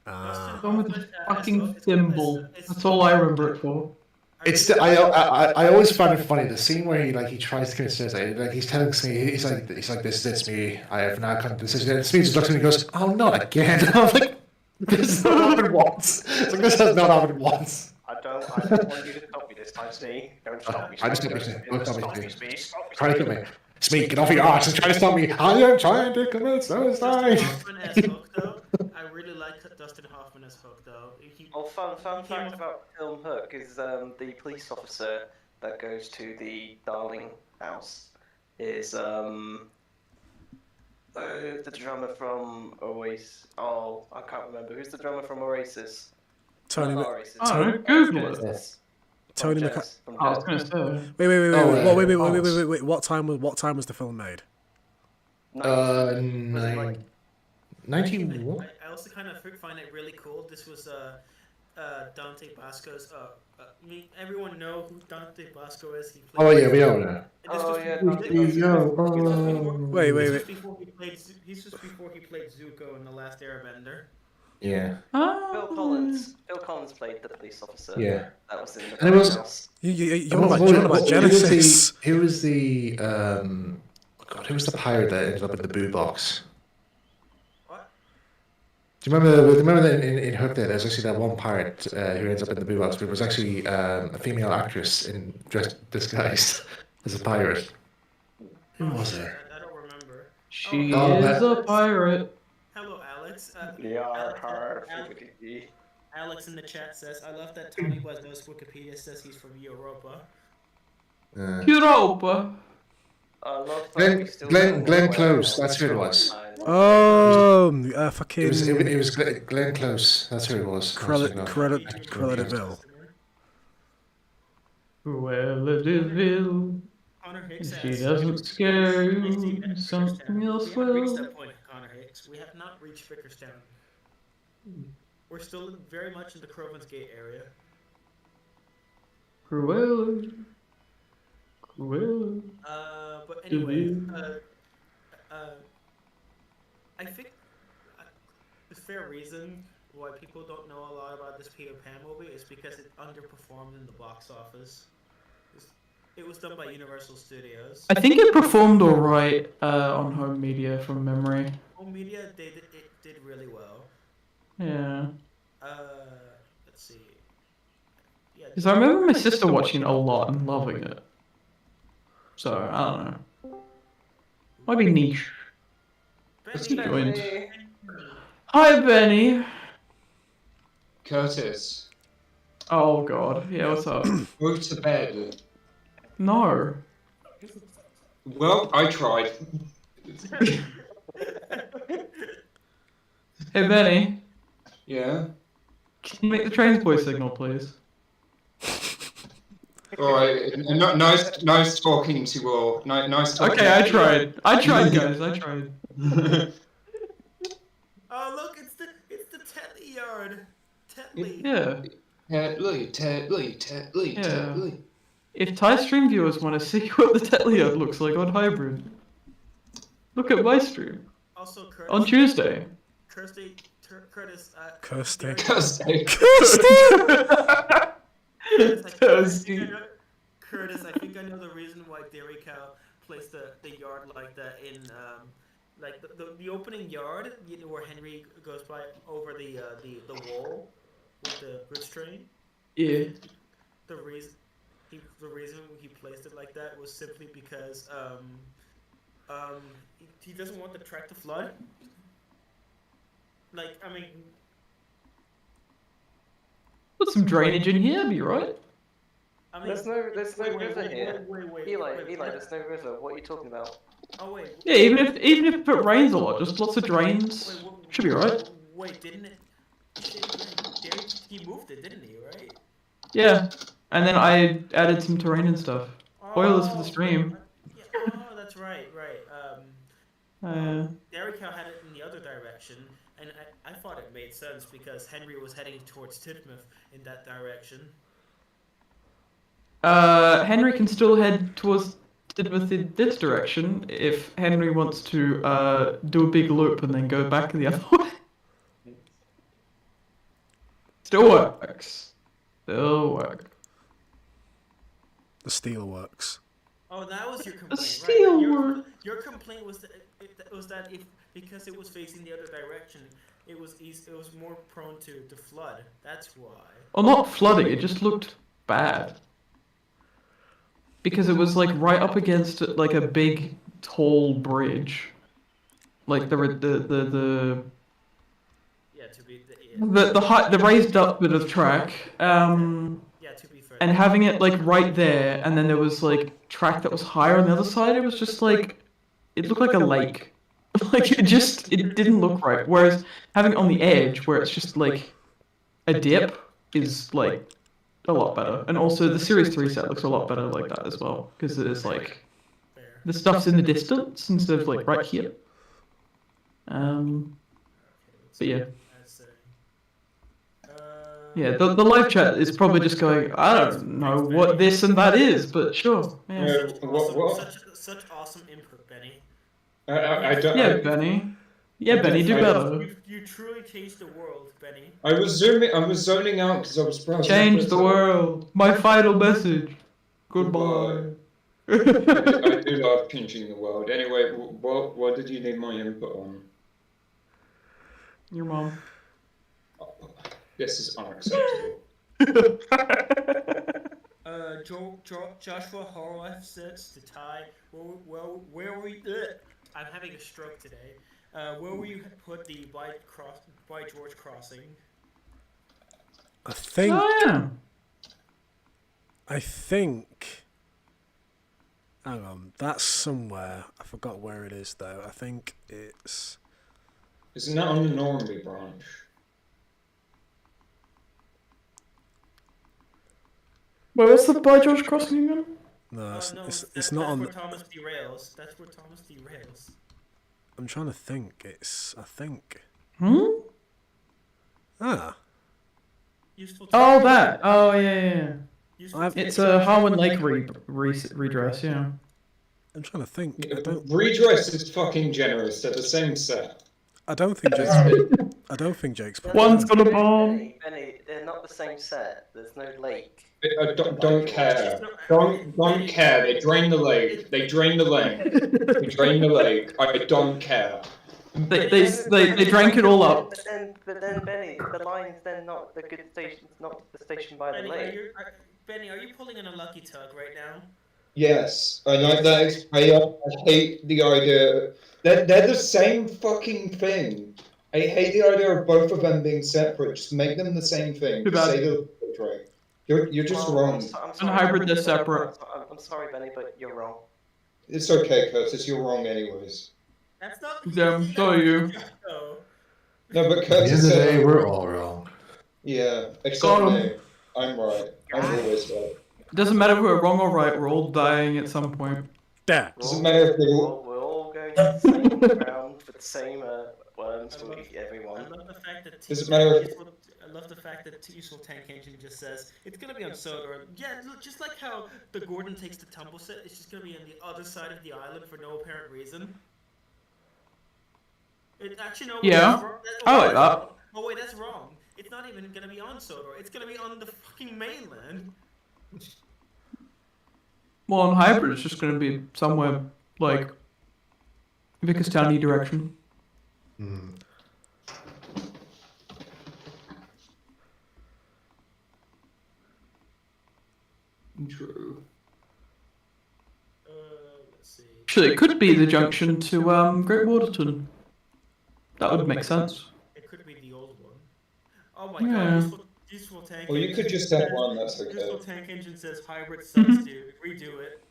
The one with the fucking thimble. That's all I remember it for. I always find it funny the scene where he tries to commit suicide. He's telling me he's like this is me. I have now come to the decision. And Smee just looks at me and goes, "Oh, not again." I'm like, "This has not happened once. It's like this has not happened once." I don't want you to stop me this time, Smee. Don't stop me. I just don't stop me. Try to kill me. Smee, get off your arse and try to stop me. I am trying to commit suicide. I really like Dustin Hoffman as Hook, though. Fun fact about film Hook is the police officer that goes to the Darling house is the drummer from Oasis. Oh, I can't remember. Who's the drummer from Oasis? Tony. Google it. Tony From McCa- Jazz, from I was Jazz. gonna say. Wait. What time was the film made? 91. I also kind of find it really cool. This was Dante Basco's. Everyone know who Dante Basco is. He played We all know. Wait. He's just before he played Zuko in The Last Airbender. Yeah. Phil Collins played the police officer. Yeah. That was in the And it was You're on about Genesis. Who was the who was the pirate that ended up in the boo box? Do you remember that in Hook there's actually that one pirate who ends up in the boo box, but it was actually a female actress disguised as a pirate. Who was it? I don't remember. She is a pirate. Hello, Alex. Alex in the chat says, "I love that Tony Wiseau's Wikipedia says he's from Europa." Europa. Glenn Close, that's who it was. Fucking. It was Glenn Close, that's who it was. Cruella de Vil. Cruella de Vil. If she doesn't scare you, something else We haven't reached will. that point, Connor Hicks. We have not reached Vickerstown. We're still very much in the Crovans Gate area. Cruella. But anyway, I think the fair reason why people don't know a lot about this Peter Pan movie is because it underperformed in the box office. It was done by Universal Studios. I think it performed alright on home media from memory. Home media, it did really well. Yeah. Let's see. Yeah. Because I remember my sister watching it a lot and loving it. So, I don't know. Might be niche. Let's keep going. Hi, Benny. Curtis. Oh god, yeah, what's up? Go to bed. No. Well, I tried. Hey Benny, Yeah. can you make the trains boy signal, please? All right. Nice talking to you all. Nice talking. Okay, I tried, guys, I tried. Oh look, it's the Tetley yard. Tetley. Yeah. Tetley. Yeah. If Thai stream viewers want to see what the Tetley looks like on Hybrid, look at my stream. Also, Curtis, on Tuesday. Curtis. Kirsty. Curtis, I think I know the reason why Dairy Cow placed the yard like that in like the opening yard, you know, where Henry goes by over the wall with the goods train. Yeah. The reason he placed it like that was simply because he doesn't want the track to flood. Like, I mean, put some drainage in here, be right. I mean, there's no river here. Wait, Eli, there's no river. What are you talking about? Oh wait. Yeah, even if it rains a lot, just lots of drains, should be right. Wait, didn't it? He moved it, didn't he? Right? Yeah, and then I added some terrain and stuff. Spoilers for the stream. Yeah, oh, that's right. Dairy Cow had it in the other direction, and I thought it made sense because Henry was heading towards Tidmouth in that direction. Henry can still head towards Tidmouth in this direction if Henry wants to do a big loop and then go back the other way. Still works. Still work. The steel works. Oh, that was your complaint, steel right? work. Your complaint was that if because it was facing the other direction, it was more prone to flood. That's why. Well, not flooding. It just looked bad. Because it was like right up against like a big, tall bridge, like the yeah, to be the raised up bit of track, and having it like right there, and then there was like track that was higher on the other side. It was just like it looked like a lake, like it didn't look right. Whereas having it on the edge, where it's just like a dip, is like a lot better. And also the Series 3 set looks a lot better like that as well, because it is like the stuff's in the distance instead of like right here. But yeah. Yeah, the live chat is probably just going, I don't know what this and that is, but sure. Yeah. Such awesome input, Benny. I don't. Yeah, Benny. Yeah, Benny, do better. You truly changed the world, Benny. I was zoning out because I was browsing. Change the world. My final message. Goodbye. I do love changing the world. Anyway, what did you need my input on? Your mom. This is unacceptable. Joshua Horwath says to Ty, where were you? I'm having a stroke today. Where will you put the White George crossing? I think. Oh, yeah. I think. Hang on, that's somewhere. I forgot where it is though. I think it's. Isn't that on the Normandy branch? Wait, what's the By George crossing again? No, it's not on. That's where Thomas derails. That's where Thomas derails. I'm trying to think. I think. Ah. Oh, that. Oh, yeah. It's a Harwin Lake redress, yeah. I'm trying to think. Redress is fucking generous. They're the same set. I don't think Jake's. One's got a bomb. Benny, they're not the same set. There's no lake. Don't care. Don't care. They drain the lake. They drain the lake. I don't care. They drank it all up. But then, Benny, the line's then not the good station. It's not the station by the lake. Benny, are you pulling an unlucky tug right now? Yes, I like that. I hate the idea. They're the same fucking thing. I hate the idea of both of them being separate. Just make them the same thing. Just say the right. You're just wrong. I'm And sorry, hybrid, they're Benny, separate. I'm sorry, Benny, but you're wrong. It's okay, Curtis. You're wrong anyways. That's not. Damn, so are you. No, but At the end Curtis of the said day, I'm we're wrong. all wrong. Yeah, Got except 'em. me. I'm right. I'm always right. It doesn't matter if we're wrong or right, we're all dying at some point. Doesn't matter if they all. We're all going to the same ground for the same worms to eat everyone. I love the fact that Doesn't matter if- I love the fact that Useful Tank Engine just says it's gonna be on Sodor. Yeah, look, just like how the Gordon takes the tumble set, it's just gonna be on the other side of the island for no apparent reason. It actually no. Yeah, that's wrong. I like that. Oh wait, that's wrong. It's not even gonna be on Sodor. It's gonna be on the fucking mainland. Well, on hybrid, it's just going to be somewhere like Vickerstown direction. True. Let's see. Actually, it could be the junction to Great Waterton. That would make sense. It could be the old one. Oh my Yeah. god, useful tank. Well, you could just have one. That's okay. Useful tank engine says hybrid sucks, dude. Redo it.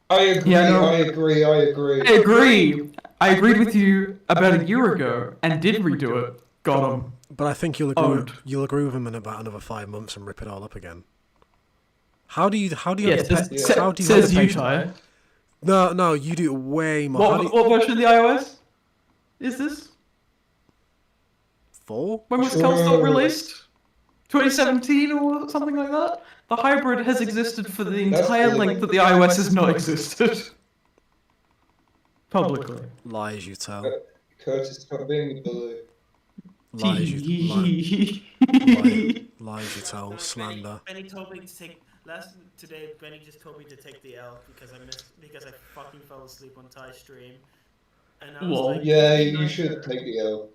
I agree. Yeah, no. I agree. I agree. I agree. I agreed with you about a year ago and did redo it. Got him. But I think you'll agree with him in about another 5 months and rip it all up again. How do you Yes, have the says, how do you says have the you, patience? Ty. No, you do it way more. How do you- What version of the iOS is this? 4? When was Kelstar released? 2017 or something like that? The hybrid has existed for the entire length that the iOS has not existed. Publicly. Lies you tell. Curtis, stop being a bully. Lies you tell. Slander. Benny told me to take today. Benny just told me to take the L because I fucking fell asleep on Ty's stream. And I was Lol. like, Yeah, you should take the L.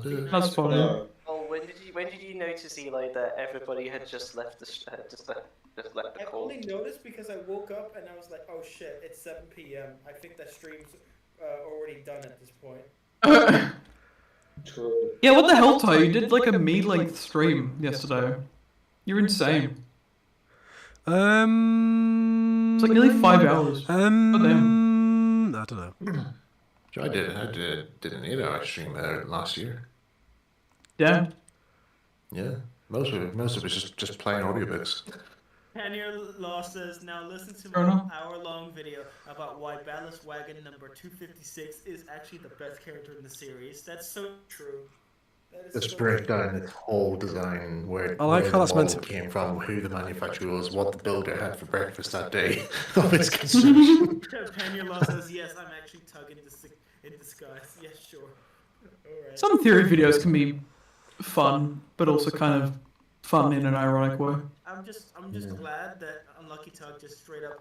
That's funny. No. Oh, when did you notice, Eli, that everybody had just left the left the I call? only noticed because I woke up and I was like, oh shit, it's 7 p.m. I think that stream's already done at this point. True. Yeah, what the hell, Ty? You did like a me-length stream yesterday. You're insane. It's like nearly 5 hours. I don't know. I did an 8-hour stream last year. Yeah. Yeah. Most of it was just playing audiobooks. Tanya Law says, now listen to Fair my enough. hour-long video about why Ballast Wagon number 256 is actually the best character in the series. That's so true. That is Let's so break true. down its whole design, where, I like where how the that's meant model to- came from, who the manufacturer was, what the builder had for breakfast that day of its construction. Tanya Law says, yes, I'm actually tugging in disguise. Yes, sure. Alright. Some theory videos can be fun, but also kind of fun in an ironic way. I'm just glad that Unlucky Tug just straight up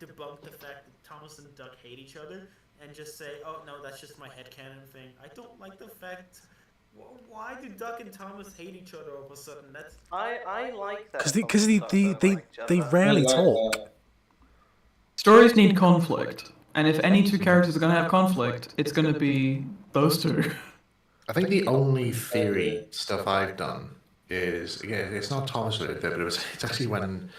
debunked the fact that Thomas and Duck hate each other and just say, oh no, that's just my headcanon thing. I don't like the fact. Why do Duck and Thomas hate each other all of a sudden? That's I like that. Because they rarely talk. Stories need conflict, and if any two characters are going to have conflict, it's going to be those two. I think the only theory stuff I've done is, again, it's not Thomas who did it, but it's actually when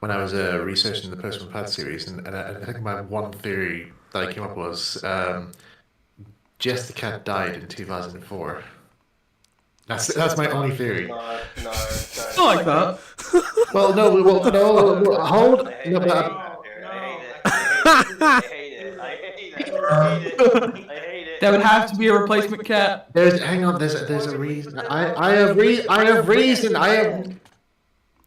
I was researching the Postman Pad series, and I think my one theory that I came up was Jess the cat died in 2004. That's my only theory. No, I like that. Well, no, hold. No, but I hate it. There would have to be a replacement cat. there's a reason. I have reason.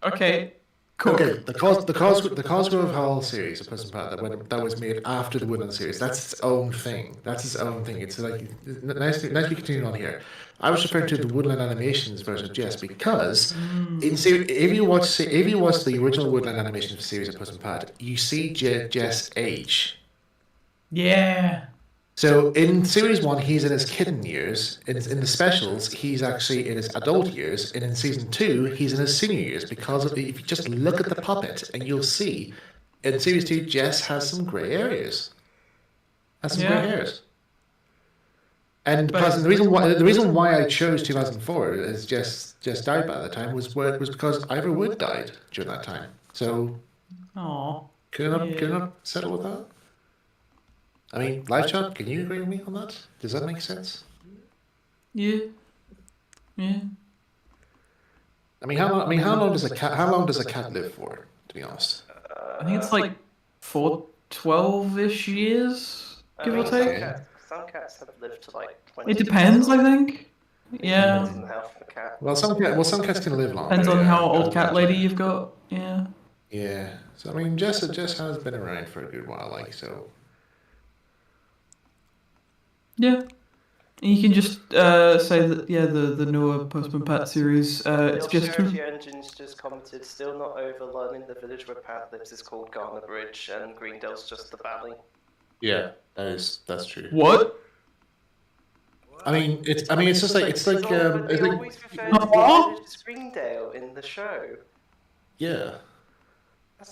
Okay, cool. Okay, the Cosgrove Hall series, the Prison Pat, that was made after the Woodland series. That's its own thing. It's like nicely continuing on here. I was referring to the Woodland Animations version of Jess because if you watch the original Woodland Animations series of Prison Pat, you see Jess age. Yeah. So in series 1, he's in his kitten years. In the specials, he's actually in his adult years, and in season 2, he's in his senior years. Because if you just look at the puppet, and you'll see in series 2, Jess has some grey areas. Grey hairs. And the reason why I chose 2004 is just died by the time was because Ivor Wood died during that time. So, couldn't have settle with that. I mean, live chat. Can you agree with me on that? Does that make sense? Yeah. I mean, how long does a cat live for? To be honest, I think it's like 12-ish years, give or take. Some cats have lived to like 20. It depends, I think. Yeah. Depends on health of the cat. Well, some cats can live longer. Depends on how old cat lady you've got. Yeah. Yeah. So I mean, Jess has been around for a good while, like so. Yeah. And you can just say that the newer Postman Pat series, it's just Security Engines just commented, still not over learning the village where Pat lives is called Garner Bridge and Greendale's just the valley. Yeah, that's true. What? I mean, it's just like it's like they always refer to the village as Greendale in the show. Yeah.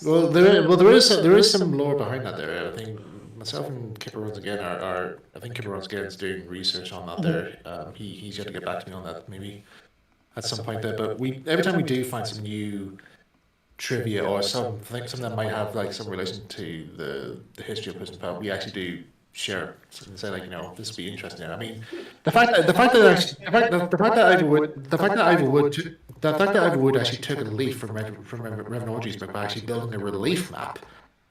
Well, there is some lore behind that there. I think myself and Kipper once again I think Kipper once again is doing research on that there. He's yet to get back to me on that maybe at some point there. But every time we do find some new trivia or something that might have like some relation to the history of Prison Pub, we actually do share and say like this would be interesting. I mean, the fact that Ivor Wood actually took a leaf from Reverend Audrey's book by actually building a relief map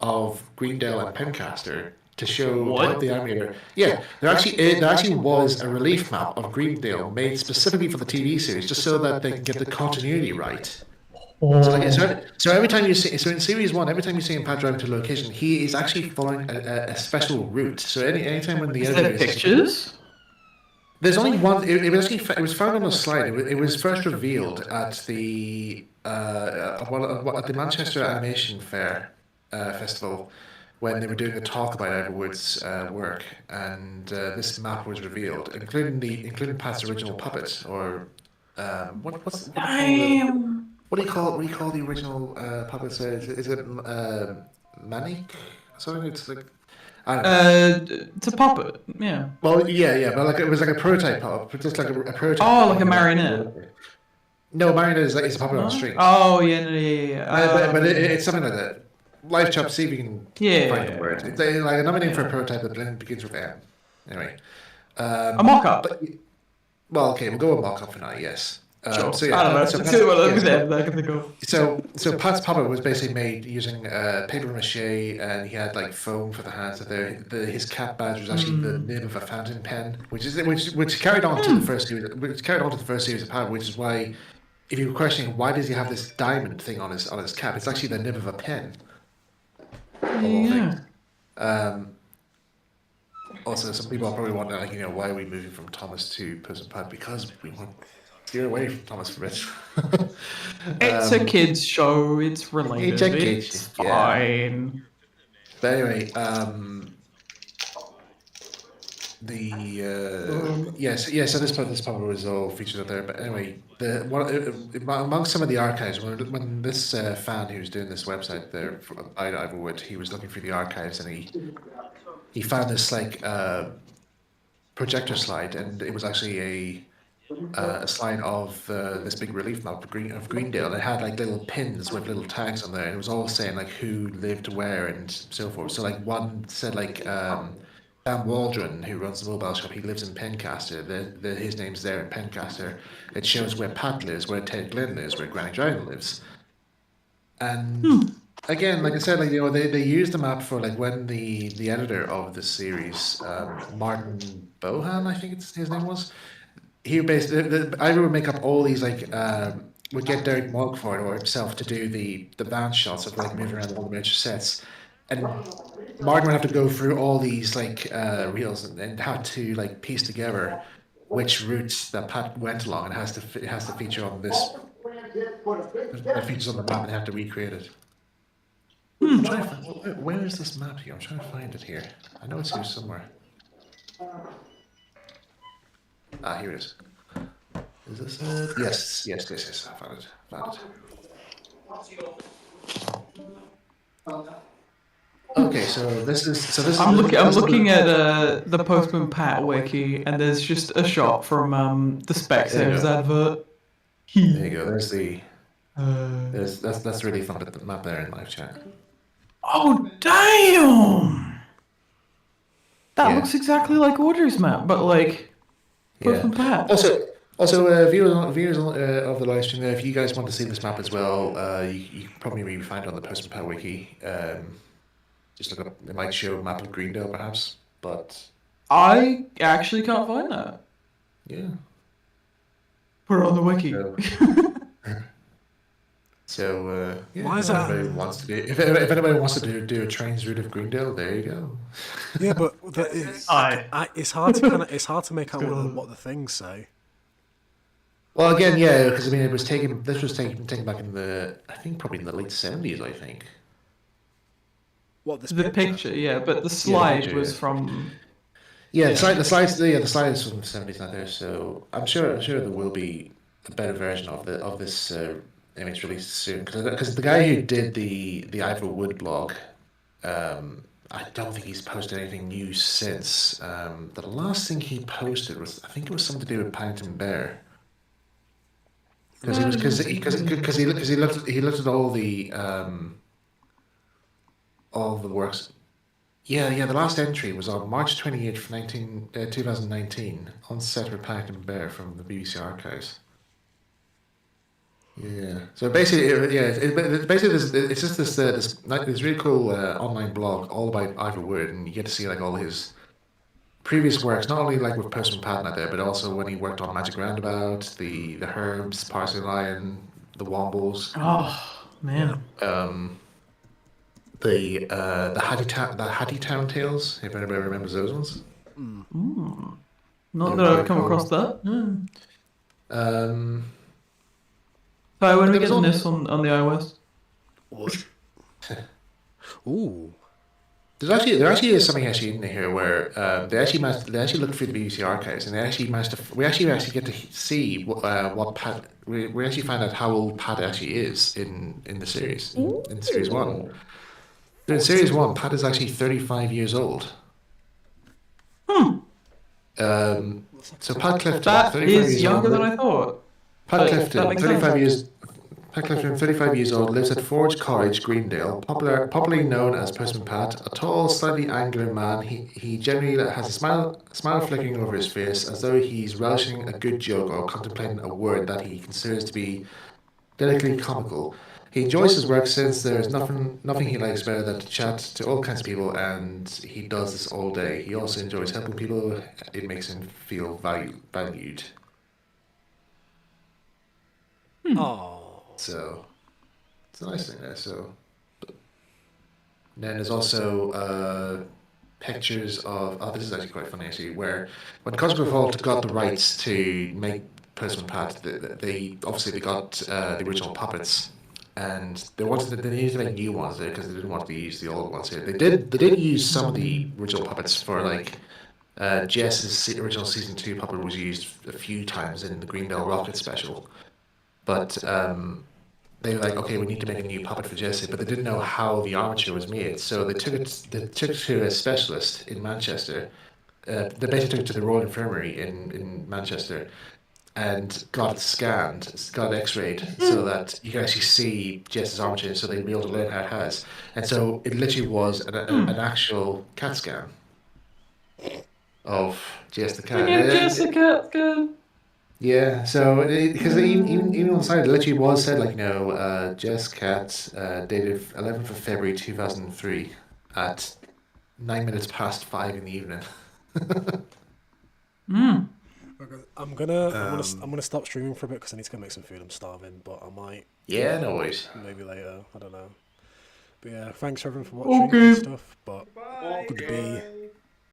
of Greendale and Pencaster to show what the animator. Yeah, there actually was a relief map of Greendale made specifically for the TV series, just so that they can get the continuity right. So every time you see, in series 1, every time you see him pad driving to a location, he is actually following a special route. So anytime when the is there pictures? There's only one. It was found on a slide. It was first revealed at the Manchester Animation Fair festival when they were doing a talk about Ivor Wood's work, and this map was revealed, including Pat's original puppet, or what do you call the original puppet? Is it Manic? Something it's like. I don't know. It's a puppet, yeah. Well, yeah, but it was like a prototype puppet, just like a prototype. Oh, like a marionette. No, marionette is a puppet on strings. Oh, yeah. But it's something like that. Live chop, see if we can find the word. It's like another name for a prototype that begins with M. Anyway. A mock-up. Well, okay, we'll go with mock-up for now, yes. Sure. So, yeah, I don't know. So Pat's puppet was basically made using paper mache, and he had like foam for the hands. His cat badge was actually the nib of a fountain pen, which carried on to the first series of Pat, which is why, if you were questioning why does he have this diamond thing on his cap, it's actually the nib of a pen. Yeah. Also, some people are probably wondering, why are we moving from Thomas to Prison Pat? Because we want to steer away from Thomas for it. It's a kids show. It's related. It's fine. Yeah. But anyway, so this puppet was all featured up there. But anyway, among some of the archives, when this fan who was doing this website there, Ivor Wood, he was looking through the archives, and he found this like projector slide, and it was actually a slide of this big relief map of Greendale. It had like little pins with little tags on there, and it was all saying like who lived where and so forth. So like one said like Dan Waldron, who runs the mobile shop, he lives in Pencaster. His name's there in Pencaster. It shows where Pat lives, where Ted Glynn lives, where Granny Drown lives. And again, like I said, like they used the map for like when the editor of the series, Martin Bohan, I think his name was. He basically, Ivor would make up all these like would get Derek Mogford or himself to do the van shots of like moving around all the major sets, and Martin would have to go through all these like reels and have to like piece together which routes that Pat went along, and it has to feature on this. It features on the map, and they have to recreate it. I'm trying to find, where is this map here? I'm trying to find it here. I know it's here somewhere. Ah, here it is. Is this it? Yes. I found it. Okay, so this is I'm looking at the Postman Pat wiki, and there's just a shot from the Specsavers advert. There you go. There's the. That's really fun. But the map there in live chat. Oh damn! That looks exactly like Audrey's map, but like Postman Pat. Also, viewers of the live stream, if you guys want to see this map as well, you can probably maybe find it on the Postman Pat wiki. Just look up. It might show a map of Greendale, perhaps. But I actually can't find that. Yeah. Put it on the wiki. So yeah, Why is if that? anybody wants to do, if anybody wants to do a trains route of Greendale, there you go. Yeah, but it's hard to make out what the things say. Well, again, yeah, because I mean, this was taken back in I think probably in the late 70s, I think. What the picture? Yeah, but the slide was from. Yeah, the slide is from the 70s out there, so I'm sure there will be a better version of this image released soon. Because the guy who did the Ivor Wood blog, I don't think he's posted anything new since. The last thing he posted was, I think it was something to do with Paddington Bear. Because he looked at all the works. Yeah, the last entry was on March 28th, 2019, on set with Paddington Bear from the BBC archives. Yeah. So basically, it's just this really cool online blog all about Ivor Wood, and you get to see like all his previous works, not only like with Postman Pat out there, but also when he worked on Magic Roundabout, the Herbs, Parsley Lion, the Wombles. Oh man. The Hattitown Tales, if anybody remembers those ones. Not that I've come across that. So when are we getting this on the iOS? What? Ooh. There actually is something in here where they actually looked through the BBC archives, and we actually get to see what Pat. We actually find out how old Pat actually is in the series, in series 1. In series 1, Pat is actually 35 years old. So Pat Clifton, that 35 is years younger old. than I thought. Pat Clifton, 35 years old, lives at Forge Cottage, Greendale. Popularly known as Postman Pat, a tall, slightly angular man, he generally has a smile flickering over his face, as though he's relishing a good joke or contemplating a word that he considers to be delicately comical. He enjoys his work since there is nothing he likes better than to chat to all kinds of people, and he does this all day. He also enjoys helping people. It makes him feel valued. Oh. So it's a nice thing there. So then there's also pictures of. Oh, this is actually quite funny actually. Where when Cosgrove Hall got the rights to make Postman Pat, they got the original puppets. And they needed to make new ones there because they didn't want to use the old ones here. They did use some of the original puppets for like Jess's original season 2 puppet was used a few times in the Greendale Rocket special, but they were like, okay, we need to make a new puppet for Jesse, but they didn't know how the armature was made, so they took it to a specialist in Manchester. They basically took it to the Royal Infirmary in Manchester. And got it scanned, got it x-rayed, so that you can actually see Jess's armature, so they'd be able to learn how it has. And so it literally was an actual CAT scan of Jess the cat. Jess the cat scan. Yeah, so because even on the side, it literally was said like, Jess cat, dated 11th of February 2003 at 9 minutes past 5 in the evening. I'm gonna stop streaming for a bit because I need to go make some food. I'm starving, but I might. Yeah, no worries. Maybe later. I don't know. But yeah, thanks everyone for watching and stuff. But good to be.